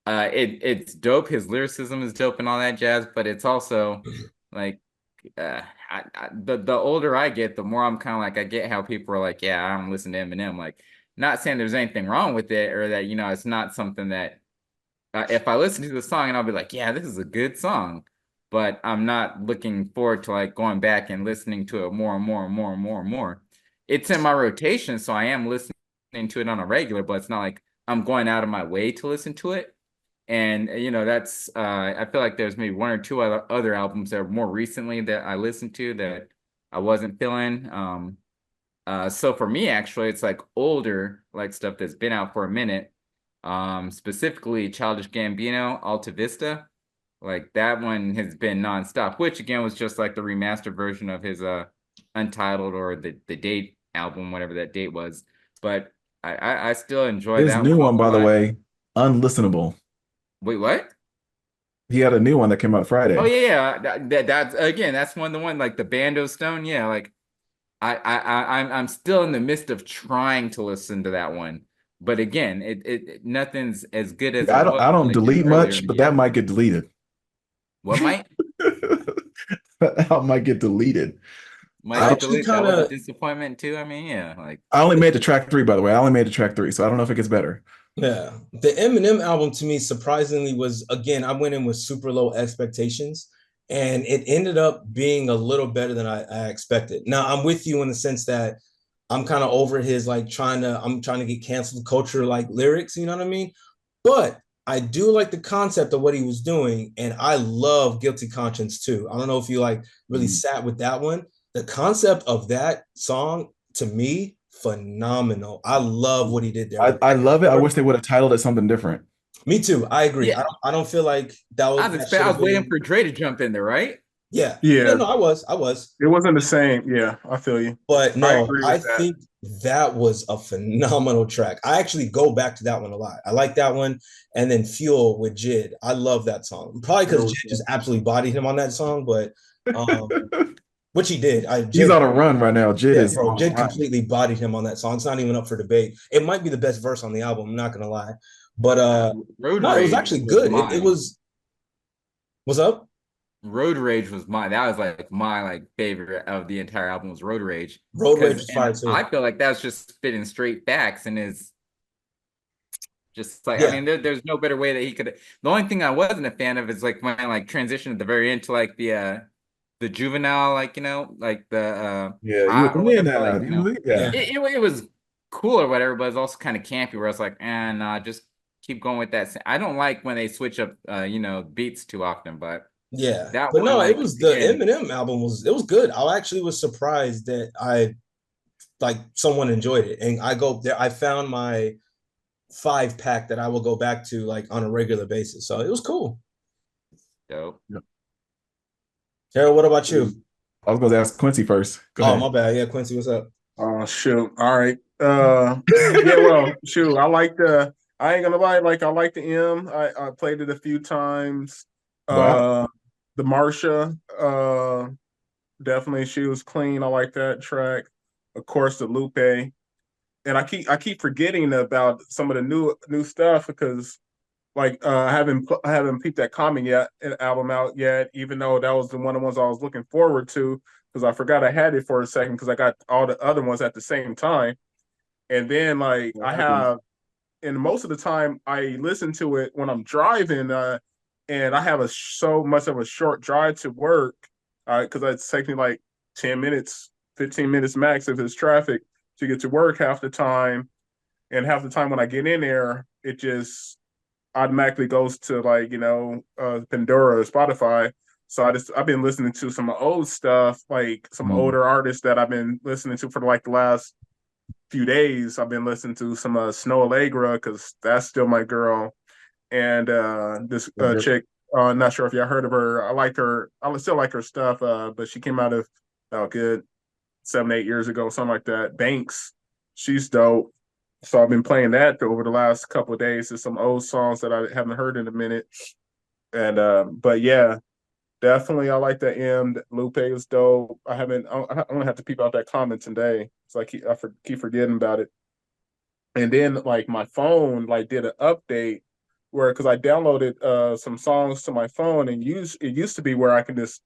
Speaker 4: It's dope. His lyricism is dope and all that jazz, but it's also like, the older I get, the more I'm kind of like, I get how people are like, yeah, I don't listen to Eminem. Like, not saying there's anything wrong with it or that, it's not something that, if I listen to the song and I'll be like, yeah, this is a good song, but I'm not looking forward to like going back and listening to it more and more and more and more and more. It's in my rotation, so I am listening to it on a regular, but it's not like I'm going out of my way to listen to it. And that's I feel like there's maybe one or two other albums that are more recently that I listened to that I wasn't feeling. So for me, actually, it's like older, like stuff that's been out for a minute. Specifically Childish Gambino, Alta Vista. Like that one has been nonstop, which again was just like the remastered version of his Untitled or the Date album, whatever that date was. But I still enjoy
Speaker 2: His
Speaker 4: that
Speaker 2: new
Speaker 4: one
Speaker 2: one,
Speaker 4: a
Speaker 2: by the
Speaker 4: lot.
Speaker 2: way, unlistenable.
Speaker 4: Wait, what?
Speaker 2: He had a new one that came out
Speaker 4: Oh
Speaker 2: Friday.
Speaker 4: yeah, yeah. That's again, that's the one like the Bando Stone. Yeah, like I'm still in the midst of trying to listen to that one. But again, it nothing's as good as it was
Speaker 2: I don't
Speaker 4: like
Speaker 2: delete
Speaker 4: earlier in
Speaker 2: much,
Speaker 4: the
Speaker 2: but that
Speaker 4: year.
Speaker 2: might get deleted.
Speaker 4: What might
Speaker 2: That might get deleted.
Speaker 3: I
Speaker 2: I,
Speaker 4: get
Speaker 3: actually
Speaker 4: deleted? That
Speaker 3: kind
Speaker 4: was a
Speaker 3: of,
Speaker 4: disappointment too. I mean, yeah, like
Speaker 2: I only made the track three, by the way. I only made the track three, so I don't know if it gets better.
Speaker 3: yeah. The Eminem album to me surprisingly was, again, I went in with super low expectations and it ended up being a little better than I expected. Now I'm with you in the sense that I'm kind of over his like I'm trying to get canceled culture like lyrics, you know what I mean? But I do like the concept of what he was doing, and I love Guilty Conscience too. I don't know if you like really
Speaker 2: Mhm.
Speaker 3: sat with that one. The concept of that song to me, phenomenal. I love what he did there. The
Speaker 2: I
Speaker 3: back and
Speaker 2: love it. I wish
Speaker 3: forth.
Speaker 2: they would have titled it something different.
Speaker 3: Me too. I agree.
Speaker 4: yeah.
Speaker 3: I don't feel like that should
Speaker 4: I
Speaker 3: have
Speaker 4: was waiting
Speaker 3: been.
Speaker 4: for Dre to jump in there, right?
Speaker 3: Yeah. Yeah.
Speaker 1: Yeah,
Speaker 3: No, I was.
Speaker 1: it wasn't the same. Yeah, I feel you.
Speaker 3: But
Speaker 1: I
Speaker 3: no,
Speaker 1: agree
Speaker 3: I
Speaker 1: with that.
Speaker 3: think that was a phenomenal track. I actually go back to that one a lot. I like that one. And then Fuel with Jid. I love that song. Probably
Speaker 1: It
Speaker 3: because
Speaker 1: was,
Speaker 3: Jid just absolutely bodied him on that song, but which he did.
Speaker 2: He's
Speaker 3: Jid,
Speaker 2: on a run right now. Jid
Speaker 3: yeah,
Speaker 2: is
Speaker 3: bro,
Speaker 2: on a
Speaker 3: Jid
Speaker 2: run.
Speaker 3: completely bodied him on that song. It's not even up for debate. It might be the best verse on the album, I'm not gonna lie. But
Speaker 4: Road
Speaker 3: no, it was
Speaker 4: Rage
Speaker 3: actually
Speaker 4: was
Speaker 3: good. It
Speaker 4: mine.
Speaker 3: was what's up?
Speaker 4: Road Rage was mine. That was like my like favorite of the entire album was Road Rage.
Speaker 3: Road Rage
Speaker 4: Cause
Speaker 3: was
Speaker 4: and
Speaker 3: fire too.
Speaker 4: I feel like that's just spitting straight facts and is just like I
Speaker 3: Yeah,
Speaker 4: mean there's no better way that he could. The only thing I wasn't a fan of is like when I like transitioned at the very end to like the juvenile like like the
Speaker 2: Yeah, you
Speaker 4: hot or
Speaker 2: were in
Speaker 4: whatever like
Speaker 2: yeah.
Speaker 3: yeah.
Speaker 4: it was cool or whatever, but it's also kind of campy where I was like, and just keep going with that. I don't like when they switch up beats too often, but
Speaker 3: Yeah,
Speaker 4: that
Speaker 3: but
Speaker 4: one
Speaker 3: no, it
Speaker 4: like
Speaker 3: was the
Speaker 4: again.
Speaker 3: Eminem album was good. I actually was surprised that I like someone enjoyed it, and I go there. I found my 5 pack that I will go back to like on a regular basis. So it was cool.
Speaker 4: Dope.
Speaker 2: Yeah.
Speaker 3: Harold, what about you?
Speaker 2: I was going to ask Quincy first. Go
Speaker 3: Oh, my
Speaker 2: ahead.
Speaker 3: bad. Yeah, Quincy, what's up?
Speaker 1: oh shoot. All right. Yeah. Well, shoot. I like the. I ain't gonna lie. Like I like the M. I played it a few times.
Speaker 2: Wow.
Speaker 1: Uh, the Marsha. Definitely she was clean. I like that track. Of course, the Lupe. And I keep forgetting about some of the new stuff because like I haven't peeped that Common yet album out yet, even though that was one of the ones I was looking forward to because I forgot I had it for a second because I got all the other ones at the same time. And then like
Speaker 2: What
Speaker 1: I
Speaker 2: happens?
Speaker 1: have and most of the time I listen to it when I'm driving, and I have so much of a short drive to work, because it takes me like 10 minutes, 15 minutes max if it's traffic to get to work half the time, and half the time when I get in there, it just automatically goes to like Pandora or Spotify. So I've been listening to some old stuff, like some
Speaker 2: Mm.
Speaker 1: older artists that I've been listening to for like the last few days. I've been listening to some Snow Allegra because that's still my girl, and this chick. Not sure if y'all heard of her. I like her. I still like her stuff, but she came out of good 7, 8 years ago, something like that. Banks, she's dope. So I've been playing that over the last couple of days. There's some old songs that I haven't heard in a minute, and but yeah. Definitely, I like the M. Lupe is dope. I haven't. I'm gonna have to peep out that comment today. So keep forgetting about it. And then like my phone like did an update where because I downloaded some songs to my phone and it used to be where I can just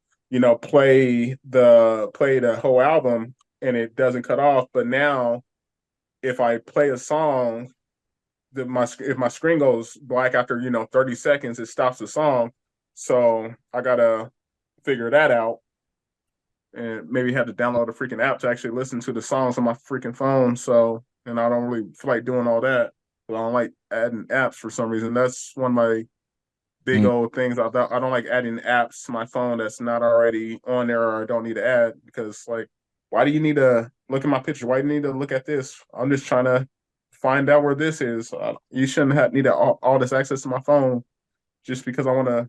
Speaker 1: play the whole album and it doesn't cut off. But now if I play a song, if my screen goes black after 30 seconds, it stops the song. So I gotta figure that out and maybe have to download a freaking app to actually listen to the songs on my freaking phone. So, and I don't really feel like doing all that. I don't like adding apps for some reason. That's one of my big
Speaker 2: Mm.
Speaker 1: old things. I don't like adding apps to my phone that's not already on there or I don't need to add because, like, why do you need to look at my picture? Why do you need to look at this? I'm just trying to find out where this is. You shouldn't need all this access to my phone just because I want to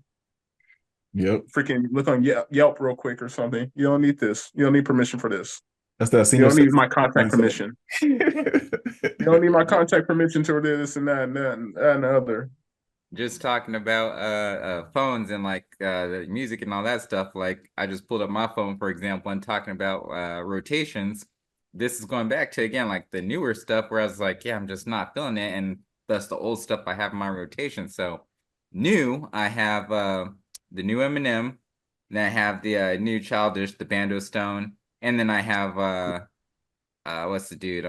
Speaker 2: Yep.
Speaker 1: freaking look on Yelp real quick or something. You don't need this. You don't need permission for this.
Speaker 2: That's that
Speaker 1: You
Speaker 2: senior
Speaker 1: don't need
Speaker 2: citizen
Speaker 1: my contact
Speaker 2: mindset.
Speaker 1: permission. You don't need my contact permission to this and that and that and the other.
Speaker 4: Just talking about phones and like the music and all that stuff. Like I just pulled up my phone, for example, and talking about rotations. This is going back to again like the newer stuff where I was like, yeah, I'm just not feeling it, and that's the old stuff I have in my rotation. So new, I have the new Eminem, then I have the new Childish, the Bando Stone, and then I have what's the dude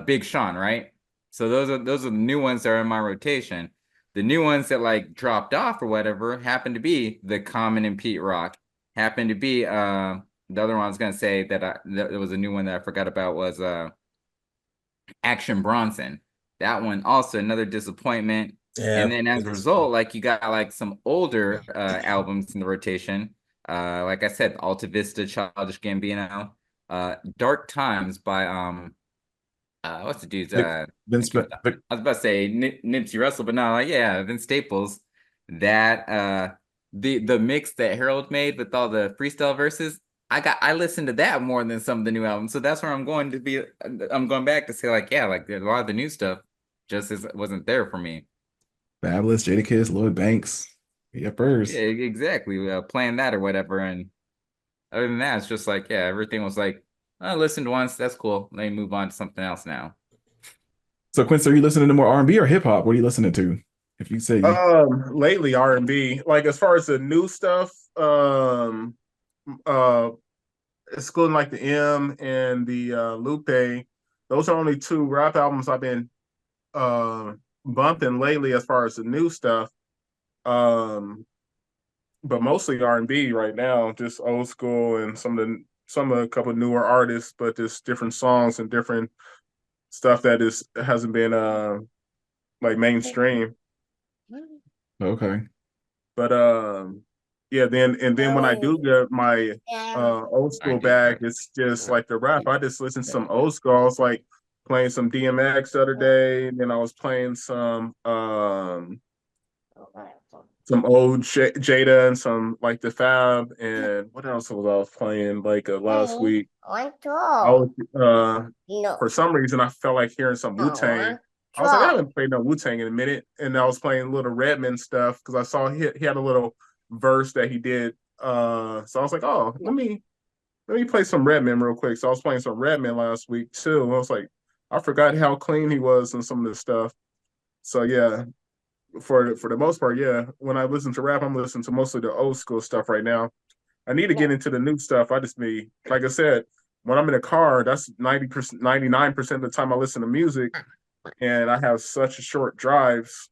Speaker 4: Big Sean, right? So those are the new ones that are in my rotation. The new ones that like dropped off or whatever happen to be the Common and Pete Rock. Happen to be the other one I was gonna say that there was a new one that I forgot about was Action Bronson. That one also another disappointment.
Speaker 3: Yeah,
Speaker 4: And then as a result, like you got like some older albums in the rotation. Like I said, Alta Vista, Childish Gambino, Dark Times by what's the dude's
Speaker 2: Vince,
Speaker 4: I was about to say Nipsey Russell, but no, like, yeah, Vince Staples. That the mix that Harold made with all the freestyle verses, I listened to that more than some of the new albums. So that's where I'm going to be. I'm going back to say like, yeah, like a lot of the new stuff just wasn't there for me.
Speaker 2: Fabulous, Jadakiss, Lloyd Banks. Yeah,
Speaker 4: Yeah,
Speaker 2: first.
Speaker 4: exactly. Playing that or whatever, and other than that, it's just like, yeah, everything was like, I listened once, that's cool. Let me move on to something else now.
Speaker 2: So Quincy, are you listening to more R&B or hip hop? What are you listening to? If you say
Speaker 1: Lately R&B, like as far as the new stuff, uh, excluding like the M and the Lupe, those are only two rap albums I've been uh bumping lately as far as the new stuff. Um, but mostly R&B right now, just old school and some of a couple newer artists, but just different songs and different stuff that is hasn't been like mainstream.
Speaker 2: okay.
Speaker 1: But yeah, then when I do get my old
Speaker 4: I
Speaker 1: school
Speaker 4: do
Speaker 1: bag,
Speaker 4: too.
Speaker 1: it's just like the rap. I just listen to some old school. I was like playing some DMX the other day, and then I was playing some old Jada and some like the Fab and what else was I was playing like last week. I was for some reason I felt like hearing some Wu-Tang. I was like, I haven't played no Wu-Tang in a minute, and I was playing little Redman stuff because I saw he had a little verse that he did. So I was like, oh, let me play some Redman real quick. So I was playing some Redman last week too. And I was like, I forgot how clean he was and some of this stuff. So yeah, for the most part, yeah. When I listen to rap, I'm listening to mostly the old school stuff right now. I need to get into the new stuff. I just be like I said, when I'm in a car, that's 90%, 99% of the time I listen to music, and I have such short drives.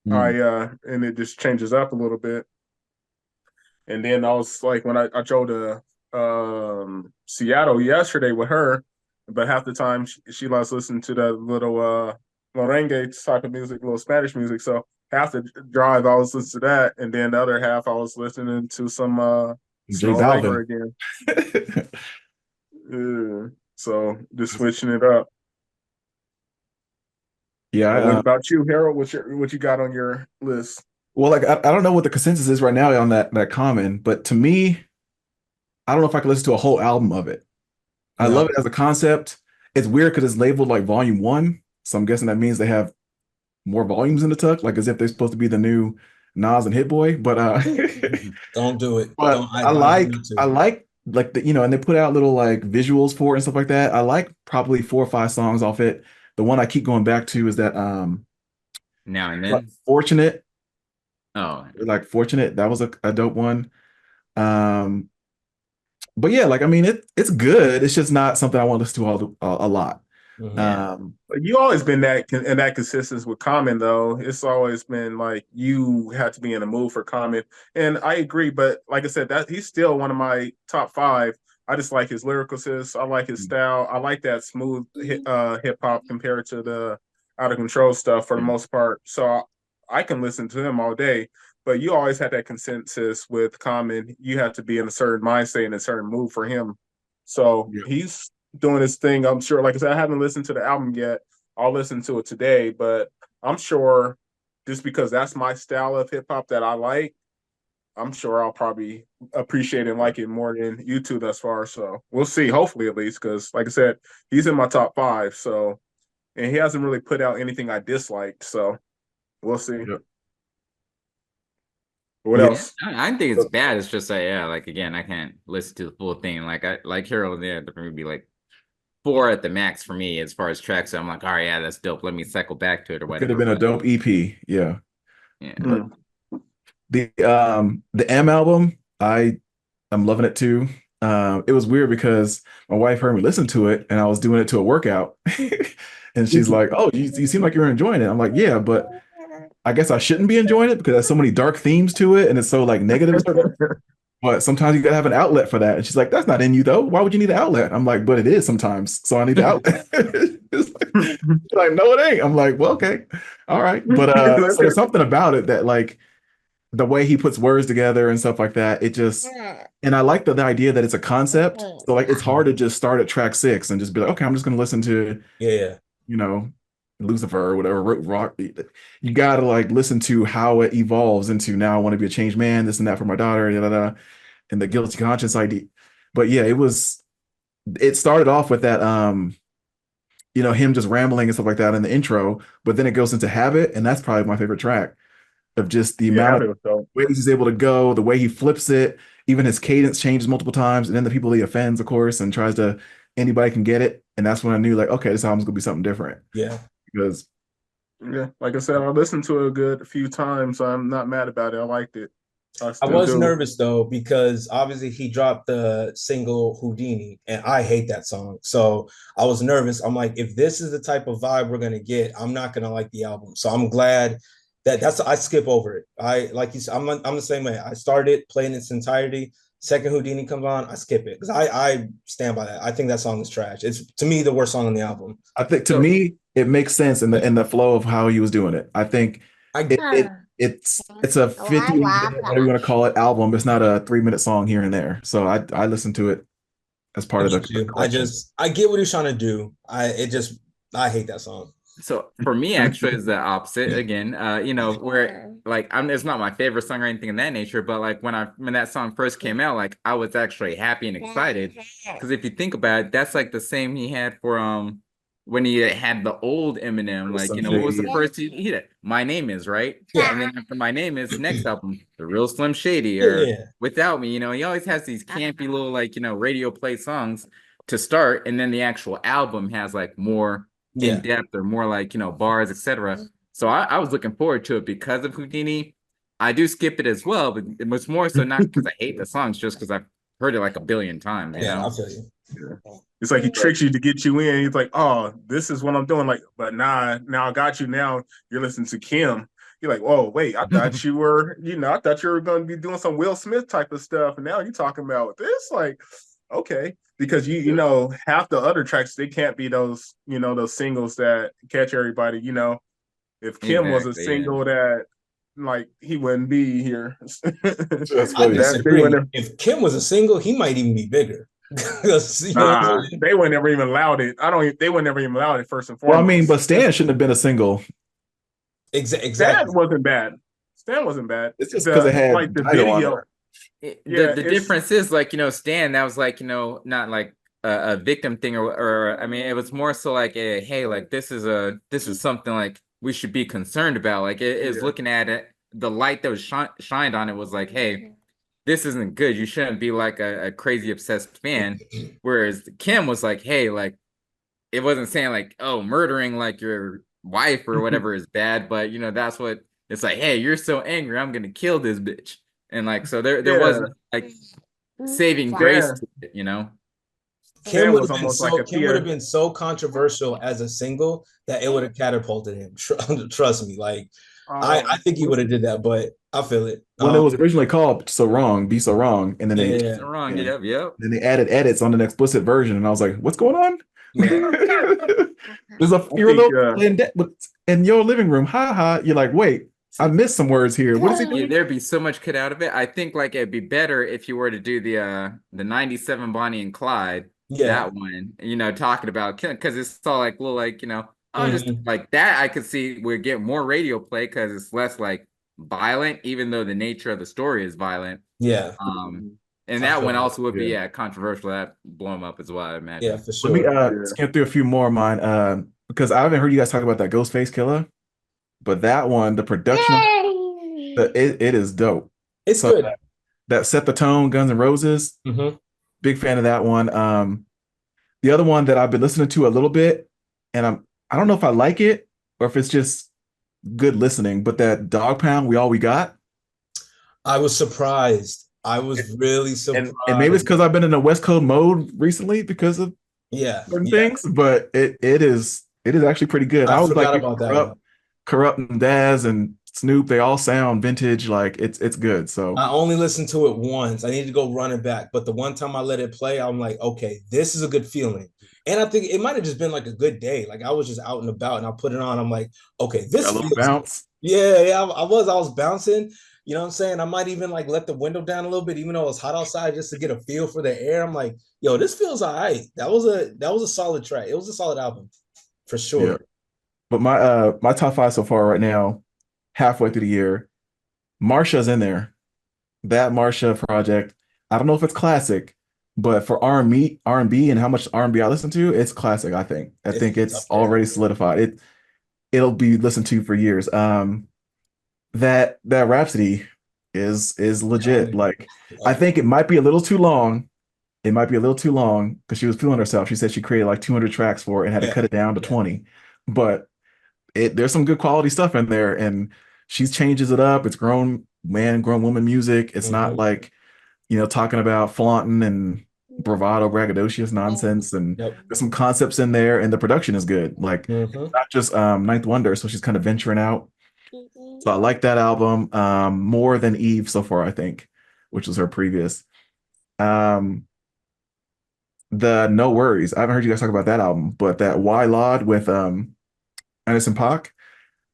Speaker 2: Mm.
Speaker 1: And it just changes up a little bit. And then I was like, when I drove to Seattle yesterday with her, but half the time she likes listening to that little merengue type of music, little Spanish music. So half the drive I was listening to that, and then the other half I was listening to some
Speaker 2: J
Speaker 1: Snow Raker
Speaker 2: Balvin.
Speaker 1: again. So just switching it up.
Speaker 2: Yeah.
Speaker 1: What about you, Harold? What you got on your list?
Speaker 2: Well, like I don't know what the consensus is right now on that common, but to me, I don't know if I could listen to a whole album of it. I love
Speaker 3: no.
Speaker 2: it as a concept. It's weird because it's labeled like volume one. So I'm guessing that means they have more volumes in the tuck, like as if they're supposed to be the new Nas and Hit Boy, but
Speaker 3: Don't do it.
Speaker 2: but
Speaker 3: Don't. I advise you not
Speaker 2: I
Speaker 3: to.
Speaker 2: like the, and they put out little like visuals for it and stuff like that. I like probably 4 or 5 songs off it. The one I keep going back to is that
Speaker 4: Now and
Speaker 2: like,
Speaker 4: then.
Speaker 2: Fortunate,
Speaker 4: Oh,
Speaker 2: like Fortunate. That was a dope one. Um, but yeah, like I mean, it's good. It's just not something I want to listen to a lot.
Speaker 3: Mhm.
Speaker 4: yeah.
Speaker 1: You always been that consistent with Common though. It's always been like you have to be in the mood for Common, and I agree. But like I said, that he's still one of my top 5. I just like his lyricalness. I like his style. I like that smooth hip hop compared to the out of control stuff for the most part. So I can listen to him all day. But you always had that consensus with Common. You have to be in a certain mindset and a certain mood for him. So
Speaker 2: Yeah.
Speaker 1: he's doing his thing. I'm sure, like I said, I haven't listened to the album yet. I'll listen to it today, but I'm sure just because that's my style of hip hop that I like, I'm sure I'll probably appreciate and like it more than you two thus far. So we'll see, hopefully at least, because like I said, he's in my top 5. So, and he hasn't really put out anything I disliked. So we'll see.
Speaker 2: Yep.
Speaker 1: What
Speaker 2: Yeah.
Speaker 4: Yeah,
Speaker 1: else?
Speaker 4: I don't think it's bad. It's just like, yeah, like again, I can't listen to the full thing. Like I like Harold there, there would be like 4 at the max for me as far as tracks. So I'm like, all right, yeah, that's dope. Let me cycle back to it or
Speaker 2: It could have
Speaker 4: whatever.
Speaker 2: been a
Speaker 4: But
Speaker 2: dope EP. Yeah.
Speaker 4: yeah.
Speaker 2: But the M album, I'm loving it too. It was weird because my wife heard me listen to it and I was doing it to a workout. And she's like, "Oh, you seem like you're enjoying it." I'm like, "Yeah, but I guess I shouldn't be enjoying it because there's so many dark themes to it and it's so like negative. But sometimes you gotta have an outlet for that." And she's like, "That's not in you though. Why would you need an outlet?" I'm like, "But it is sometimes. So I need an outlet." It's like, "No, it ain't." I'm like, "Well, okay. All right." But so there's something about it that like the way he puts words together and stuff like that, it just and I like the idea that it's a concept. So like it's hard to just start at track 6 and just be like, okay, I'm just gonna listen to,
Speaker 3: Yeah.
Speaker 2: you know, Lucifer or whatever rock. You gotta like listen to how it evolves into now I want to be a changed man, this and that for my daughter, and the guilty conscience idea. But yeah, it started off with that him just rambling and stuff like that in the intro, but then it goes into Habit, and that's probably my favorite track of just the
Speaker 1: Yeah,
Speaker 2: amount
Speaker 1: I
Speaker 2: of
Speaker 1: do. So
Speaker 2: ways he's able to go, the way he flips it, even his cadence changes multiple times, and then the people he offends, of course, and tries to anybody can get it. And that's when I knew like, okay, this album's gonna be something different.
Speaker 3: Yeah.
Speaker 2: Because
Speaker 1: yeah, like I said, I listened to it a good few times. I'm not mad about it. I liked it. I
Speaker 3: I
Speaker 1: still
Speaker 3: was
Speaker 1: do.
Speaker 3: nervous though because obviously he dropped the single Houdini, and I hate that song. So I was nervous. I'm like, if this is the type of vibe we're gonna get, I'm not gonna like the album. So I'm glad that's I skip over it. I like you said, I'm the same way. I started playing its entirety. Second Houdini comes on, I skip it because I stand by that. I think that song is trash. It's to me the worst song on the album.
Speaker 2: I think to
Speaker 4: So
Speaker 2: me it makes sense in the flow of how he was doing it. I think
Speaker 3: I
Speaker 2: it's a 50-minute, whatever you want to call it, album. It's not a 3-minute song here and there. So I listened to it as part of the collection.
Speaker 3: I get what he's trying to do. I hate that song.
Speaker 4: So for me, actually, it's the opposite again. Where like it's not my favorite song or anything in that nature, but like when that song first came out, like I was actually happy and excited because if you think about it, that's like the same he had for when he had the old Eminem, like
Speaker 2: Some
Speaker 4: what was the
Speaker 2: Shady.
Speaker 4: first he did? My Name Is, right?
Speaker 3: Yeah.
Speaker 4: And then after My Name Is, next album, The Real Slim Shady or
Speaker 3: Yeah.
Speaker 4: Without Me, he always has these campy little like radio play songs to start, and then the actual album has like more in
Speaker 3: Yeah.
Speaker 4: depth or more like bars, etc. So I was looking forward to it because of Houdini. I do skip it as well, but it was more so not because I hate the songs, just because I've heard it like a billion times.
Speaker 3: Yeah, I'll tell you.
Speaker 1: Yeah. It's like he tricks you to get you in. He's like, "Oh, this is what I'm doing." Like, but nah, now I got you. Now you're listening to Kim. You're like, "Oh, wait, I thought you were, I thought you were going to be doing some Will Smith type of stuff, and now you're talking about this." Like, okay, because you know half the other tracks they can't be those those singles that catch everybody. If Kim was a
Speaker 4: Exactly. Yeah.
Speaker 1: single that like he wouldn't be here.
Speaker 2: That's
Speaker 3: I
Speaker 2: funny.
Speaker 1: That they
Speaker 3: disagree.
Speaker 1: wouldn't.
Speaker 3: If Kim was a single, he might even be bigger.
Speaker 1: Nah, they would never even allowed it. I don't. They would never even allowed it. First and
Speaker 2: Well, I mean,
Speaker 1: foremost,
Speaker 2: but Stan shouldn't have been a single.
Speaker 1: Stan
Speaker 3: Exactly.
Speaker 1: wasn't bad. Stan wasn't bad.
Speaker 2: It's just because it had
Speaker 1: The
Speaker 2: Dido on
Speaker 1: video.
Speaker 2: there.
Speaker 1: Yeah,
Speaker 4: The
Speaker 1: it's
Speaker 4: difference is like Stan, that was like not like a victim thing or I mean it was more so like hey, like this is something like we should be concerned about, like it is
Speaker 1: yeah.
Speaker 4: looking at it the light that was shined on it was like, hey, this isn't good. You shouldn't be like a crazy obsessed fan. Whereas Kim was like, hey, like it wasn't saying like, oh, murdering like your wife or whatever is bad, but you know, that's what it's like, hey, you're so angry, I'm gonna kill this bitch. And like so there
Speaker 1: Yeah,
Speaker 4: wasn't like saving grace
Speaker 1: yeah.
Speaker 4: to it, you know?
Speaker 1: Kim was almost like a
Speaker 3: Kim would have
Speaker 1: peer.
Speaker 3: been so controversial as a single that it would have catapulted him. Trust me. Like I think he would have did that, but I feel it.
Speaker 2: When it was originally called "So Wrong," "Be So Wrong," and then they
Speaker 3: Yeah.
Speaker 4: Wrong.
Speaker 2: yeah,
Speaker 4: Yep.
Speaker 2: then they added edits on an explicit version, and I was like, "What's going on?"
Speaker 3: Yeah.
Speaker 2: There's a
Speaker 1: I think
Speaker 2: 4-year-old in your living room. Ha ha. You're like, wait, I missed some words here. What is he
Speaker 4: Yeah,
Speaker 2: doing?
Speaker 4: there'd be so much cut out of it. I think like it'd be better if you were to do the 97 Bonnie and Clyde,
Speaker 3: Yeah.
Speaker 4: that one, you know, talking about because it's all like little like, you know, oh just
Speaker 3: Mhm.
Speaker 4: like that I could see would get more radio play because it's less like violent, even though the nature of the story is violent.
Speaker 3: Yeah.
Speaker 4: And
Speaker 3: I
Speaker 4: that
Speaker 3: feel
Speaker 4: one
Speaker 3: that.
Speaker 4: also would be
Speaker 2: Yeah.
Speaker 4: controversial. That blow him up as well, I
Speaker 3: Yeah,
Speaker 4: imagine.
Speaker 3: for
Speaker 2: Let me
Speaker 3: sure.
Speaker 1: Yeah.
Speaker 2: scan through a few more of mine. Because I haven't heard you guys talk about that Ghostface Killer, but that one, the production, it is dope.
Speaker 3: It's
Speaker 2: So
Speaker 3: good.
Speaker 2: that set the tone, Guns N' Roses.
Speaker 3: Hmm.
Speaker 2: Big fan of that one. The other one that I've been listening to a little bit, and I don't know if I like it or if it's just good listening, but that Dog Pound, We All We Got.
Speaker 3: I was surprised. I was really
Speaker 2: And maybe it's
Speaker 3: surprised.
Speaker 2: because I've been in a West Coast mode recently because of
Speaker 3: Yeah.
Speaker 2: certain
Speaker 3: Yeah.
Speaker 2: things, but it is actually pretty good.
Speaker 3: I
Speaker 2: I was like
Speaker 3: forgot about that one.
Speaker 2: Corrupt and Daz and Snoop, they all sound vintage, like it's good. So
Speaker 3: I only listened to it once. I need to go run it back. But the one time I let it play, I'm like, okay, this is a good feeling. And I think it might have just been like a good day. Like I was just out and about and I put it on. I'm like, okay,
Speaker 2: got a
Speaker 3: this
Speaker 2: little
Speaker 3: feels good.
Speaker 2: bounce.
Speaker 3: Yeah, I was bouncing. You know what I'm saying? I might even like let the window down a little bit, even though it was hot outside, just to get a feel for the air. I'm like, yo, this feels all right. That was a solid track. It was a solid album for
Speaker 2: Yeah.
Speaker 3: sure.
Speaker 2: But my top five so far right now, halfway through the year, Marsha's in there. That Marsha project, I don't know if it's classic, but for R&B and how much R&B I listen to, it's classic, I think. I think
Speaker 3: It's
Speaker 2: it's
Speaker 3: up there.
Speaker 2: already solidified. It'll be listened to for years. That Rhapsody is legit. Like I think it might be a little too long. It might be a little too long because she was feeling herself. She said she created like 200 tracks for it and had to
Speaker 3: Yeah,
Speaker 2: cut it down to
Speaker 3: yeah.
Speaker 2: 20. But there's some good quality stuff in there, and she changes it up. It's grown man, grown woman music. It's not
Speaker 3: Mhm.
Speaker 2: like, talking about flaunting and bravado, braggadocious nonsense. And
Speaker 3: Yep.
Speaker 2: there's some concepts in there, and the production is good. Like
Speaker 3: Hmm.
Speaker 2: not just Ninth Wonder, so she's kind of venturing out. So I like that album more than Eve so far, I think, which was her previous. Um, the No Worries. I haven't heard you guys talk about that album, but that Why Laud with Anderson .Paak,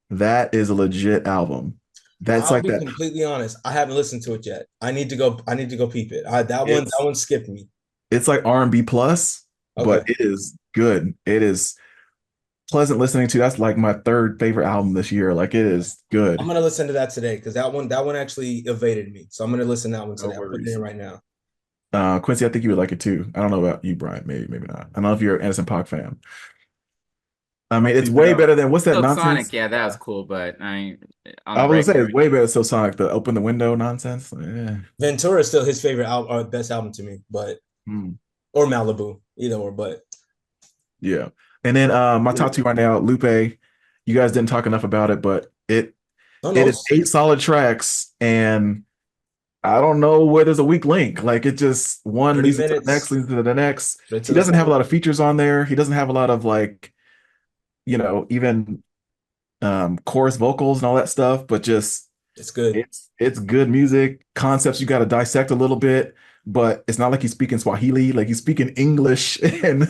Speaker 2: that is a legit album. That's
Speaker 3: I'll
Speaker 2: like
Speaker 3: be
Speaker 2: that.
Speaker 3: completely honest. I haven't listened to it yet. I need to go. I need to go peep it. That one. That
Speaker 2: It's
Speaker 3: one skipped me.
Speaker 2: it's like R&B plus, but
Speaker 3: Okay.
Speaker 2: it is good. It is pleasant listening to. That's like my third favorite album this year. Like it is
Speaker 3: I'm
Speaker 2: good.
Speaker 3: gonna listen to that today because that one actually evaded me. So I'm gonna listen to that one
Speaker 2: No
Speaker 3: today. I'm putting it
Speaker 2: worries.
Speaker 3: in right now.
Speaker 2: Quincy, I think you would like it too. I don't know about you, Brian. Maybe not. I don't know if you're an Anderson .Paak fan. I
Speaker 1: I'll
Speaker 2: mean, it's
Speaker 1: peep it
Speaker 2: way
Speaker 1: out.
Speaker 2: better than what's that
Speaker 4: Silk Sonic,
Speaker 2: nonsense?
Speaker 4: yeah, that was cool, but I ain't on
Speaker 2: I
Speaker 4: the
Speaker 2: was gonna say
Speaker 4: regular.
Speaker 2: it's way better than Still Sonic, the open the window nonsense. Yeah.
Speaker 3: Ventura is still his favorite album or best album to me, but
Speaker 2: Hmm.
Speaker 3: or Malibu, either or. But
Speaker 2: Yeah. And then my top two right now, Lupe. You guys didn't talk enough about it, but it
Speaker 3: no,
Speaker 2: it
Speaker 3: no,
Speaker 2: is 8 solid tracks, and I don't know where there's a weak link. Like it just one
Speaker 3: 30
Speaker 2: leads into the next,
Speaker 3: minutes
Speaker 2: leads into the next.
Speaker 3: straight
Speaker 2: He
Speaker 3: to the
Speaker 2: doesn't have a
Speaker 3: point.
Speaker 2: lot of features on there. He doesn't have a lot of like, even chorus vocals and all that stuff, but just
Speaker 3: It's good.
Speaker 2: it's good music. Concepts you got to dissect a little bit, but it's not like he's speaking Swahili, like he's speaking English and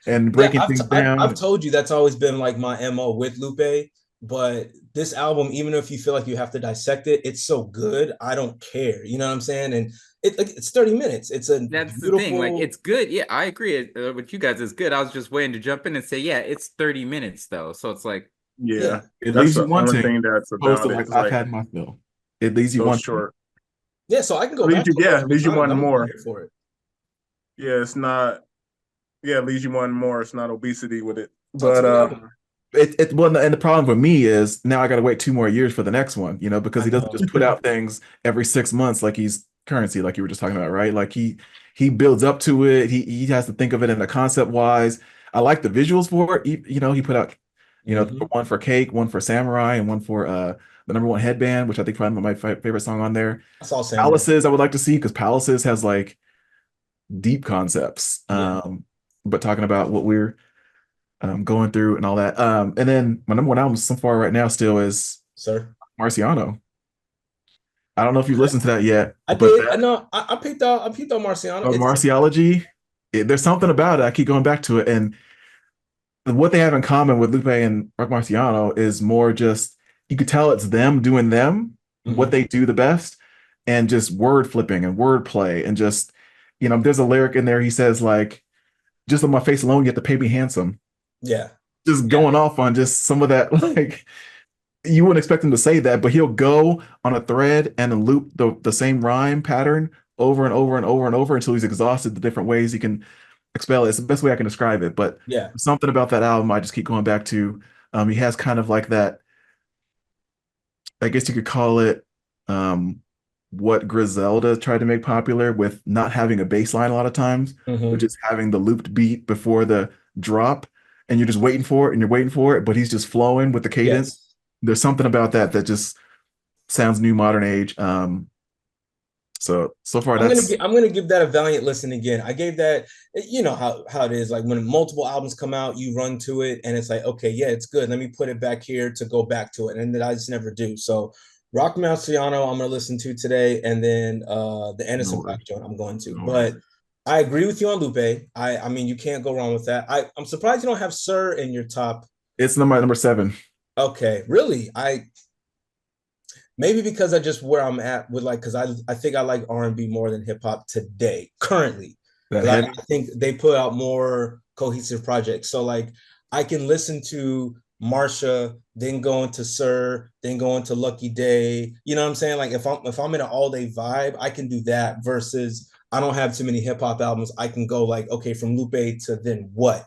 Speaker 3: Yeah,
Speaker 2: breaking things
Speaker 3: I've
Speaker 2: down.
Speaker 3: told you that's always been like my MO with Lupe. But this album, even if you feel like you have to dissect it, it's so good. I don't care. You know what I'm saying? And it's 30 minutes. It's a
Speaker 4: That's the thing. Like,
Speaker 3: beautiful.
Speaker 4: it's good. Yeah, I agree with you guys. It's good. I was just waiting to jump in and say, yeah, it's 30 minutes though. So it's like,
Speaker 1: Yeah,
Speaker 3: Yeah.
Speaker 2: It
Speaker 1: that's
Speaker 2: leaves
Speaker 1: the
Speaker 2: you
Speaker 1: only
Speaker 2: wanting,
Speaker 1: thing that's
Speaker 2: opposed to
Speaker 1: about it.
Speaker 2: like
Speaker 1: It's
Speaker 2: I've
Speaker 1: like
Speaker 2: had my fill. It leaves you
Speaker 1: so
Speaker 2: wanting.
Speaker 1: short.
Speaker 3: Yeah, so I can go
Speaker 1: Leaves
Speaker 3: back
Speaker 1: you,
Speaker 3: to it
Speaker 1: yeah,
Speaker 3: multiple
Speaker 1: leaves you
Speaker 3: times.
Speaker 1: wanting
Speaker 3: I'm
Speaker 1: more.
Speaker 3: here for it.
Speaker 1: Yeah, it's not. Yeah, leaves you wanting more. It's not obesity with it,
Speaker 3: Oh, it's a
Speaker 1: but
Speaker 3: good album.
Speaker 2: Well, and the problem for me is now I got to wait 2 more years for the next one, because
Speaker 3: I
Speaker 2: he doesn't
Speaker 3: know.
Speaker 2: just put out things every 6 months like he's Currency, like you were just talking about, right? Like he builds up to it. He has to think of it in a concept wise. I like the visuals for it. He put out,
Speaker 3: Hmm.
Speaker 2: one for Cake, one for Samurai, and one for the number one headband, which I think probably my favorite song on there.
Speaker 3: I saw Samurai.
Speaker 2: Palaces I would like to see because Palaces has like deep concepts.
Speaker 3: Yeah,
Speaker 2: But talking about what we're going through and all that. And then my number one album so far right now still is
Speaker 3: sir.
Speaker 2: Marciano. I don't know if you've listened to that yet,
Speaker 3: I
Speaker 2: but
Speaker 3: did. I
Speaker 2: that
Speaker 3: know. I picked out Marciano. It's
Speaker 2: Marciology, there's something about it. I keep going back to it. And what they have in common with Lupe and Rock Marciano is more just you could tell it's them doing them, what
Speaker 3: Mhm.
Speaker 2: they do the best, and just word flipping and word play. And just, there's a lyric in there he says, like, just on my face alone, you have to pay me handsome.
Speaker 3: Yeah,
Speaker 2: Just
Speaker 3: yeah,
Speaker 2: going off on just some of that, like you wouldn't expect him to say that, but he'll go on a thread and then loop the same rhyme pattern over and over and over and over until he's exhausted the different ways he can expel it. It's the best way I can describe it. But
Speaker 3: yeah.
Speaker 2: something about that album I just keep going back to. He has kind of like that, I guess you could call it what Griselda tried to make popular with not having a bass line a lot of times, but
Speaker 3: Hmm.
Speaker 2: just having the looped beat before the drop, and you're just waiting for it and you're waiting for it, but he's just flowing with the cadence.
Speaker 3: Yes.
Speaker 2: There's something about that that just sounds new, modern age. So far that's
Speaker 3: I'm gonna give that a valiant listen again. I gave that, you know how it is. Like when multiple albums come out, you run to it and it's like, okay, yeah, it's good. Let me put it back here to go back to it. And then I just never do. So Rock Marciano, I'm gonna listen to today, and then the
Speaker 2: no
Speaker 3: Anderson
Speaker 2: worries,
Speaker 3: Paak joint I'm going to.
Speaker 2: no worries.
Speaker 3: But I agree with you on Lupe. I mean you can't go wrong with that. I'm surprised you don't have Sir in your top.
Speaker 2: It's number 7.
Speaker 3: Okay, really? I maybe because I just where I'm at with like because I think I like R&B more than hip hop today currently
Speaker 2: That
Speaker 3: because I,
Speaker 2: heavy.
Speaker 3: I think they put out more cohesive projects. So like I can listen to Marsha, then go into Sir, then go into Lucky Day. You know what I'm saying? Like if I'm in an all day vibe, I can do that. Versus I don't have too many hip hop albums. I can go like okay from Lupe to then what?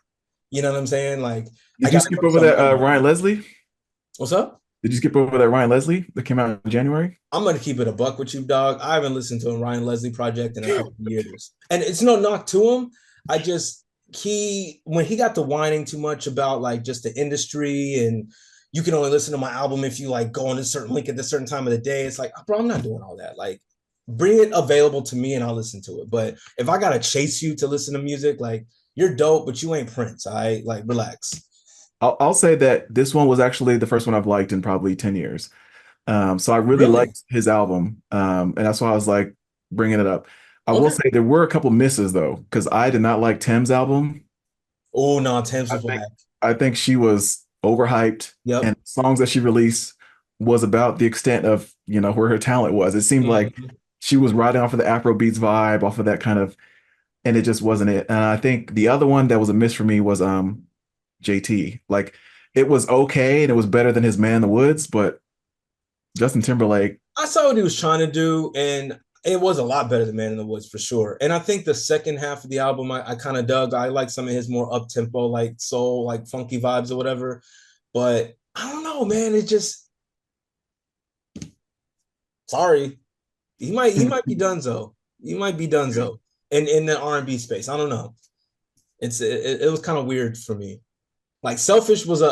Speaker 3: You know what I'm saying? Like I
Speaker 2: Did you
Speaker 3: got to
Speaker 2: skip
Speaker 3: go to
Speaker 2: over
Speaker 3: some
Speaker 2: that
Speaker 3: memory.
Speaker 2: Ryan Leslie?
Speaker 3: What's up?
Speaker 2: Did you skip over that Ryan Leslie that came out in January?
Speaker 3: I'm gonna keep it a buck with you, dog. I haven't listened to a Ryan Leslie project in a couple of years, and it's no knock to him. I just he when he got to whining too much about like just the industry and you can only listen to my album if you like go on a certain link at this certain time of the day. It's like, bro, I'm not doing all that. Like, bring it available to me and I'll listen to it. But if I gotta chase you to listen to music, like you're dope, but you ain't Prince. I like relax.
Speaker 2: I'll say that this one was actually the first one I've liked in probably 10 years. So I really
Speaker 3: Really?
Speaker 2: liked his album. And that's why I was like bringing it up. I will
Speaker 3: Okay.
Speaker 2: say there were a couple misses though, because I did not like Tim's album.
Speaker 3: Oh no, Thames
Speaker 2: I
Speaker 3: was
Speaker 2: think
Speaker 3: whack.
Speaker 2: I think she was overhyped, and
Speaker 3: Yep.
Speaker 2: songs that she released was about the extent of, where her talent was. It seemed like
Speaker 3: Mhm.
Speaker 2: she was riding off of the Afro beats vibe, off of that kind of, and it just wasn't it. And I think the other one that was a miss for me was JT. Like it was okay and it was better than his Man in the Woods, but Justin Timberlake,
Speaker 3: I saw what he was trying to do, and it was a lot better than Man in the Woods for sure. And I think the second half of the album, I kind of dug. I like some of his more up tempo, like soul, like funky vibes or whatever. But I don't know, man. It just sorry, he might be Dunzo. He might be Dunzo in the R&B space. I don't know. It was kind of weird for me. Like Selfish was a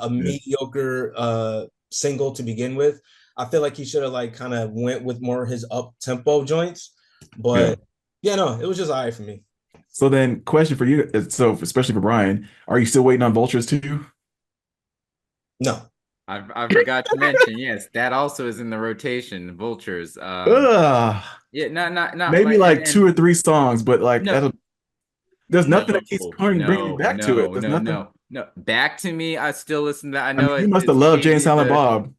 Speaker 2: yeah,
Speaker 3: mediocre single to begin with. I feel like he should have like kind of went with more of his up tempo joints.
Speaker 2: yeah.
Speaker 3: But yeah, no, it was just all right for me.
Speaker 2: So then, question for you, so especially for Brian, are you still waiting on Vultures too?
Speaker 3: No.
Speaker 4: I forgot to mention, yes, that also is in the rotation, Vultures.
Speaker 2: Ugh,
Speaker 4: Yeah, not
Speaker 2: maybe
Speaker 4: like
Speaker 2: like
Speaker 4: and
Speaker 2: 2 or 3 songs, but like
Speaker 4: no,
Speaker 2: there's nothing
Speaker 4: no,
Speaker 2: that keeps bringing me back to it. There's nothing.
Speaker 4: no. Back to me, I still listen to that. I
Speaker 2: I mean,
Speaker 4: know
Speaker 2: you must have
Speaker 4: it's
Speaker 2: loved Jay and
Speaker 4: cheesy
Speaker 2: Silent
Speaker 4: to
Speaker 2: Bob.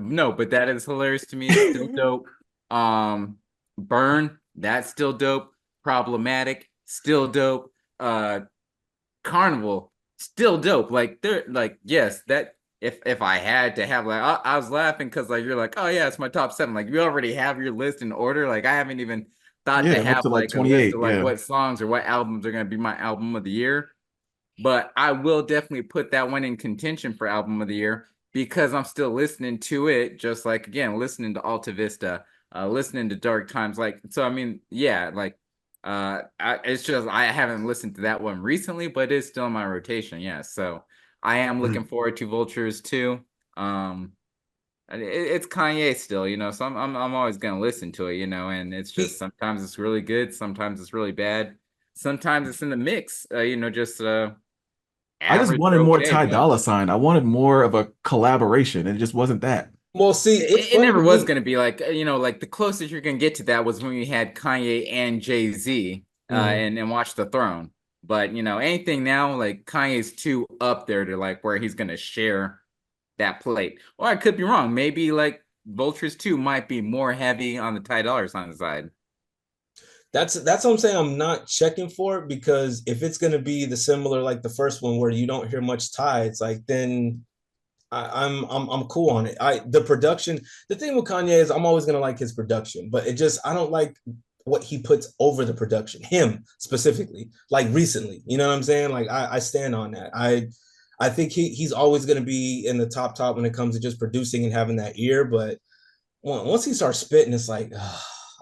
Speaker 4: no, but that is hilarious to me. It's still dope. Burn, that's still dope. Problematic, still dope. Carnival, still dope. Like they're like, yes, that if I had to have like I was laughing because like you're like, oh yeah, it's my top 7. Like you already have your list in order. Like I haven't even thought
Speaker 2: Yeah,
Speaker 4: to
Speaker 2: I'm up
Speaker 4: have
Speaker 2: to like
Speaker 4: like a list
Speaker 2: 28.
Speaker 4: of like
Speaker 2: Yeah.
Speaker 4: what songs or what albums are gonna be my album of the year. but I will definitely put that one in contention for album of the year because I'm still listening to it. Just like again, listening to Alta Vista, listening to Dark Times. Like so, I mean, yeah, like it's just I haven't listened to that one recently, but it's still in my rotation. Yeah, so I am looking forward to Vultures too. It's Kanye still, so I'm always gonna listen to it, and it's just
Speaker 3: He,
Speaker 4: sometimes it's really good, sometimes it's really bad, sometimes it's in the mix, just
Speaker 2: I just
Speaker 4: average
Speaker 2: wanted
Speaker 4: or
Speaker 2: more
Speaker 4: okay,
Speaker 2: Ty
Speaker 4: but
Speaker 2: Dolla Sign. I wanted more of a collaboration, and it just wasn't that.
Speaker 3: well, see, it's
Speaker 4: it
Speaker 3: funny.
Speaker 4: never was gonna be like like the closest you're gonna get to that was when we had Kanye and Jay-Z
Speaker 3: Mhm.
Speaker 4: and Watch the Throne. But anything now, like Kanye's too up there to like where he's gonna share that plate. Or I could be wrong. Maybe like Vultures 2 might be more heavy on the Ty Dolla Sign side.
Speaker 3: That's what I'm saying. I'm not checking for it because if it's gonna be the similar like the first one where you don't hear much Ty, it's like then I'm cool on it. The production, the thing with Kanye is I'm always gonna like his production, but it just I don't like what he puts over the production, him specifically, like recently. You know what I'm saying? Like I stand on that. I think he's always gonna be in the top when it comes to just producing and having that ear, but once he starts spitting, it's like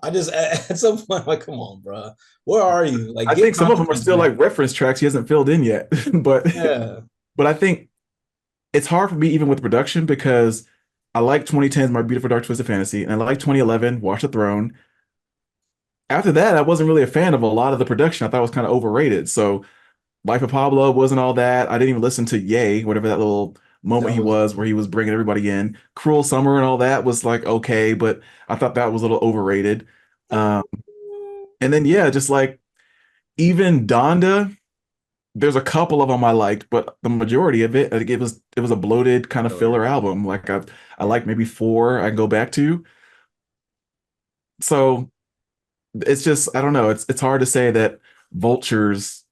Speaker 3: I just at some point I'm like, come on, bro, where are you? Like,
Speaker 2: I
Speaker 3: get
Speaker 2: think some of them are
Speaker 3: confidence
Speaker 2: still
Speaker 3: back.
Speaker 2: like reference tracks he hasn't filled in yet. but
Speaker 3: Yeah,
Speaker 2: but I think it's hard for me even with production because I like 2010's My Beautiful Dark Twisted Fantasy and I like 2011 Watch the Throne. After that, I wasn't really a fan of a lot of the production. I thought it was kind of overrated. So Life of Pablo wasn't all that. I didn't even listen to Yay, whatever that little moment
Speaker 3: that
Speaker 2: he
Speaker 3: was
Speaker 2: was where he was bringing everybody in. Cruel Summer and all that was like okay, but I thought that was a little overrated. Um, and then yeah, just like even Donda, there's a couple of them I liked, but the majority of it, like, it was a bloated kind of
Speaker 4: Filler.
Speaker 2: filler album. Like I
Speaker 4: Yeah.
Speaker 2: like maybe four I can go back to. So it's just I don't know. It's hard to say that Vultures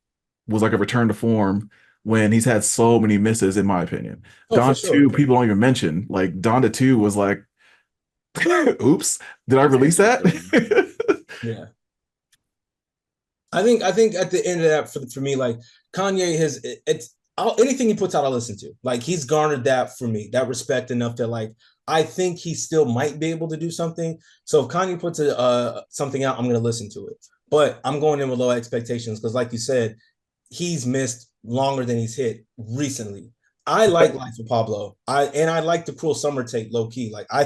Speaker 2: was like a return to form when he's had so many misses, in my opinion.
Speaker 3: oh for
Speaker 2: Donda
Speaker 3: sure.
Speaker 2: 2, people don't even mention. Like Donda 2 was like, oops, did I
Speaker 4: That's
Speaker 2: release that?
Speaker 4: interesting.
Speaker 3: Yeah. I think at the end of that for me, like Kanye has anything he puts out, I listen to. Like he's garnered that for me, that respect enough that like I think he still might be able to do something. So if Kanye puts something out, I'm gonna listen to it. But I'm going in with low expectations because, like you said, he's missed longer than he's hit recently. I like Life of Pablo. I like the Cruel Summer take low key. Like I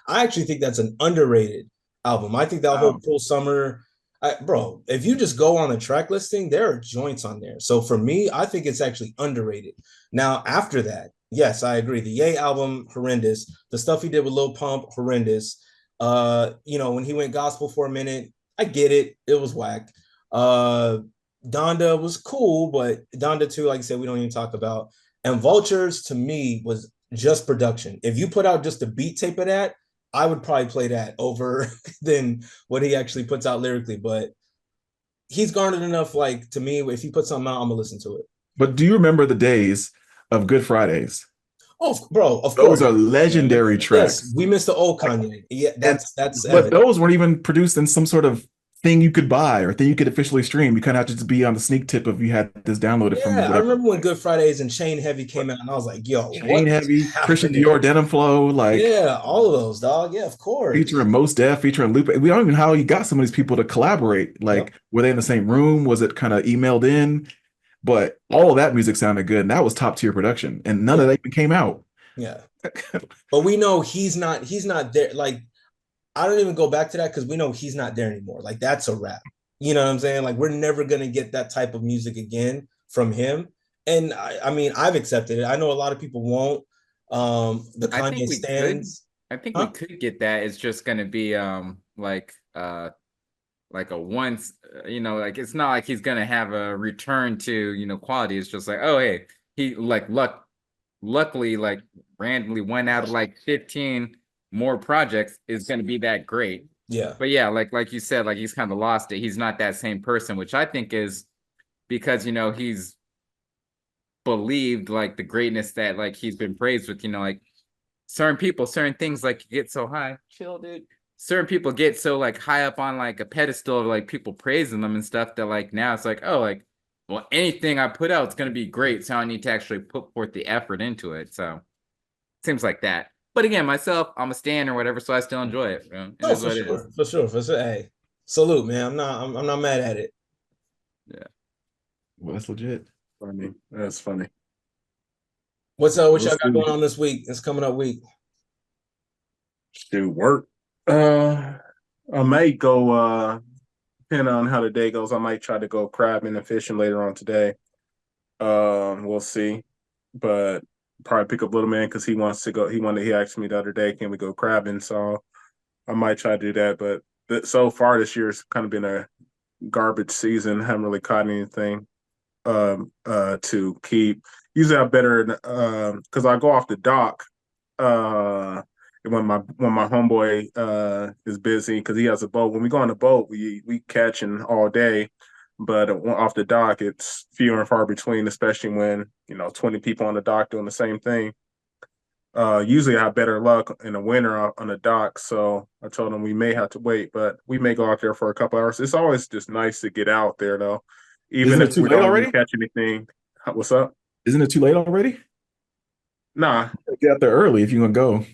Speaker 3: actually think that's an underrated album. I think that whole
Speaker 2: Wow.
Speaker 3: Cruel Summer bro, if you just go on the track listing, there are joints on there. So for me, I think it's actually underrated. Now, after that, yes, I agree. The Ye album, horrendous. The stuff he did with Lil Pump, horrendous. When he went gospel for a minute, I get it. It was whack. Uh, Donda was cool, but Donda 2, like I said, we don't even talk about. And Vultures to me was just production. If you put out just a beat tape of that, I would probably play that over than what he actually puts out lyrically. But he's garnered enough, like to me, if he puts something out, I'm gonna listen to it.
Speaker 2: But do you remember the days of Good Fridays?
Speaker 3: Oh, bro, of
Speaker 2: Those
Speaker 3: course.
Speaker 2: are
Speaker 4: Yeah.
Speaker 2: legendary
Speaker 3: Yes,
Speaker 2: tracks.
Speaker 3: we missed the old
Speaker 2: Like,
Speaker 3: Kanye. Yeah,
Speaker 2: and
Speaker 3: that's
Speaker 2: but
Speaker 3: evident.
Speaker 2: those weren't even produced in some sort of thing you could buy or thing you could officially stream. You kind of have to just be on the sneak tip if you had this downloaded from
Speaker 3: Yeah, I
Speaker 2: whatever.
Speaker 3: remember when Good Fridays and Chain Heavy came out, and I was like, "Yo,
Speaker 2: Chain
Speaker 3: what is
Speaker 2: Heavy, Christian
Speaker 3: happening?"
Speaker 2: Dior Denim Flow, like
Speaker 3: Yeah, all of those, dog. Yeah, of course.
Speaker 2: featuring Mos Def, featuring Lupe. We don't even know how you got some of these people to collaborate.
Speaker 3: Yep.
Speaker 2: Like, were they in the same room? Was it kind of emailed in? But all of that music sounded good, and that was top tier production, and none of
Speaker 3: Yeah,
Speaker 2: that even came out.
Speaker 3: yeah. But we know he's not. He's not there. Like I don't even go back to that because we know he's not there anymore. Like that's a wrap. You know what I'm saying? Like we're never gonna get that type of music again from him. And I mean, I've accepted it. I know a lot of people won't. The
Speaker 4: I think
Speaker 3: Kanye
Speaker 4: we could.
Speaker 3: stands,
Speaker 4: I think we
Speaker 3: huh?
Speaker 4: could get that. It's just gonna be like a once like it's not like he's gonna have a return to quality. It's just like, oh hey, he like luckily like randomly one out of like 15 more projects is gonna be that great.
Speaker 3: Yeah,
Speaker 4: But yeah, like you said, like he's kind of lost it. He's not that same person, which I think is because he's believed like the greatness that like he's been praised with, like certain people, certain things like get so high. Chill, dude. Certain people get so like high up on like a pedestal of like people praising them and stuff that like now it's like, oh, like well, anything I put out is going to be great. So I need to actually put forth the effort into it. So it seems like that. But again, myself, I'm a stan or whatever, so I still enjoy it. It
Speaker 3: No,
Speaker 4: is
Speaker 3: for
Speaker 4: what it is.
Speaker 3: sure, for sure, for sure. Hey, salute, man. I'm not mad at it.
Speaker 4: Yeah.
Speaker 2: Well, that's legit.
Speaker 1: Funny. That's funny.
Speaker 3: What
Speaker 1: We'll
Speaker 3: y'all got
Speaker 1: see.
Speaker 3: going on this week? This coming up week.
Speaker 1: Do work. I might go. Depending on how the day goes, I might try to go crabbing and fishing later on today. We'll see. But probably pick up little man because he wants to go. He asked me the other day, can we go crabbing? So I might try to do that. But so far this year, it's kind of been a garbage season. Haven't really caught anything to keep. Usually I better because I go off the dock uh when my homeboy is busy because he has a boat. When we go on the boat, we catching all day, but off the dock it's few and far between, especially when 20 people on the dock doing the same thing. Usually I have better luck in the winter on the dock, so I told him we may have to wait, but we may go out there for a couple hours. It's always just nice to get out there though, even
Speaker 2: Isn't it
Speaker 1: if
Speaker 2: too
Speaker 1: we
Speaker 2: late
Speaker 1: don't even
Speaker 2: already?
Speaker 1: catch anything. What's up?
Speaker 2: Isn't it too late already?
Speaker 1: Nah,
Speaker 2: Get out there early if you want to go.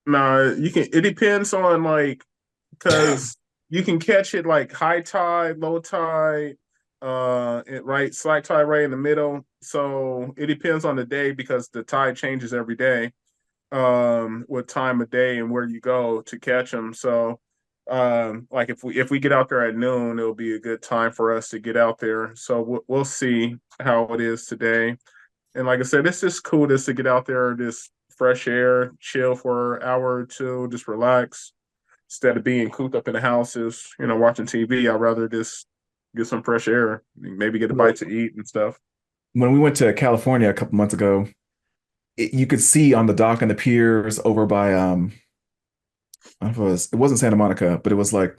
Speaker 1: nah. You can. It depends on like
Speaker 3: Damn.
Speaker 1: because you can catch it like high tide, low tide, right, slack tide right in the middle. So it depends on the day because the tide changes every day. What time of day and where you go to catch them. So, like if we get out there at noon, it'll be a good time for us to get out there. So we'll see how it is today. And like I said, it's just cool just to get out there, just fresh air, chill for an hour or two, just relax instead of being cooped up in the houses, watching TV. I'd rather just get some fresh air, maybe get a bite to eat and stuff.
Speaker 2: When we went to California a couple months ago, you could see on the dock and the piers over by I don't know if it wasn't Santa Monica, but it was like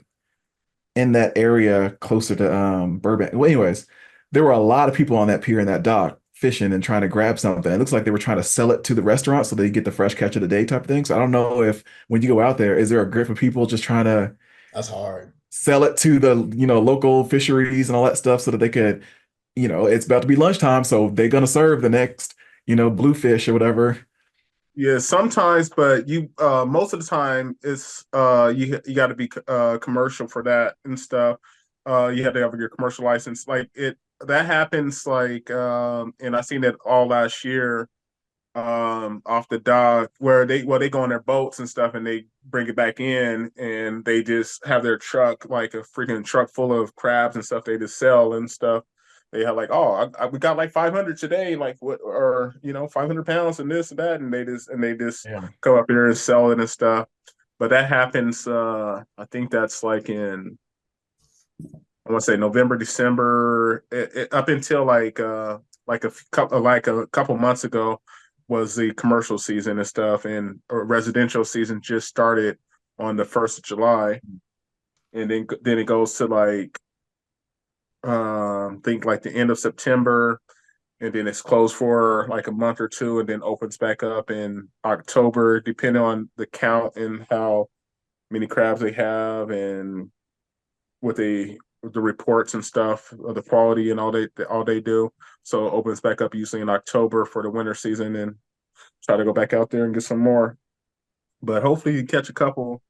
Speaker 2: in that area closer to Burbank. Well, anyways, there were a lot of people on that pier and that dock fishing and trying to grab something. It looks like they were trying to sell it to the restaurant so they get the fresh catch of the day type of thing. So I don't know if when you go out there, is there a group of people just trying to
Speaker 3: That's hard.
Speaker 2: sell it to the local fisheries and all that stuff so that they could, it's about to be lunchtime, so they're gonna serve the next, bluefish or whatever.
Speaker 1: Yeah, sometimes, but you most of the time it's you got to be commercial for that and stuff. You have to have your commercial license. Like it that happens like and I seen it all last year off the dock where they go on their boats and stuff and they bring it back in and they just have their truck like a freaking truck full of crabs and stuff they just sell and stuff. They have like, oh, we got like 500 today, like what, or 500 pounds and this and that, and they just
Speaker 2: Yeah.
Speaker 1: come up here and sell it and stuff. But that happens. I think that's like in I want to say November, December, up until like a couple months ago was the commercial season and stuff, and or residential season just started on the 1st of July, and then it goes to like think like the end of September, and then it's closed for like a month or two, and then opens back up in October, depending on the count and how many crabs they have and what the reports and stuff of the quality and all they do. So it opens back up usually in October for the winter season and try to go back out there and get some more. But hopefully you catch a couple.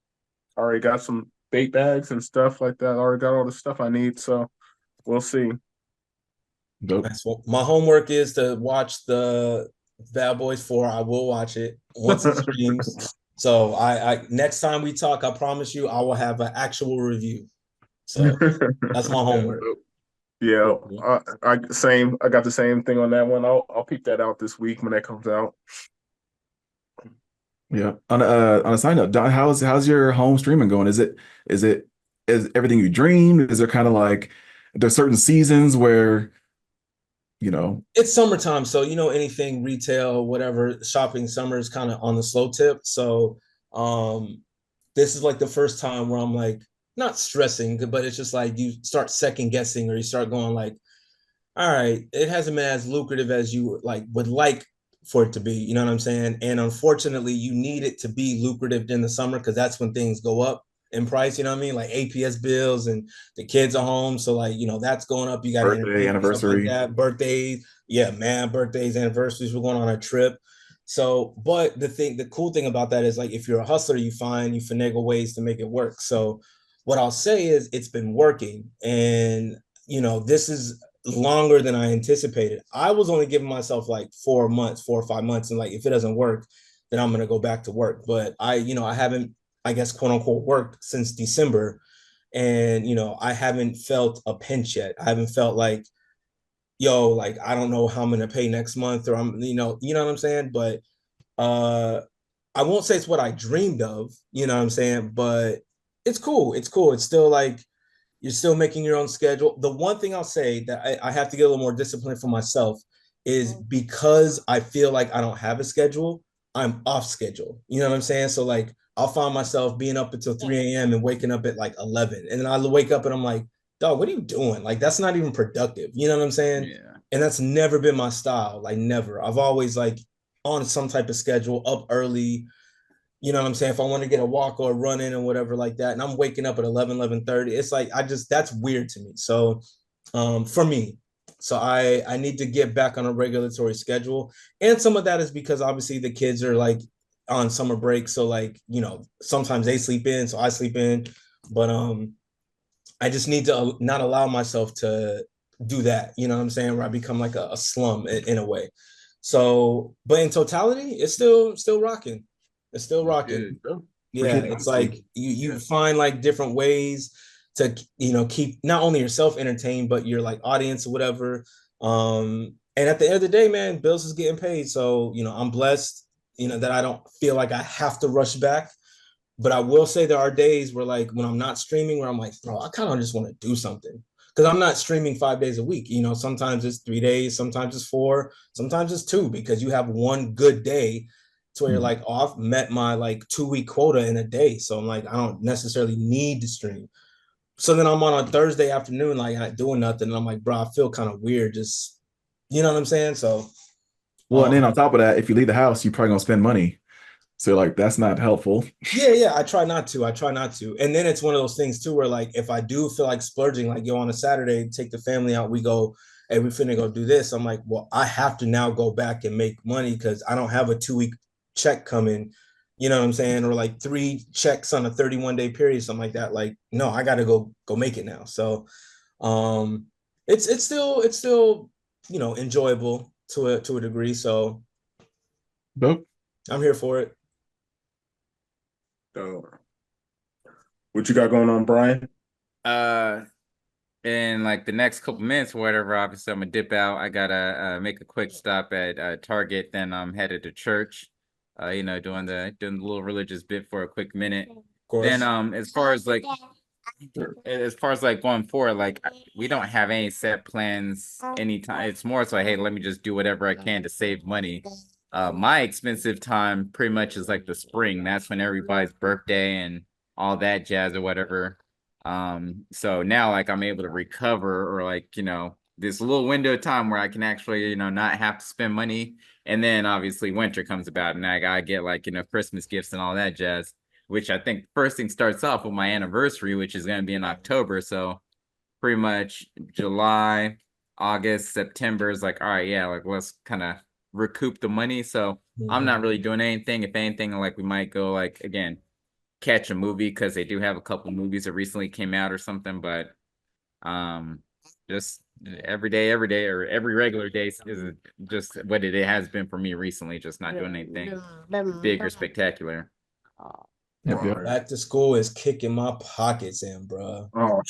Speaker 1: I already got some bait bags and stuff like that. I already got all the stuff I need. So we'll see.
Speaker 2: Dope.
Speaker 3: That's what my homework is to watch the Bad Boys 4. I will watch it once it streams. So I next time we talk, I promise you I will have an actual review. So that's my homework.
Speaker 1: Yeah,
Speaker 2: Cool.
Speaker 1: I same. I got the same thing on that one. I'll peep that out this week when that comes out.
Speaker 2: Yeah. On a side note, Don, how's your home streaming going? Is everything you dreamed? Is there kind of like there's certain seasons where
Speaker 3: It's summertime, so anything retail, whatever, shopping summer is kind of on the slow tip. So this is like the first time where I'm like not stressing, but it's just like you start second guessing or you start going like, all right, it hasn't been as lucrative as you like would like for it to be. You know what I'm saying? And unfortunately, you need it to be lucrative in the summer because that's when things go up. in price. You know what I mean? Like APS bills and the kids are home, so like that's going up. You got
Speaker 2: Birthday,
Speaker 3: entertainment, stuff like
Speaker 2: anniversary.
Speaker 3: that. Birthdays, yeah, man, birthdays, anniversaries. We're going on a trip. So, but the cool thing about that is like if you're a hustler, you finagle ways to make it work. So, what I'll say is it's been working, and this is longer than I anticipated. I was only giving myself like 4 months, 4 or 5 months, and like if it doesn't work, then I'm gonna go back to work. But I haven't, I guess, quote unquote, worked since December, and I haven't felt a pinch yet. I haven't felt like, yo, like I don't know how I'm gonna pay next month, or you know what I'm saying. But uh, I won't say it's what I dreamed of, you know what I'm saying, but it's cool. It's cool. It's still like you're still making your own schedule. The one thing I'll say that I have to get a little more disciplined for myself is because I feel like I don't have a schedule, I'm off schedule. You know what I'm saying? So like I'll find myself being up until 3 a.m. and waking up at like 11. And then I wake up and I'm like, dog, what are you doing? Like that's not even productive. You know what I'm saying?
Speaker 4: Yeah.
Speaker 3: And that's never been my style. Like never. I've always like on some type of schedule, up early, you know what I'm saying? If I want to get a walk or a run in or whatever like that, and I'm waking up at 11, 11:30, it's like that's weird to me. So for me, so I need to get back on a regulatory schedule. And some of that is because obviously the kids are like on summer break. So like, sometimes they sleep in, so I sleep in. But I just need to not allow myself to do that, you know what I'm saying? Where I become like a slum in a way. So, but in totality, it's still rocking. It's still rocking.
Speaker 4: Good.
Speaker 3: Yeah, it's like you find like different ways to keep not only yourself entertained but your like audience or whatever. And at the end of the day, man, bills is getting paid. So I'm blessed, that I don't feel like I have to rush back. But I will say there are days where like when I'm not streaming, where I'm like, bro, I kind of just want to do something because I'm not streaming 5 days a week. Sometimes it's 3 days, sometimes it's four, sometimes it's two because you have one good day to where you're like, oh, I've met my like 2 week quota in a day. So I'm like, I don't necessarily need to stream. So then I'm on a Thursday afternoon, like not doing nothing. And I'm like, bro, I feel kind of weird. Just, you know what I'm saying? So,
Speaker 2: Well, and then on top of that, if you leave the house, you're probably gonna spend money. So like that's not helpful.
Speaker 3: yeah. I try not to. I try not to. And then it's one of those things too, where like if I do feel like splurging, like yo, on a Saturday, take the family out, we go, hey, we finna go do this. I'm like, well, I have to now go back and make money because I don't have a 2 week check coming, you know what I'm saying? Or like 3 checks on a 31-day period, something like that. Like, no, I gotta go make it now. So it's still enjoyable to a degree. So
Speaker 2: Nope.
Speaker 3: I'm here for it.
Speaker 1: So, what you got going on, Brian?
Speaker 4: In like the next couple minutes or whatever, obviously I'm gonna dip out. I gotta make a quick stop at Target, then I'm headed to church. Doing the little religious bit for a quick minute.
Speaker 3: Of course.
Speaker 4: Then as far as like going forward, like we don't have any set plans anytime. It's more so, hey, let me just do whatever I can to save money. My expensive time pretty much is like the spring. That's when everybody's birthday and all that jazz or whatever. So now like I'm able to recover or like, this little window of time where I can actually, not have to spend money. And then obviously winter comes about and I gotta get like, Christmas gifts and all that jazz, which I think first thing starts off with my anniversary, which is gonna be in October. So pretty much July, August, September is like, all right, yeah, like let's kind of recoup the money. So I'm not really doing anything. If anything, like we might go like again, catch a movie because they do have a couple movies that recently came out or something, but just every day or every regular day is just what it has been for me recently, just not doing anything big or spectacular.
Speaker 2: Yep.
Speaker 3: Back to school is kicking my pockets in, bro.
Speaker 1: Oh,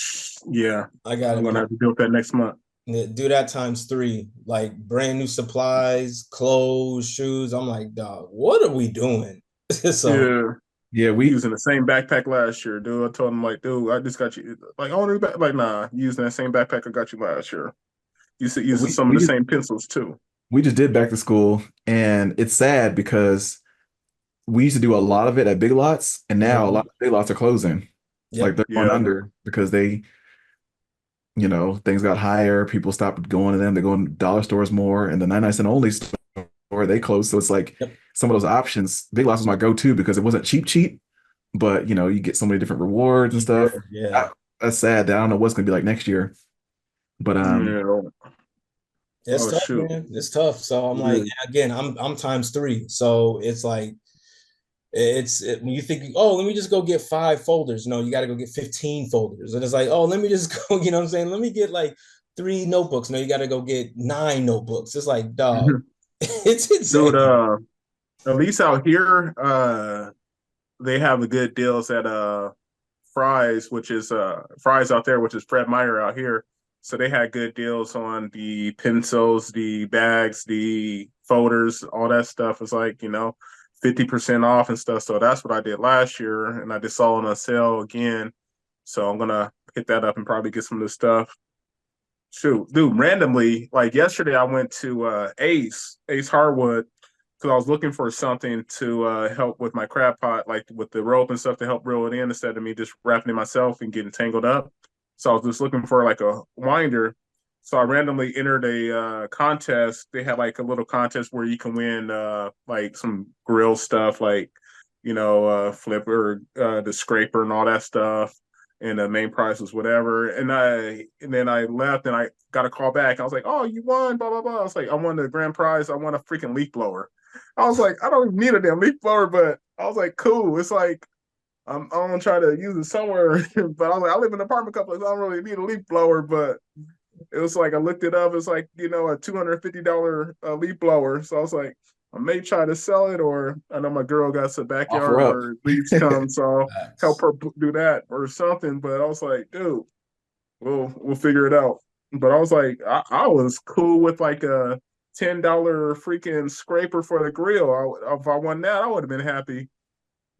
Speaker 1: yeah.
Speaker 3: I got
Speaker 1: I'm gonna have to deal with that next month.
Speaker 3: do that times 3, like brand new supplies, clothes, shoes. I'm like, dog, what are we doing? So
Speaker 2: Yeah,
Speaker 1: we
Speaker 2: we
Speaker 1: using the same backpack last year, dude. I told him like, dude, I just got you like I want to back like nah, using that same backpack I got you last year. Using some of the same pencils too.
Speaker 2: we just did back to school, and it's sad because we used to do a lot of it at Big Lots, and now a lot of Big Lots are closing.
Speaker 3: Yep.
Speaker 2: Like they're going under because things got higher. People stopped going to them. They're going to dollar stores more, and the 99-cent only store they closed. So it's like some of those options. Big Lots was my go-to because it wasn't cheap, but you get so many different rewards and stuff.
Speaker 3: Yeah.
Speaker 2: That's sad that I don't know what's gonna be like next year. But
Speaker 1: Yeah.
Speaker 3: It's
Speaker 1: Oh
Speaker 3: tough,
Speaker 1: shoot.
Speaker 3: man. It's tough. So I'm like,
Speaker 1: Yeah.
Speaker 3: and again, I'm times three. So it's like when you think, oh, let me just go get 5 folders. No, you got to go get 15 folders. And it's like, oh, let me just go, you know what I'm saying? Let me get like 3 notebooks. No, you got to go get 9 notebooks. It's like, dog, it's
Speaker 1: Dude,
Speaker 3: insane.
Speaker 1: at least out here, they have the good deals at Fry's, which is Fry's out there, which is Fred Meyer out here. So they had good deals on the pencils, the bags, the folders, all that stuff. It's like, 50% off and stuff. So that's what I did last year, and I just saw it on sale again. So I'm gonna hit that up and probably get some of this stuff. Shoot, dude, randomly, like yesterday I went to Ace Hardwood, because I was looking for something to help with my crab pot, like with the rope and stuff to help reel it in instead of me just wrapping it myself and getting tangled up. So I was just looking for like a winder. So I randomly entered a contest. They had like a little contest where you can win like some grill stuff, like flipper, the scraper, and all that stuff. And the main prize was whatever. And then I left and I got a call back. I was like, "Oh, you won!" Blah blah blah. I was like, "I won the grand prize. I won a freaking leaf blower." I was like, "I don't even need a damn leaf blower," but I was like, "Cool." It's like I'm gonna try to use it somewhere. But I was like, I live in an apartment complex. I don't really need a leaf blower, but it was like I looked it up. It's like a $250 leaf blower. So I was like, I may try to sell it, or I know my girl got some
Speaker 2: Offer
Speaker 1: backyard
Speaker 2: up.
Speaker 1: where leaves come, so I'll help her do that or something. But I was like, dude, we'll figure it out. But I was like, I was cool with like a $10 freaking scraper for the grill. If I won that, I would have been happy.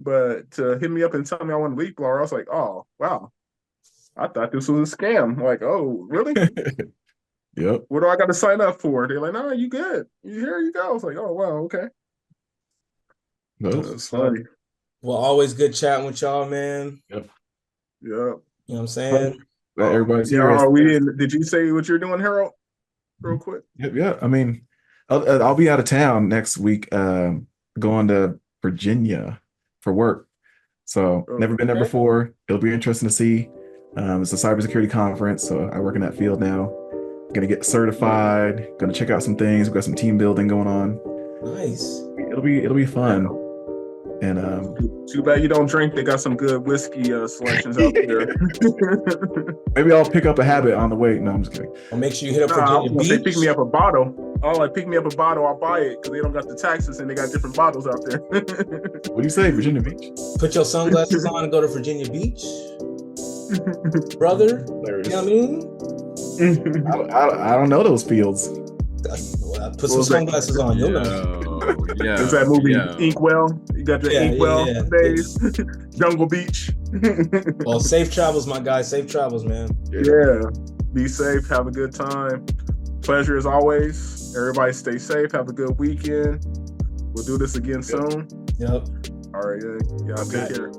Speaker 1: But to hit me up and tell me I want a leaf blower, I was like, oh wow, I thought this was a scam. Like, oh really?
Speaker 2: Yep.
Speaker 1: What do I got to sign up for? They're like, no, you good. Here you go. I was like, oh wow, okay.
Speaker 2: Well,
Speaker 1: That's funny.
Speaker 3: Well, always good chatting with y'all, man.
Speaker 2: yep.
Speaker 1: Yeah.
Speaker 3: You know what I'm saying?
Speaker 2: Everybody's
Speaker 1: Yeah.
Speaker 2: here.
Speaker 1: We didn't. Did you say what you're doing, Harold? Real quick.
Speaker 2: Yep, yeah. I mean, I'll be out of town next week, going to Virginia for work. So never been there before. It'll be interesting to see. It's a cybersecurity conference, so I work in that field now. Gonna get certified. Gonna check out some things. We've got some team building going on.
Speaker 3: Nice.
Speaker 2: It'll be fun. And
Speaker 1: too bad you don't drink. They got some good whiskey selections out there.
Speaker 2: maybe I'll pick up a habit on the way. No, I'm just kidding.
Speaker 3: Well, make sure you hit up
Speaker 1: I
Speaker 3: Virginia
Speaker 1: was gonna
Speaker 3: Beach.
Speaker 1: say, pick me up a bottle. Oh, like pick me up a bottle. I'll buy it because they don't got the taxes and they got different bottles out there.
Speaker 2: What do you say, Virginia Beach?
Speaker 3: Put your sunglasses on and go to Virginia Beach, brother. You know what I mean?
Speaker 2: I don't know those fields.
Speaker 3: Put some sunglasses on. You'll know.
Speaker 4: Yeah.
Speaker 1: Is that movie Inkwell? You got the Inkwell days. Jungle Beach.
Speaker 3: Well, safe travels, my guy. Safe travels, man.
Speaker 1: Yeah. Be safe. Have a good time. Pleasure as always. Everybody stay safe. Have a good weekend. We'll do this again soon.
Speaker 3: Yep.
Speaker 1: All right. Y'all take care.